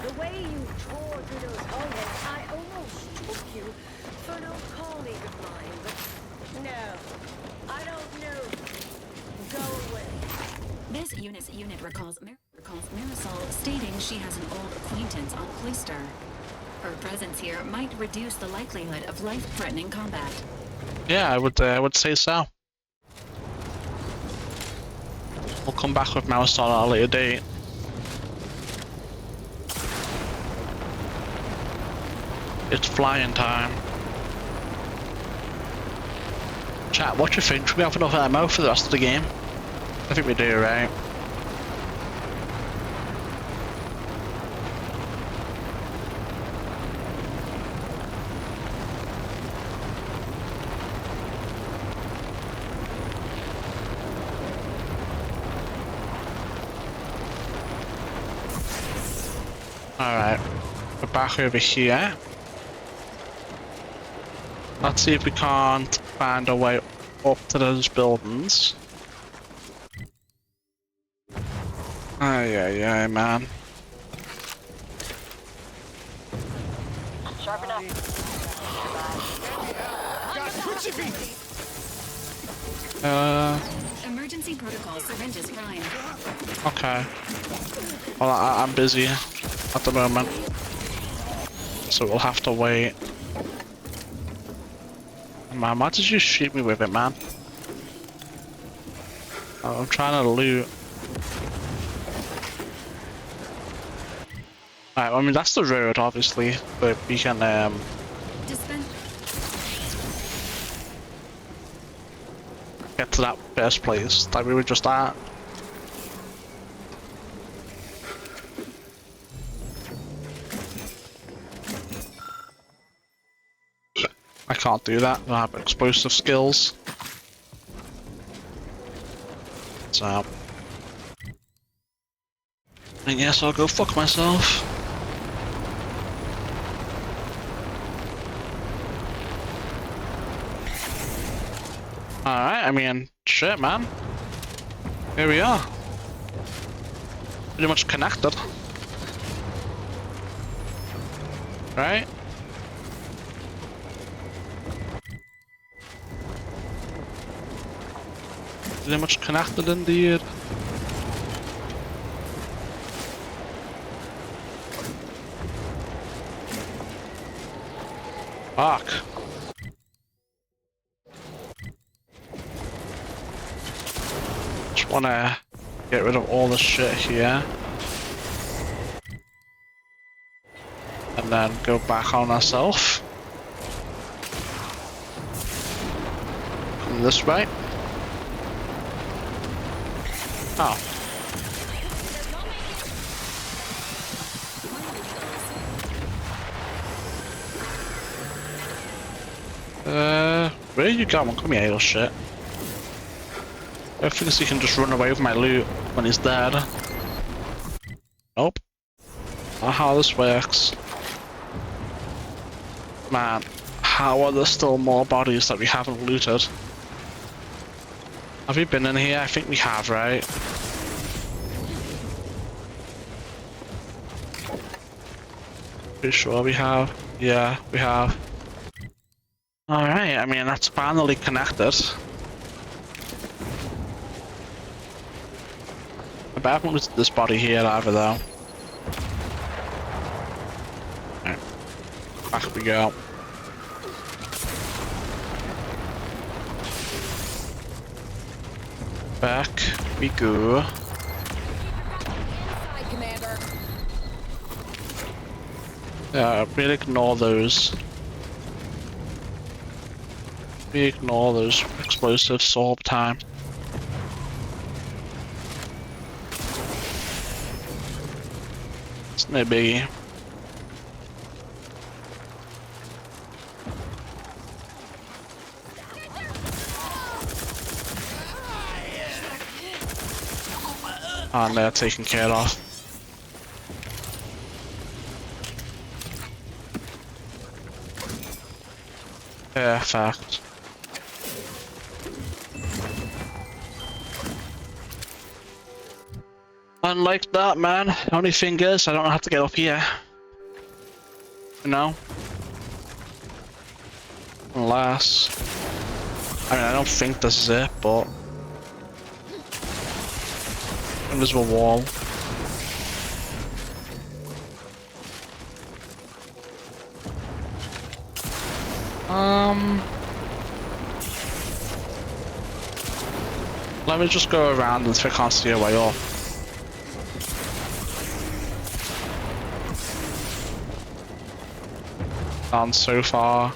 The way you tore through those hallways, I almost took you for an old colleague of mine, but no, I don't know. Go away. This unit recalls Marisol stating she has an old acquaintance on Cloister. Her presence here might reduce the likelihood of life-threatening combat. Yeah, I would say so. We'll come back with Marisol at a later date. It's flying time. Chat, what do you think? Should we have enough ammo for the rest of the game? I think we do, right? Alright, we're back over here. Let's see if we can't find a way up to those buildings. Ay, ay, ay, man. Sharp enough. Emergency protocol syringes prime. Okay. Well, I'm busy at the moment, so we'll have to wait. Man, why did you shoot me with it, man? Oh, I'm trying to loot. Alright, I mean that's the road, obviously, but we can get to that first place that we were just at. I can't do that. I don't have explosive skills. So I guess I'll go fuck myself. Alright, I mean, shit, man. Here we are. Pretty much connected. Right? Pretty much connected indeed. Fuck. Just wanna get rid of all this shit here. And then go back on ourselves. Come this way. Oh. Where are you going? Come here, little shit. I think he can just run away with my loot when he's dead. Nope. Not how this works. Man, how are there still more bodies that we haven't looted? Have we been in here? I think we have, right? Pretty sure we have. Yeah, we have. Alright, I mean, that's finally connected. I bet I haven't looted this body here either, though. Right. Back we go. Back we go. Yeah, really ignore those. We ignore those explosives all the time. It's no biggie. And they're taken care of. Perfect. Unlike that, man. The only thing is, I don't have to get up here. You know? Unless... I mean, I don't think this is it, but... Invisible wall. Let me just go around and see if I can't see a way up. Down so far.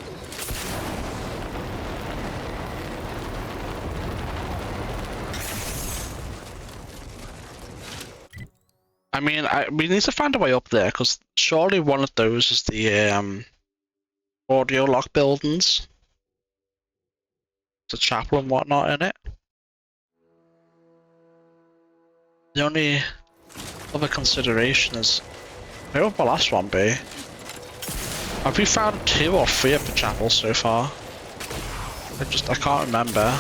I mean, we need to find a way up there, because surely one of those is the audio lock buildings. There's a chapel and whatnot in it. The only other consideration is, where would the last one be? Have we found 2 or 3 of the chapels so far? I can't remember.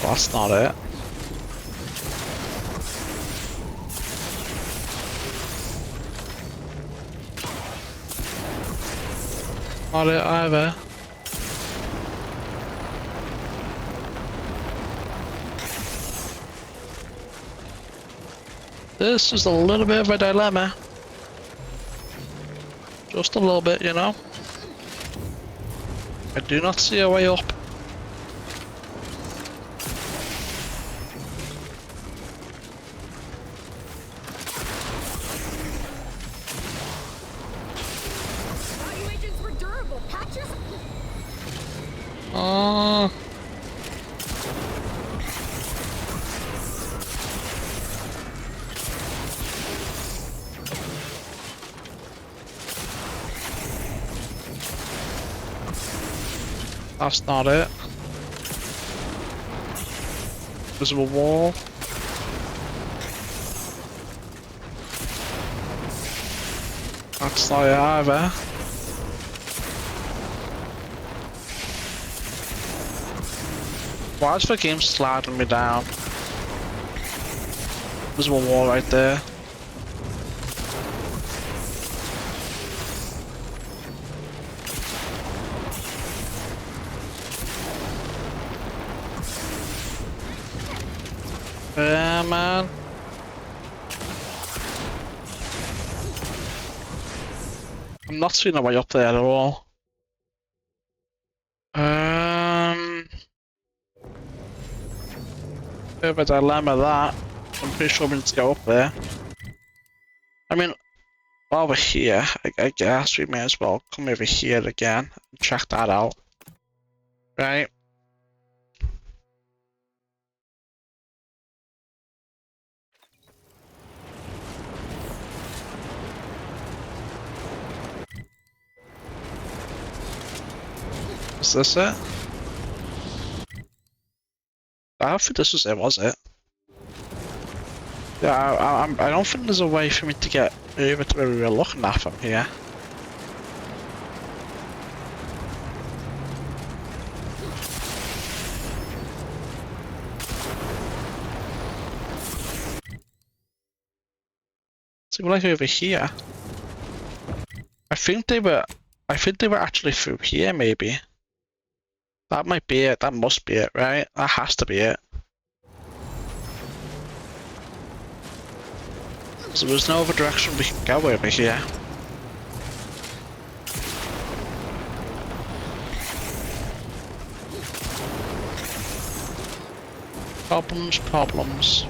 Well, that's not it. Not it either. This is a little bit of a dilemma. Just a little bit, you know? I do not see a way up. Oh. That's not it. Visible wall. That's not it either. Why is the game sliding me down? Visible wall right there. Yeah, man. I'm not seeing a way up there at all. Bit of a dilemma that. I'm pretty sure we need to go up there. I mean, while we're here, I guess we may as well come over here again and check that out. Right? Is this it? I don't think this was it, was it? Yeah, I don't think there's a way for me to get over to where we were looking at from here. So like over here. I think they were actually through here maybe. That might be it, that must be it, right? That has to be it. So there's no other direction we can go over here. Problems.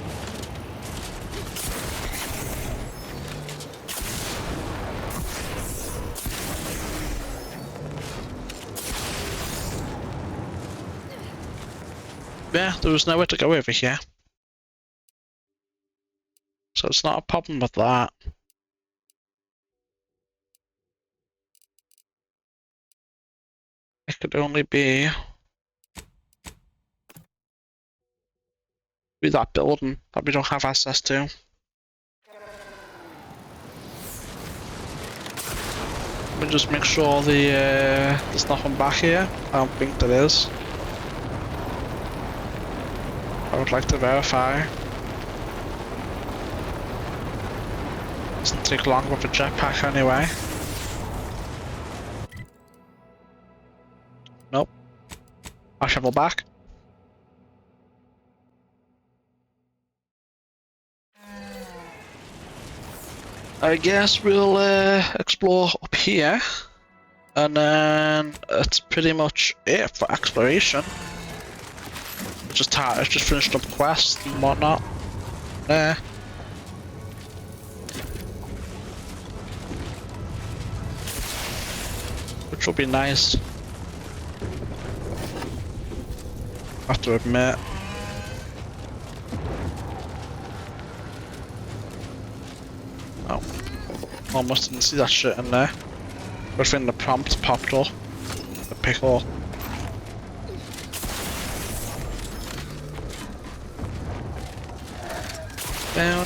Yeah, there was nowhere to go over here. So it's not a problem with that. It could only be that building that we don't have access to. Let me just make sure there's nothing back here. I don't think there is. I would like to verify. Doesn't take long with a jetpack anyway. Nope. I'll shovel back. I guess we'll explore up here, and then that's pretty much it for exploration. Just finished up quests and whatnot. Which will be nice. I have to admit. Oh. Almost didn't see that shit in there. But then the prompt popped up. The pickle.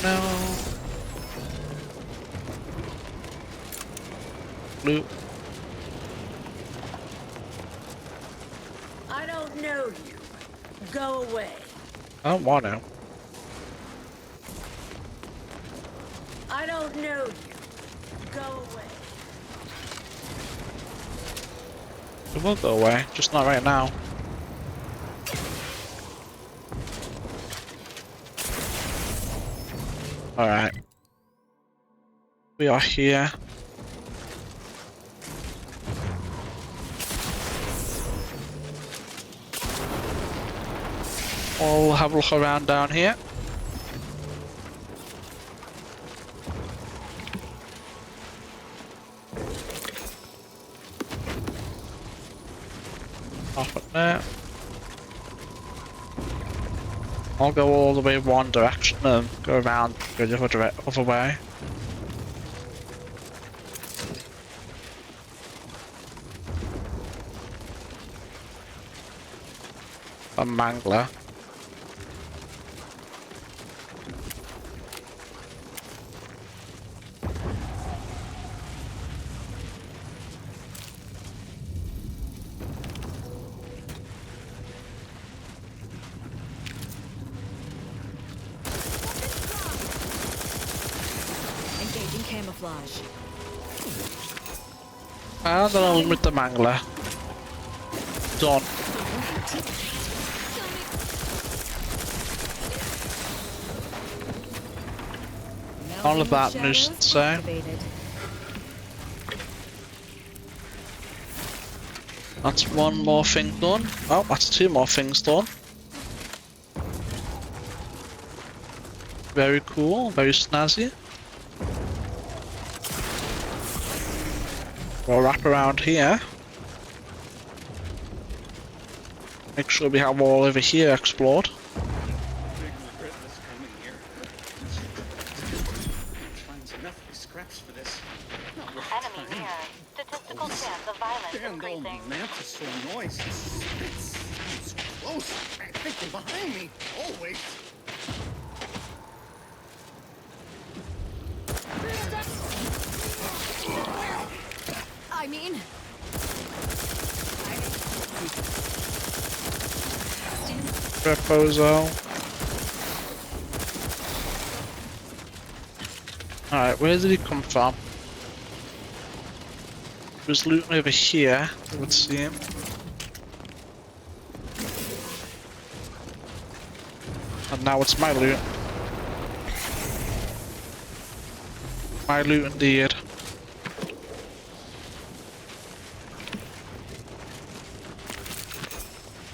No. Loot. I don't know you. Go away. I don't want to. I don't know you. Go away. It will go away, just not right now. Alright. We are here. We'll have a look around down here. Off it there. I'll go all the way one direction and go around go the other way. A mangler. Engaging camouflage. And then I'll limit the mangler. Done. All of that nuisance so. That's one more thing done. Oh, that's two more things done. Very cool, very snazzy. We'll wrap around here. Make sure we have all over here explored. Enemy near. Statistical chance of violence increasing. Mantis so noise. It sounds close. I think they're behind me. Always. I mean... Reposo. Alright, where did he come from? He was looting over here, it would seem. And now it's my loot. My loot indeed.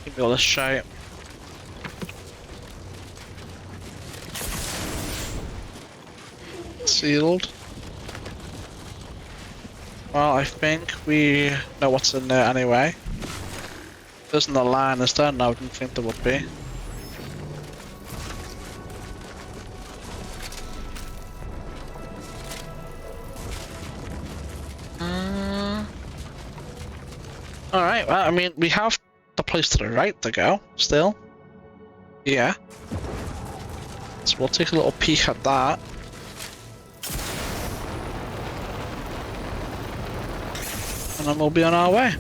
Give me all this shit. Sealed. Well, I think we know what's in there anyway. There isn't a line, is there? No, I didn't think there would be. Alright, well, I mean, we have the place to the right to go, still. Yeah. So we'll take a little peek at that. And then we'll be on our way.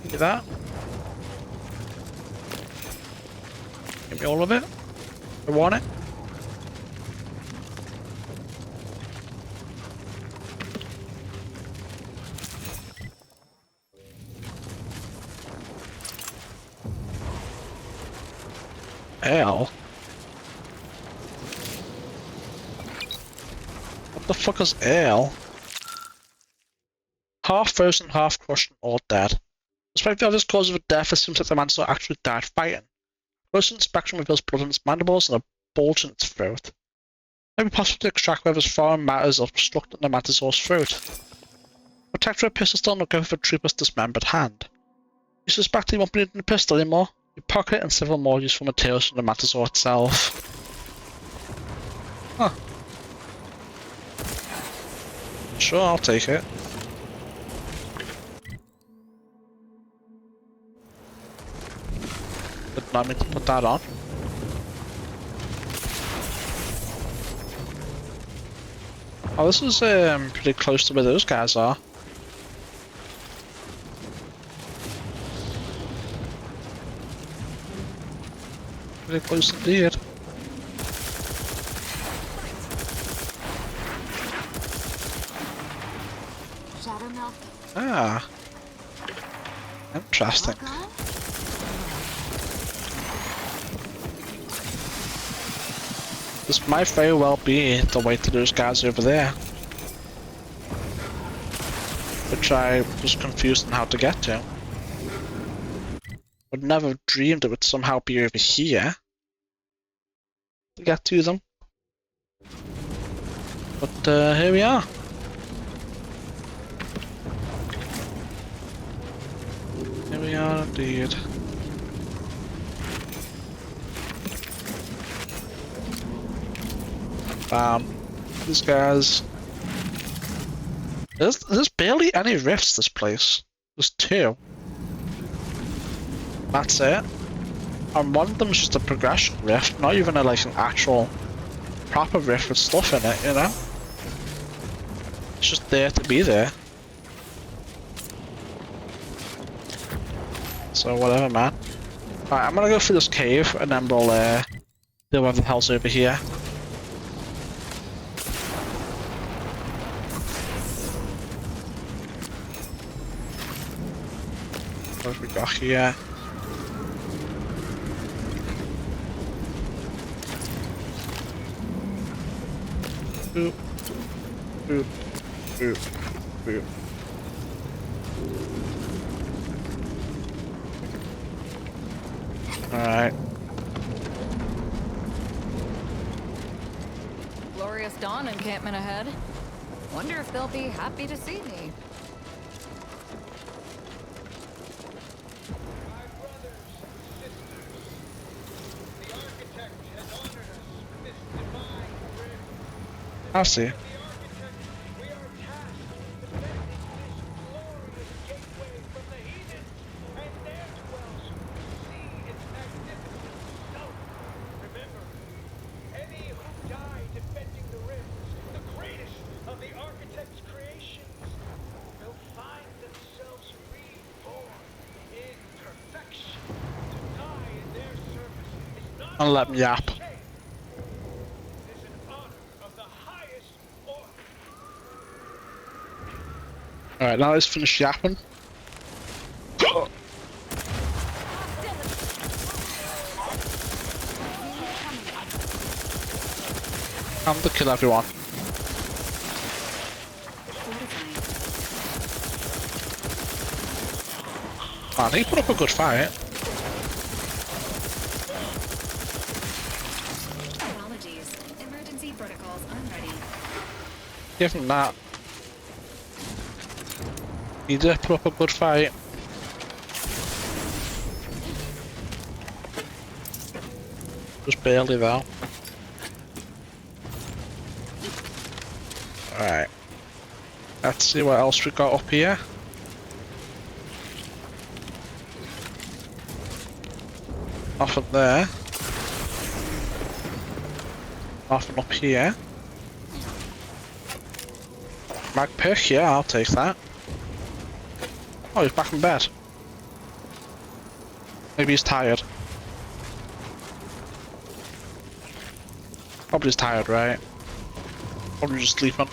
Look at that. Give me all of it. I want it. Ale? What the fuck is ale? Half frozen, half crushed, and all dead. Despite the obvious cause of death, it seems that the mantisaur actually died fighting. Closer inspection reveals blood in its mandibles and a bulge in its throat. It may be possible to extract whether foreign matters are obstructing the mantisaur's throat. Protector of pistol still not go for the trooper's dismembered hand. You suspect he won't be needing the pistol anymore? You pocket it and several more useful materials from the mantisaur itself. Huh. Sure, I'll take it. Did not mean to put that on. Oh, this is pretty close to where those guys are. Pretty close indeed. Ah. Interesting. This might very well be the way to those guys over there. Which I was confused on how to get to. Would never have dreamed it would somehow be over here to get to them. But here we are. Here we are indeed. Bam. These guys. There's barely any rifts this place. There's 2. That's it. And one of them's just a progression rift, not even an actual proper rift with stuff in it, you know? It's just there to be there. So whatever, man. Alright, I'm gonna go through this cave and then we'll deal with the hell's over here. What have we got here? Boop. Boop. Boop. Boop. Alright. Glorious dawn encampment ahead. Wonder if they'll be happy to see me. I see. And let me yap. Alright, now let's finish yapping. Time to kill everyone. Man, he put up a good fight. Apologies. Emergency protocols unready. Give him that. He did put up a good fight. Just barely though. Alright. Let's see what else we got up here. Nothing there. Nothing up here. Mag pick, yeah, I'll take that. Oh, he's back in bed. Maybe he's tired. Probably he's tired, right? Probably just sleeping.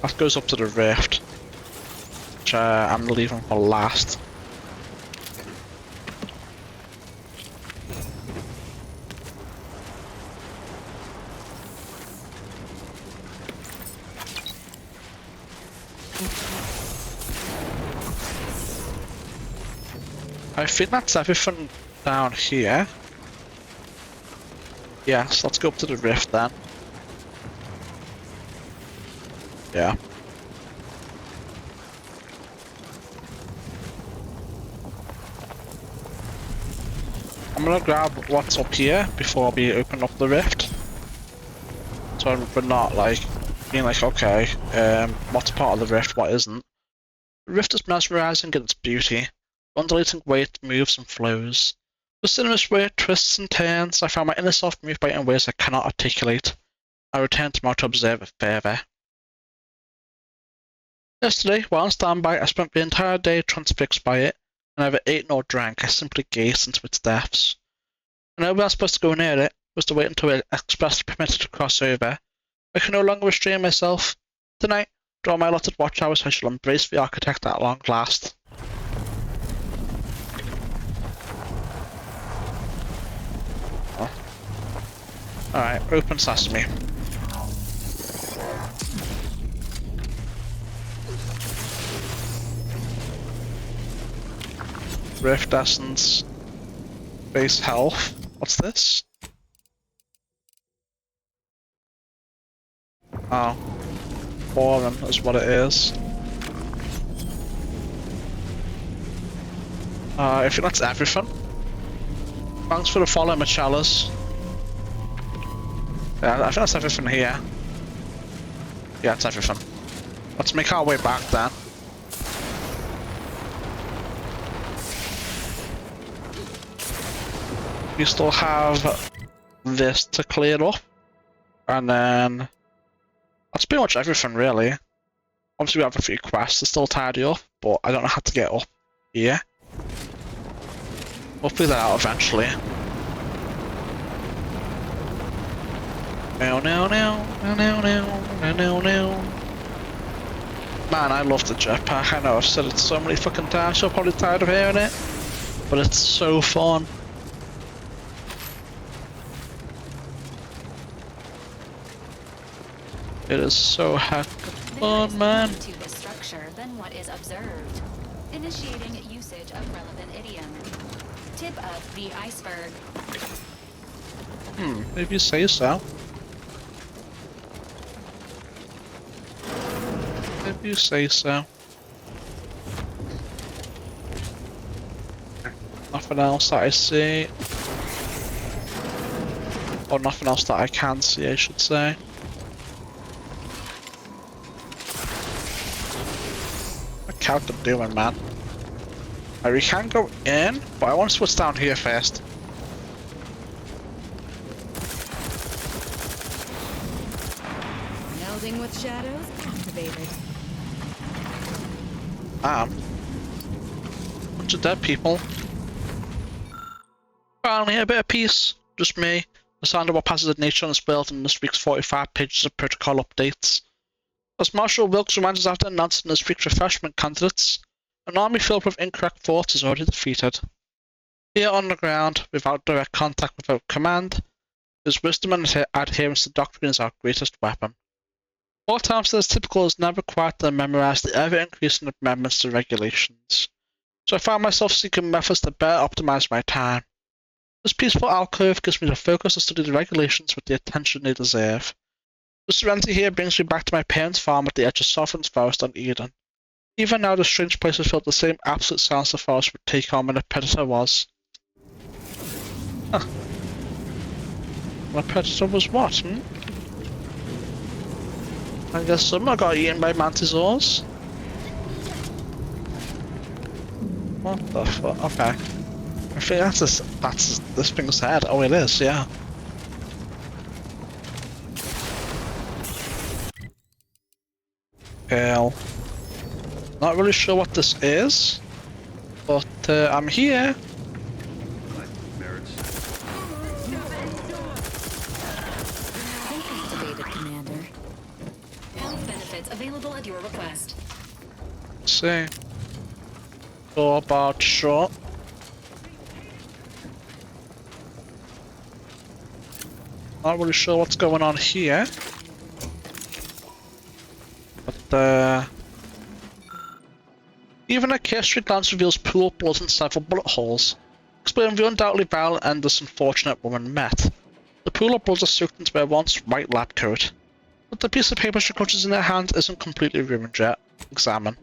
That goes up to the rift, which I'm leaving for last. I think that's everything down here. Yes, let's go up to the rift then. Yeah. I'm gonna grab what's up here before we open up the rift. So we're not like being like, okay, what's part of the rift, what isn't. The rift is mesmerizing in its beauty, undulating way it moves and flows. The cinema's way it twists and turns, I found my inner self moved by it in ways I cannot articulate. I returned tomorrow to observe it further. Yesterday, while on standby, I spent the entire day transfixed by it. I neither ate nor drank, I simply gazed into its depths. Whenever I was supposed to go near it, was to wait until it expressly permitted to cross over. I can no longer restrain myself. Tonight, during my allotted watch hours, I shall embrace the architect at long last. Oh. Alright, open sesame. Rift Essence. Base health. What's this? Oh. Boring is what it is. I think that's everything. Thanks for the follow, Michelas. Yeah, I think that's everything here. Yeah, it's everything. Let's make our way back then. We still have this to clear up. And then that's pretty much everything really. Obviously we have a few quests to still tidy up, but I don't know how to get up here. We'll figure that out eventually. No. Man, I love the jetpack. I know I've said it so many fucking times, you're probably tired of hearing it. But it's so fun. It is so heckin' fun, man. To the structure than what is observed. Initiating usage of relevant idiom. Tip of the iceberg. If you say so. If you say so. Nothing else that I see. Or nothing else that I can see, I should say. What's Calvin doing, man? Right, we can go in, but I want to see what's down here first. Melding with shadows activated. Bunch of dead people. Finally, a bit of peace. Just me. The sound of what passes in nature on this build in this week's 45 pages of protocol updates. As Marshal Wilkes reminds us after announcing this week's refreshment candidates, an army filled with incorrect thoughts is already defeated. Here on the ground, without direct contact without command, his wisdom and adherence to doctrine is our greatest weapon. More times than is typical is never required to memorize the ever-increasing amendments to regulations, so I found myself seeking methods to better optimize my time. This peaceful alcove gives me the focus to study the regulations with the attention they deserve. The serenity here brings me back to my parents' farm at the edge of Sovereign's Forest on Eden. Even now, the strange place has felt the same absolute silence the forest would take on when the predator was. Huh. The predator was what, I guess someone got eaten by mantisaurs. What the fuck? Okay. I think that's this thing's head. Oh, it is, yeah. Hell. Not really sure what this is, but I'm here. Activated, Commander. Health benefits available at your request. Let's see. So about shot. Not really sure what's going on here. But even a cursory glance reveals pool of blood and several bullet holes, explaining the undoubtedly violent end this unfortunate woman met. The pool of blood is soaked into her once white lab coat, but the piece of paper she clutches in her hand isn't completely ruined yet. Examine.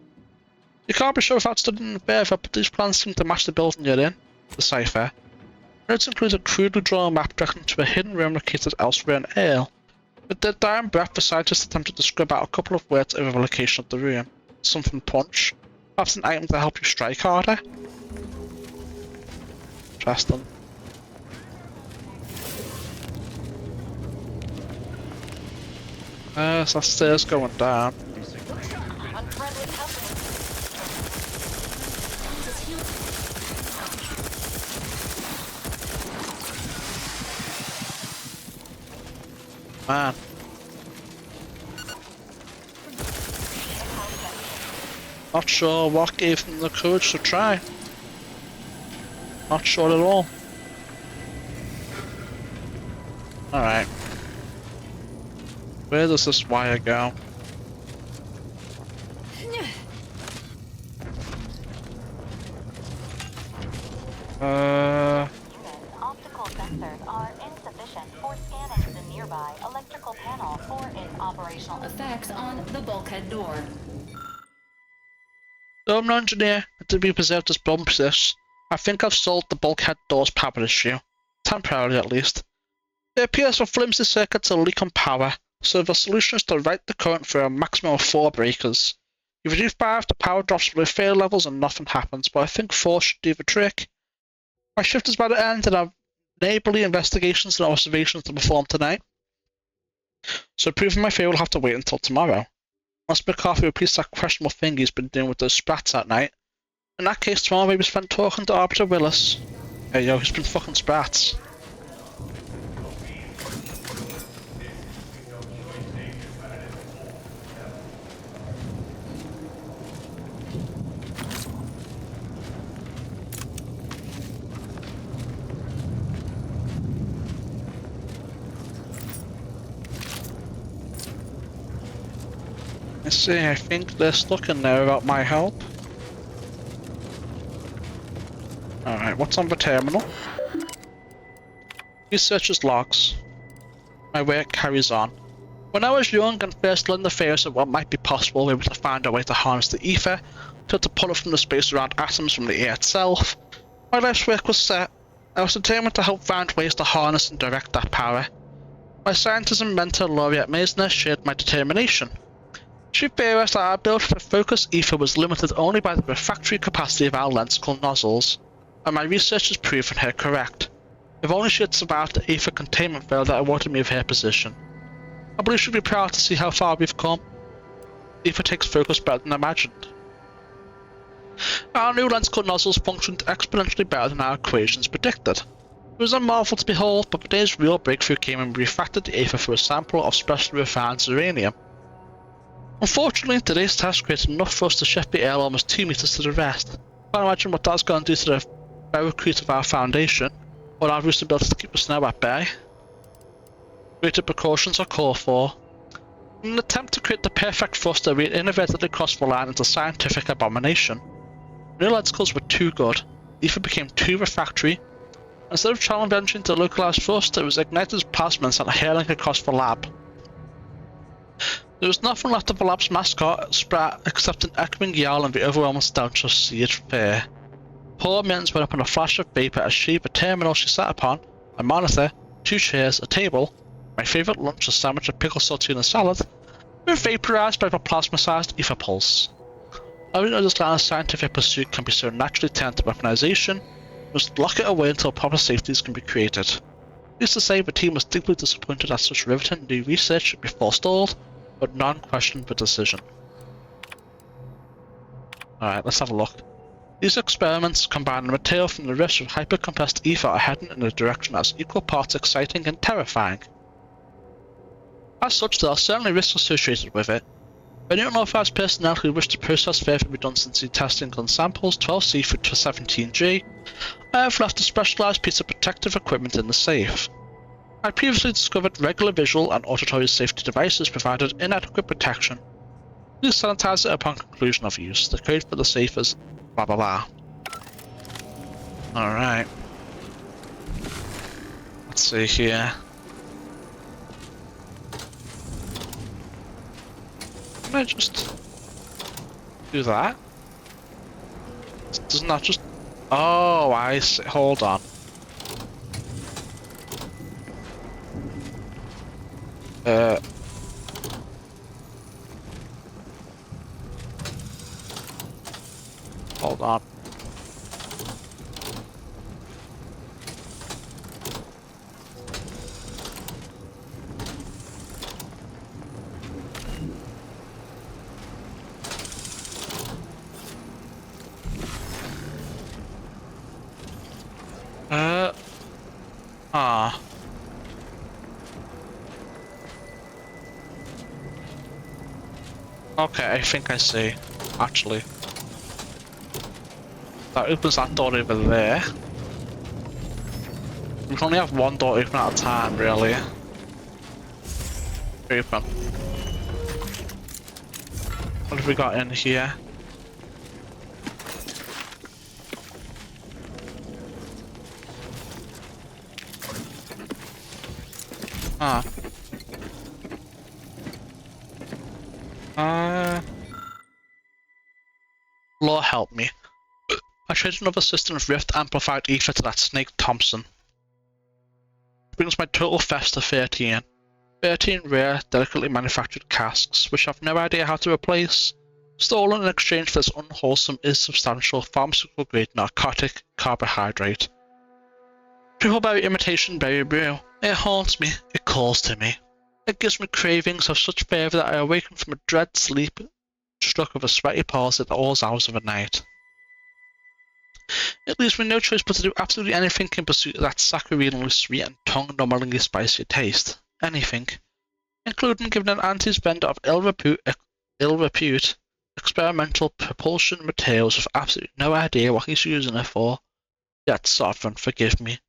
You can't be sure without studying it further, but these plans seem to match the building you're in, the cipher. Notes include a crudely drawn map directing to a hidden room located elsewhere in Ale. With their dying breath, the scientists attempted to scrub out a couple of words over the location of the room. Something punch. Perhaps an item to help you strike harder? Interesting. So that stairs going down. Man. Not sure what gave them the courage to try. Not sure at all. Alright. Where does this wire go? Optical sensor nearby electrical panel for its operational effects on the bulkhead door. Though I'm no engineer and to be preserved as bomb this, I think I've solved the bulkhead door's power issue. Temporarily at least. It appears the flimsy circuits are leaking power, so the solution is to write the current through a maximum of 4 breakers. You reduce power if the power drops below failure levels and nothing happens, but I think 4 should do the trick. My shift is about to end and I have neighborly investigations and observations to perform tonight. So proving my fear will have to wait until tomorrow. Unless McCarthy repeats that questionable thing he's been doing with those sprats that night. In that case, tomorrow may be spent talking to Arbiter Willis. Hey yo, he's been fucking sprats. Let's see, I think they're stuck in there without my help. Alright, what's on the terminal? Researcher's logs. My work carries on. When I was young and first learned the theories of what might be possible, we were able to find a way to harness the ether, to pull it from the space around atoms from the air itself. My life's work was set. I was determined to help find ways to harness and direct that power. My scientist and mentor Laureate Meisner shared my determination. She theorized that our ability to focus ether was limited only by the refractory capacity of our lenticle nozzles, and my research has proven her correct. If only she had survived the ether containment failure that awarded me with her position. I believe she'd be proud to see how far we've come. Ether takes focus better than imagined. Our new lenticle nozzles functioned exponentially better than our equations predicted. It was a marvel to behold, but today's real breakthrough came when we refracted the ether through a sample of specially refined uranium. Unfortunately, today's test created enough for us to shift the air almost 2 meters to the rest. Can't imagine what that's going to do to the barricade of our foundation, or our roof's ability to keep the snow at bay. Greater precautions are called for. In an attempt to create the perfect thruster, we inadvertently crossed the line into scientific abomination. New lenticles were too good, ether became too refractory. Instead of challenging the localized thrust, it was ignited as plasma and sent hurling across the lab. There was nothing left of the lab's mascot, Sprat, except an echoing yell and the overwhelming stench of seared fear. Poor mittens went up in a flash of vapor as she, the terminal she sat upon, a monitor, 2 chairs, a table, my favourite lunch, a sandwich of pickle saltine and salad, were vaporized by the plasma-sized ether pulse. I didn't understand a scientific pursuit can be so naturally turned to weaponization. We must lock it away until proper safeties can be created. Needless to say, the team was deeply disappointed that such riveting new research should be forestalled, but none questioned the decision. Alright, let's have a look. These experiments combine the material from the rifts with hypercompressed ether are heading in a direction that's equal parts exciting and terrifying. As such, there are certainly risks associated with it. Any unauthorized personnel who wish to process further redundancy testing on samples 12C through to 17G, I have left a specialized piece of protective equipment in the safe. I previously discovered regular visual and auditory safety devices provided inadequate protection. Please sanitize it upon conclusion of use. The code for the safe is blah blah blah. Alright. Let's see here. Can I just do that? Doesn't that just... Oh, I see. Hold on. Hold on. Okay, I think I see, actually. That opens that door over there. We can only have one door open at a time, really. Open. What have we got in here? Ah. Lord help me. I traded another system of Rift Amplified Ether to that Snake Thompson. Brings my total thefts to 13. 13 rare, delicately manufactured casks, which I have no idea how to replace. Stolen in exchange for this unwholesome, insubstantial, pharmaceutical-grade narcotic carbohydrate. Triple-berry imitation berry brew. It haunts me. It calls to me. It gives me cravings of such fervour that I awaken from a dread sleep, struck with a sweaty palsy at all hours of the night. It leaves me no choice but to do absolutely anything in pursuit of that saccharinely sweet and tongue-numbingly spicy taste. Anything. Including giving an auntie's vendor of ill repute experimental propulsion materials with absolutely no idea what he's using it for. Yet, sovereign, forgive me.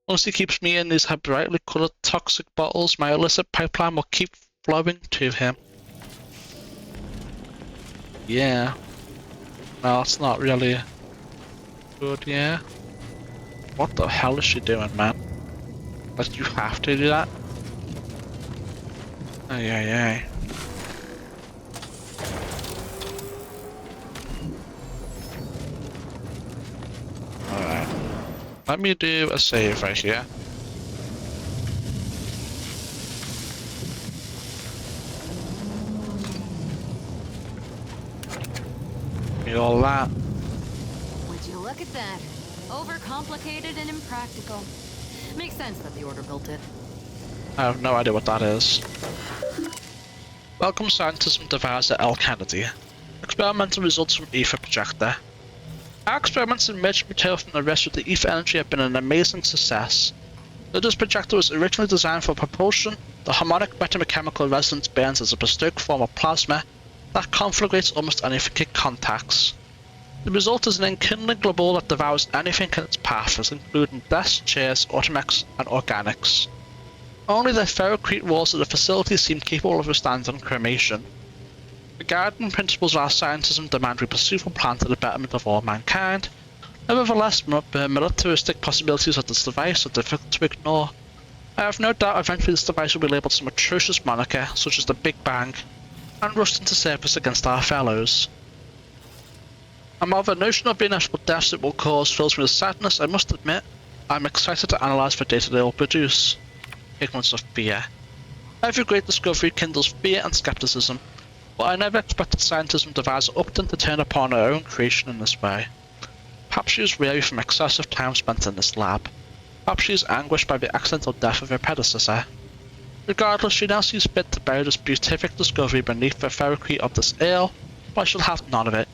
Once he keeps me in these brightly coloured toxic bottles, my illicit pipeline will keep flowing to him. Yeah. No, that's not really good, yeah. What the hell is she doing, man? Like, you have to do that? Ay, ay, ay. Alright. Let me do a save right here. Need all that. Would you look at that? Overcomplicated and impractical. Makes sense that the Order built it. I have no idea what that is. Welcome scientism deviser L. Kennedy. Experimental results from Ether Projector. Our experiments in merged material from the rest of the ether energy have been an amazing success. Though this projector was originally designed for propulsion, the harmonic metamechanical resonance burns as a bespoke form of plasma that conflagrates almost anything it contacts. The result is an enkindling globule that devours anything in its path, including desks, chairs, automechs, and organics. Only the ferrocrete walls of the facility seem capable of withstanding cremation. The guiding principles of our scientism demand we pursue a plan to the betterment of all mankind. Nevertheless, the militaristic possibilities of this device are difficult to ignore. I have no doubt eventually this device will be labelled some atrocious moniker, such as the Big Bang, and rushed into service against our fellows. And while the notion of the inevitable deaths it will cause fills me with sadness, I must admit, I am excited to analyse the data they will produce. Ignorance of fear. Every great discovery kindles fear and skepticism, but I never expected scientism deviser Upton to turn upon her own creation in this way. Perhaps she is weary from excessive time spent in this lab. Perhaps she is anguished by the accidental death of her predecessor. Regardless, she now sees fit to bury this beatific discovery beneath the ferrocrete of this ale, but I shall have none of it.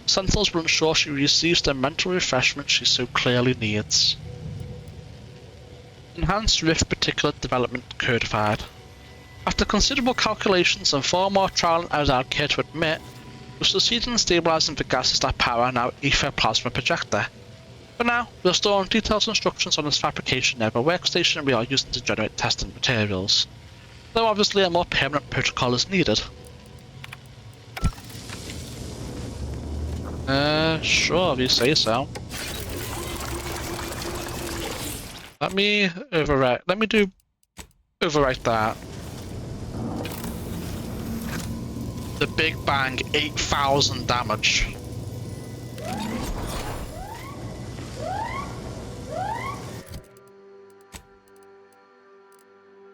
Sentinels will ensure she receives the mental refreshment she so clearly needs. Enhanced Rift Particulate Development Codified. After considerable calculations and far more trial and error I care to admit, we succeeded in stabilizing the gases that power our ether plasma projector. For now, we are storing detailed instructions on its fabrication near the workstation we are using to generate testing materials, though obviously a more permanent protocol is needed. Sure, if you say so. Let me overwrite that. The Big Bang, 8,000 damage.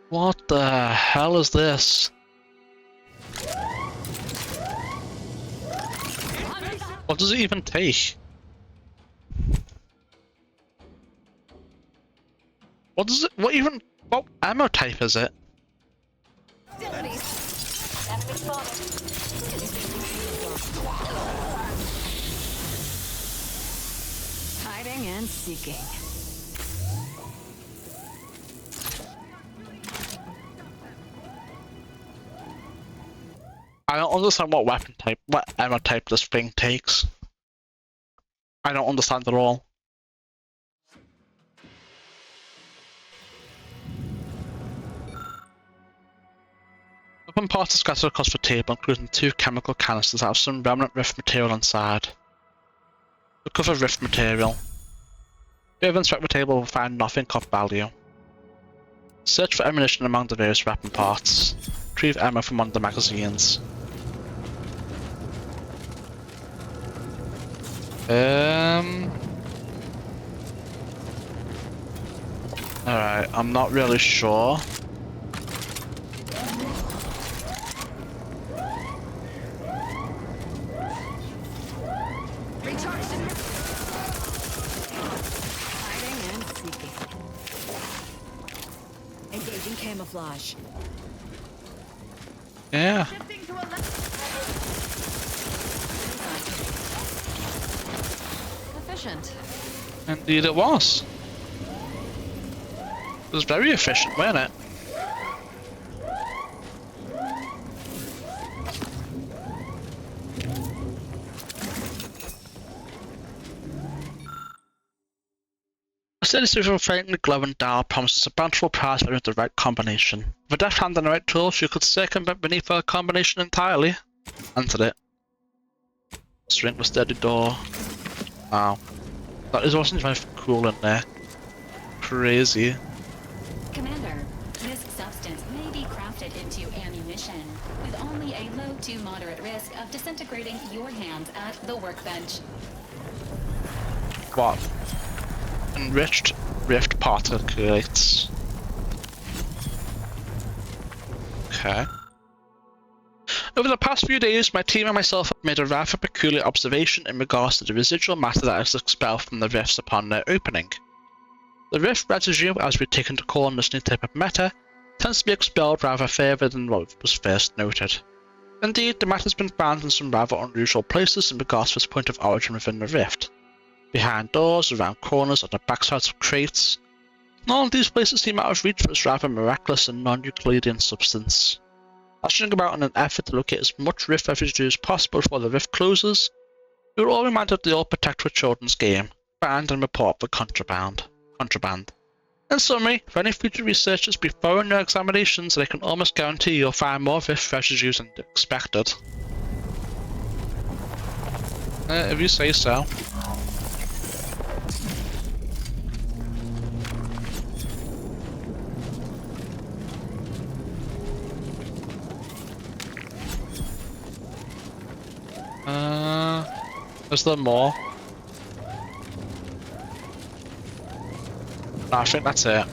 What the hell is this? What does it even take? What ammo type is it? Hiding and seeking. I don't understand what ammo type this thing takes. I don't understand at all. Weapon parts are scattered across the table, including 2 chemical canisters that have some remnant rift material inside. Recover rift material. If you inspect the table, will find nothing of value. Search for ammunition among the various weapon parts. Retrieve ammo from one of the magazines. Alright, I'm not really sure. Hiding and seeking. Engaging camouflage. Yeah. Efficient. Indeed it was. It was very efficient, wasn't it? A steady stream of faintly glowing dial promises a bountiful prize with the right combination. With a deft hand and the right tools, you could circumvent beneath a combination entirely. Entered it. Strength with steady door. Wow. That wasn't very cool in there. Crazy. Commander, this substance may be crafted into ammunition, with only a low to moderate risk of disintegrating your hands at the workbench. What? Enriched rift particulates. Okay. Over the past few days, my team and myself have made a rather peculiar observation in regards to the residual matter that is expelled from the rifts upon their opening. The rift residue, as we take into call in this new type of matter, tends to be expelled rather further than what was first noted. Indeed, the matter has been found in some rather unusual places in regards to its point of origin within the rift. Behind doors, around corners, on the backsides of crates. None of these places seem out of reach for this rather miraculous and non-Euclidean substance. Rushing about in an effort to locate as much rift residue as possible before the rift closes, we were all reminded of the old Protectorate children's game, find and report for contraband. In summary, for any future researchers, be thorough in their examinations, and I can almost guarantee you'll find more rift residues than expected. If you say so. Is there more? No, I think that's it.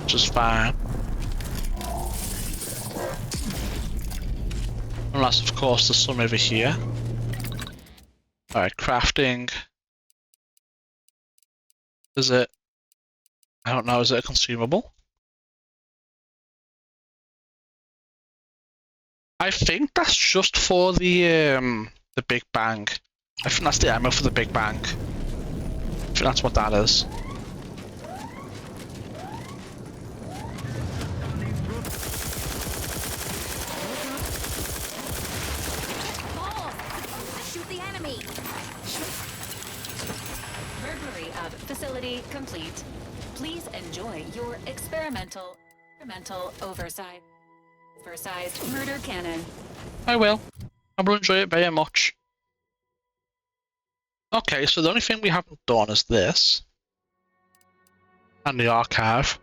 Which is fine. Unless, of course, there's some over here. Alright, crafting. Is it? I don't know, is it a consumable? I think that's just for the Big Bang. I think that's the ammo for the Big Bang. I think that's what that is. Shoot the enemy! Burglary of facility complete. Please enjoy your experimental oversized murder cannon. I will. I will enjoy it very much. Okay, so the only thing we haven't done is this. And the archive.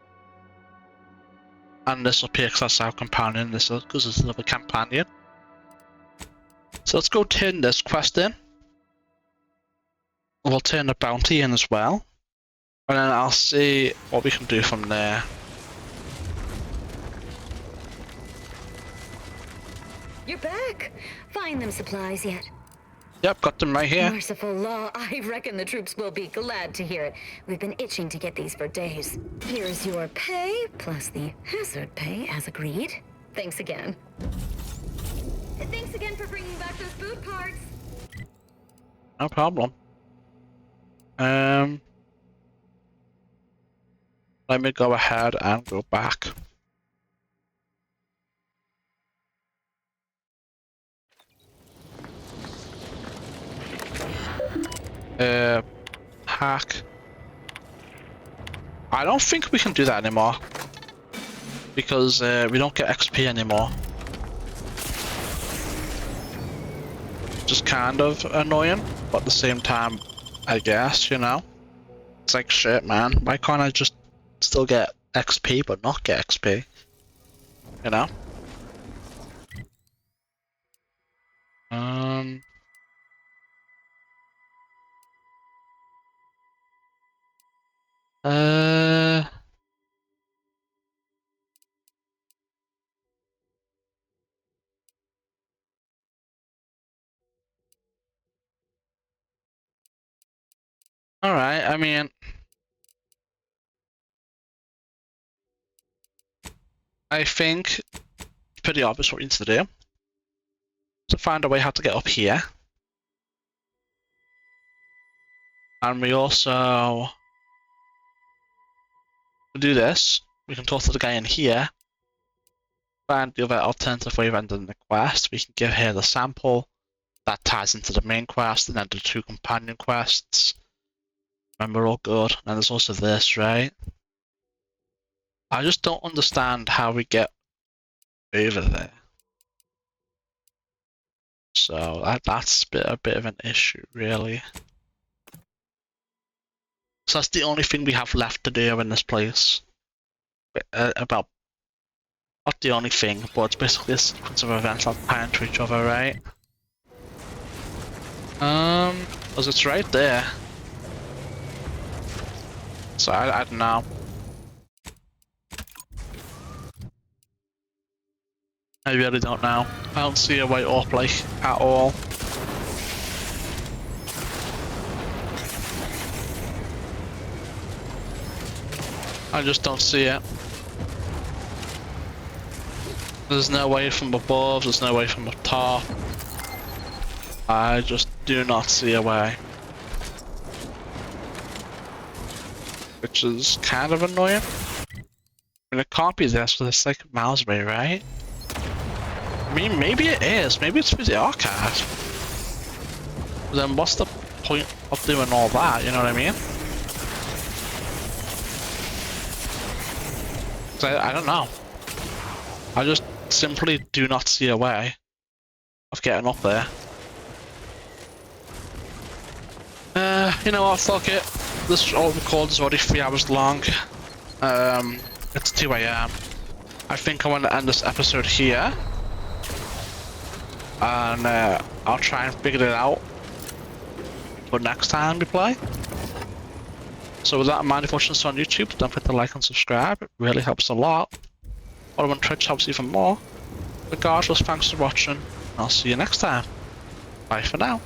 And this up here because that's our companion, this is because there's another companion. So let's go turn this quest in. We'll turn the bounty in as well. And then I'll see what we can do from there. You're back! Find them supplies yet? Yep, got them right here. Merciful law, I reckon the troops will be glad to hear it. We've been itching to get these for days. Here's your pay, plus the hazard pay as agreed. Thanks again. Thanks again for bringing back those boot parts. No problem. Let me go ahead and go back. Hack. I don't think we can do that anymore. Because we don't get XP anymore. Just kind of annoying, but at the same time, I guess, you know? It's like, shit, man. Why can't I just still get XP but not get XP? You know? Um. Uh. All right. I mean, I think it's pretty obvious what we need to do. To find a way how to get up here. And we also do this. We can talk to the guy in here. Find the other alternative way of ending the quest. We can give her the sample. That ties into the main quest and then the 2 companion quests. And we're all good. And there's also this, right? I just don't understand how we get over there. So that's a bit of an issue, really. So that's the only thing we have left to do in this place. About not the only thing, but it's basically a sequence of events that tie into each other, right? Because it's right there. So I don't know. I really don't know. I don't see a way up, like, at all. I just don't see it. There's no way from above, there's no way from the top. I just do not see a way. Which is kind of annoying. I mean, it can't be this because it's like miles away, right? I mean, maybe it is. Maybe it's through the archive. But then what's the point of doing all that, you know what I mean? I don't know. I just simply do not see a way of getting up there. You know what, fuck it. This old record is already 3 hours long. It's 2 AM. I think I want to end this episode here. And I'll try and figure it out for next time we play. So with that in mind, if you're watching this on YouTube, don't forget to like and subscribe. It really helps a lot. Or on Twitch helps even more. Regardless, thanks for watching. I'll see you next time. Bye for now.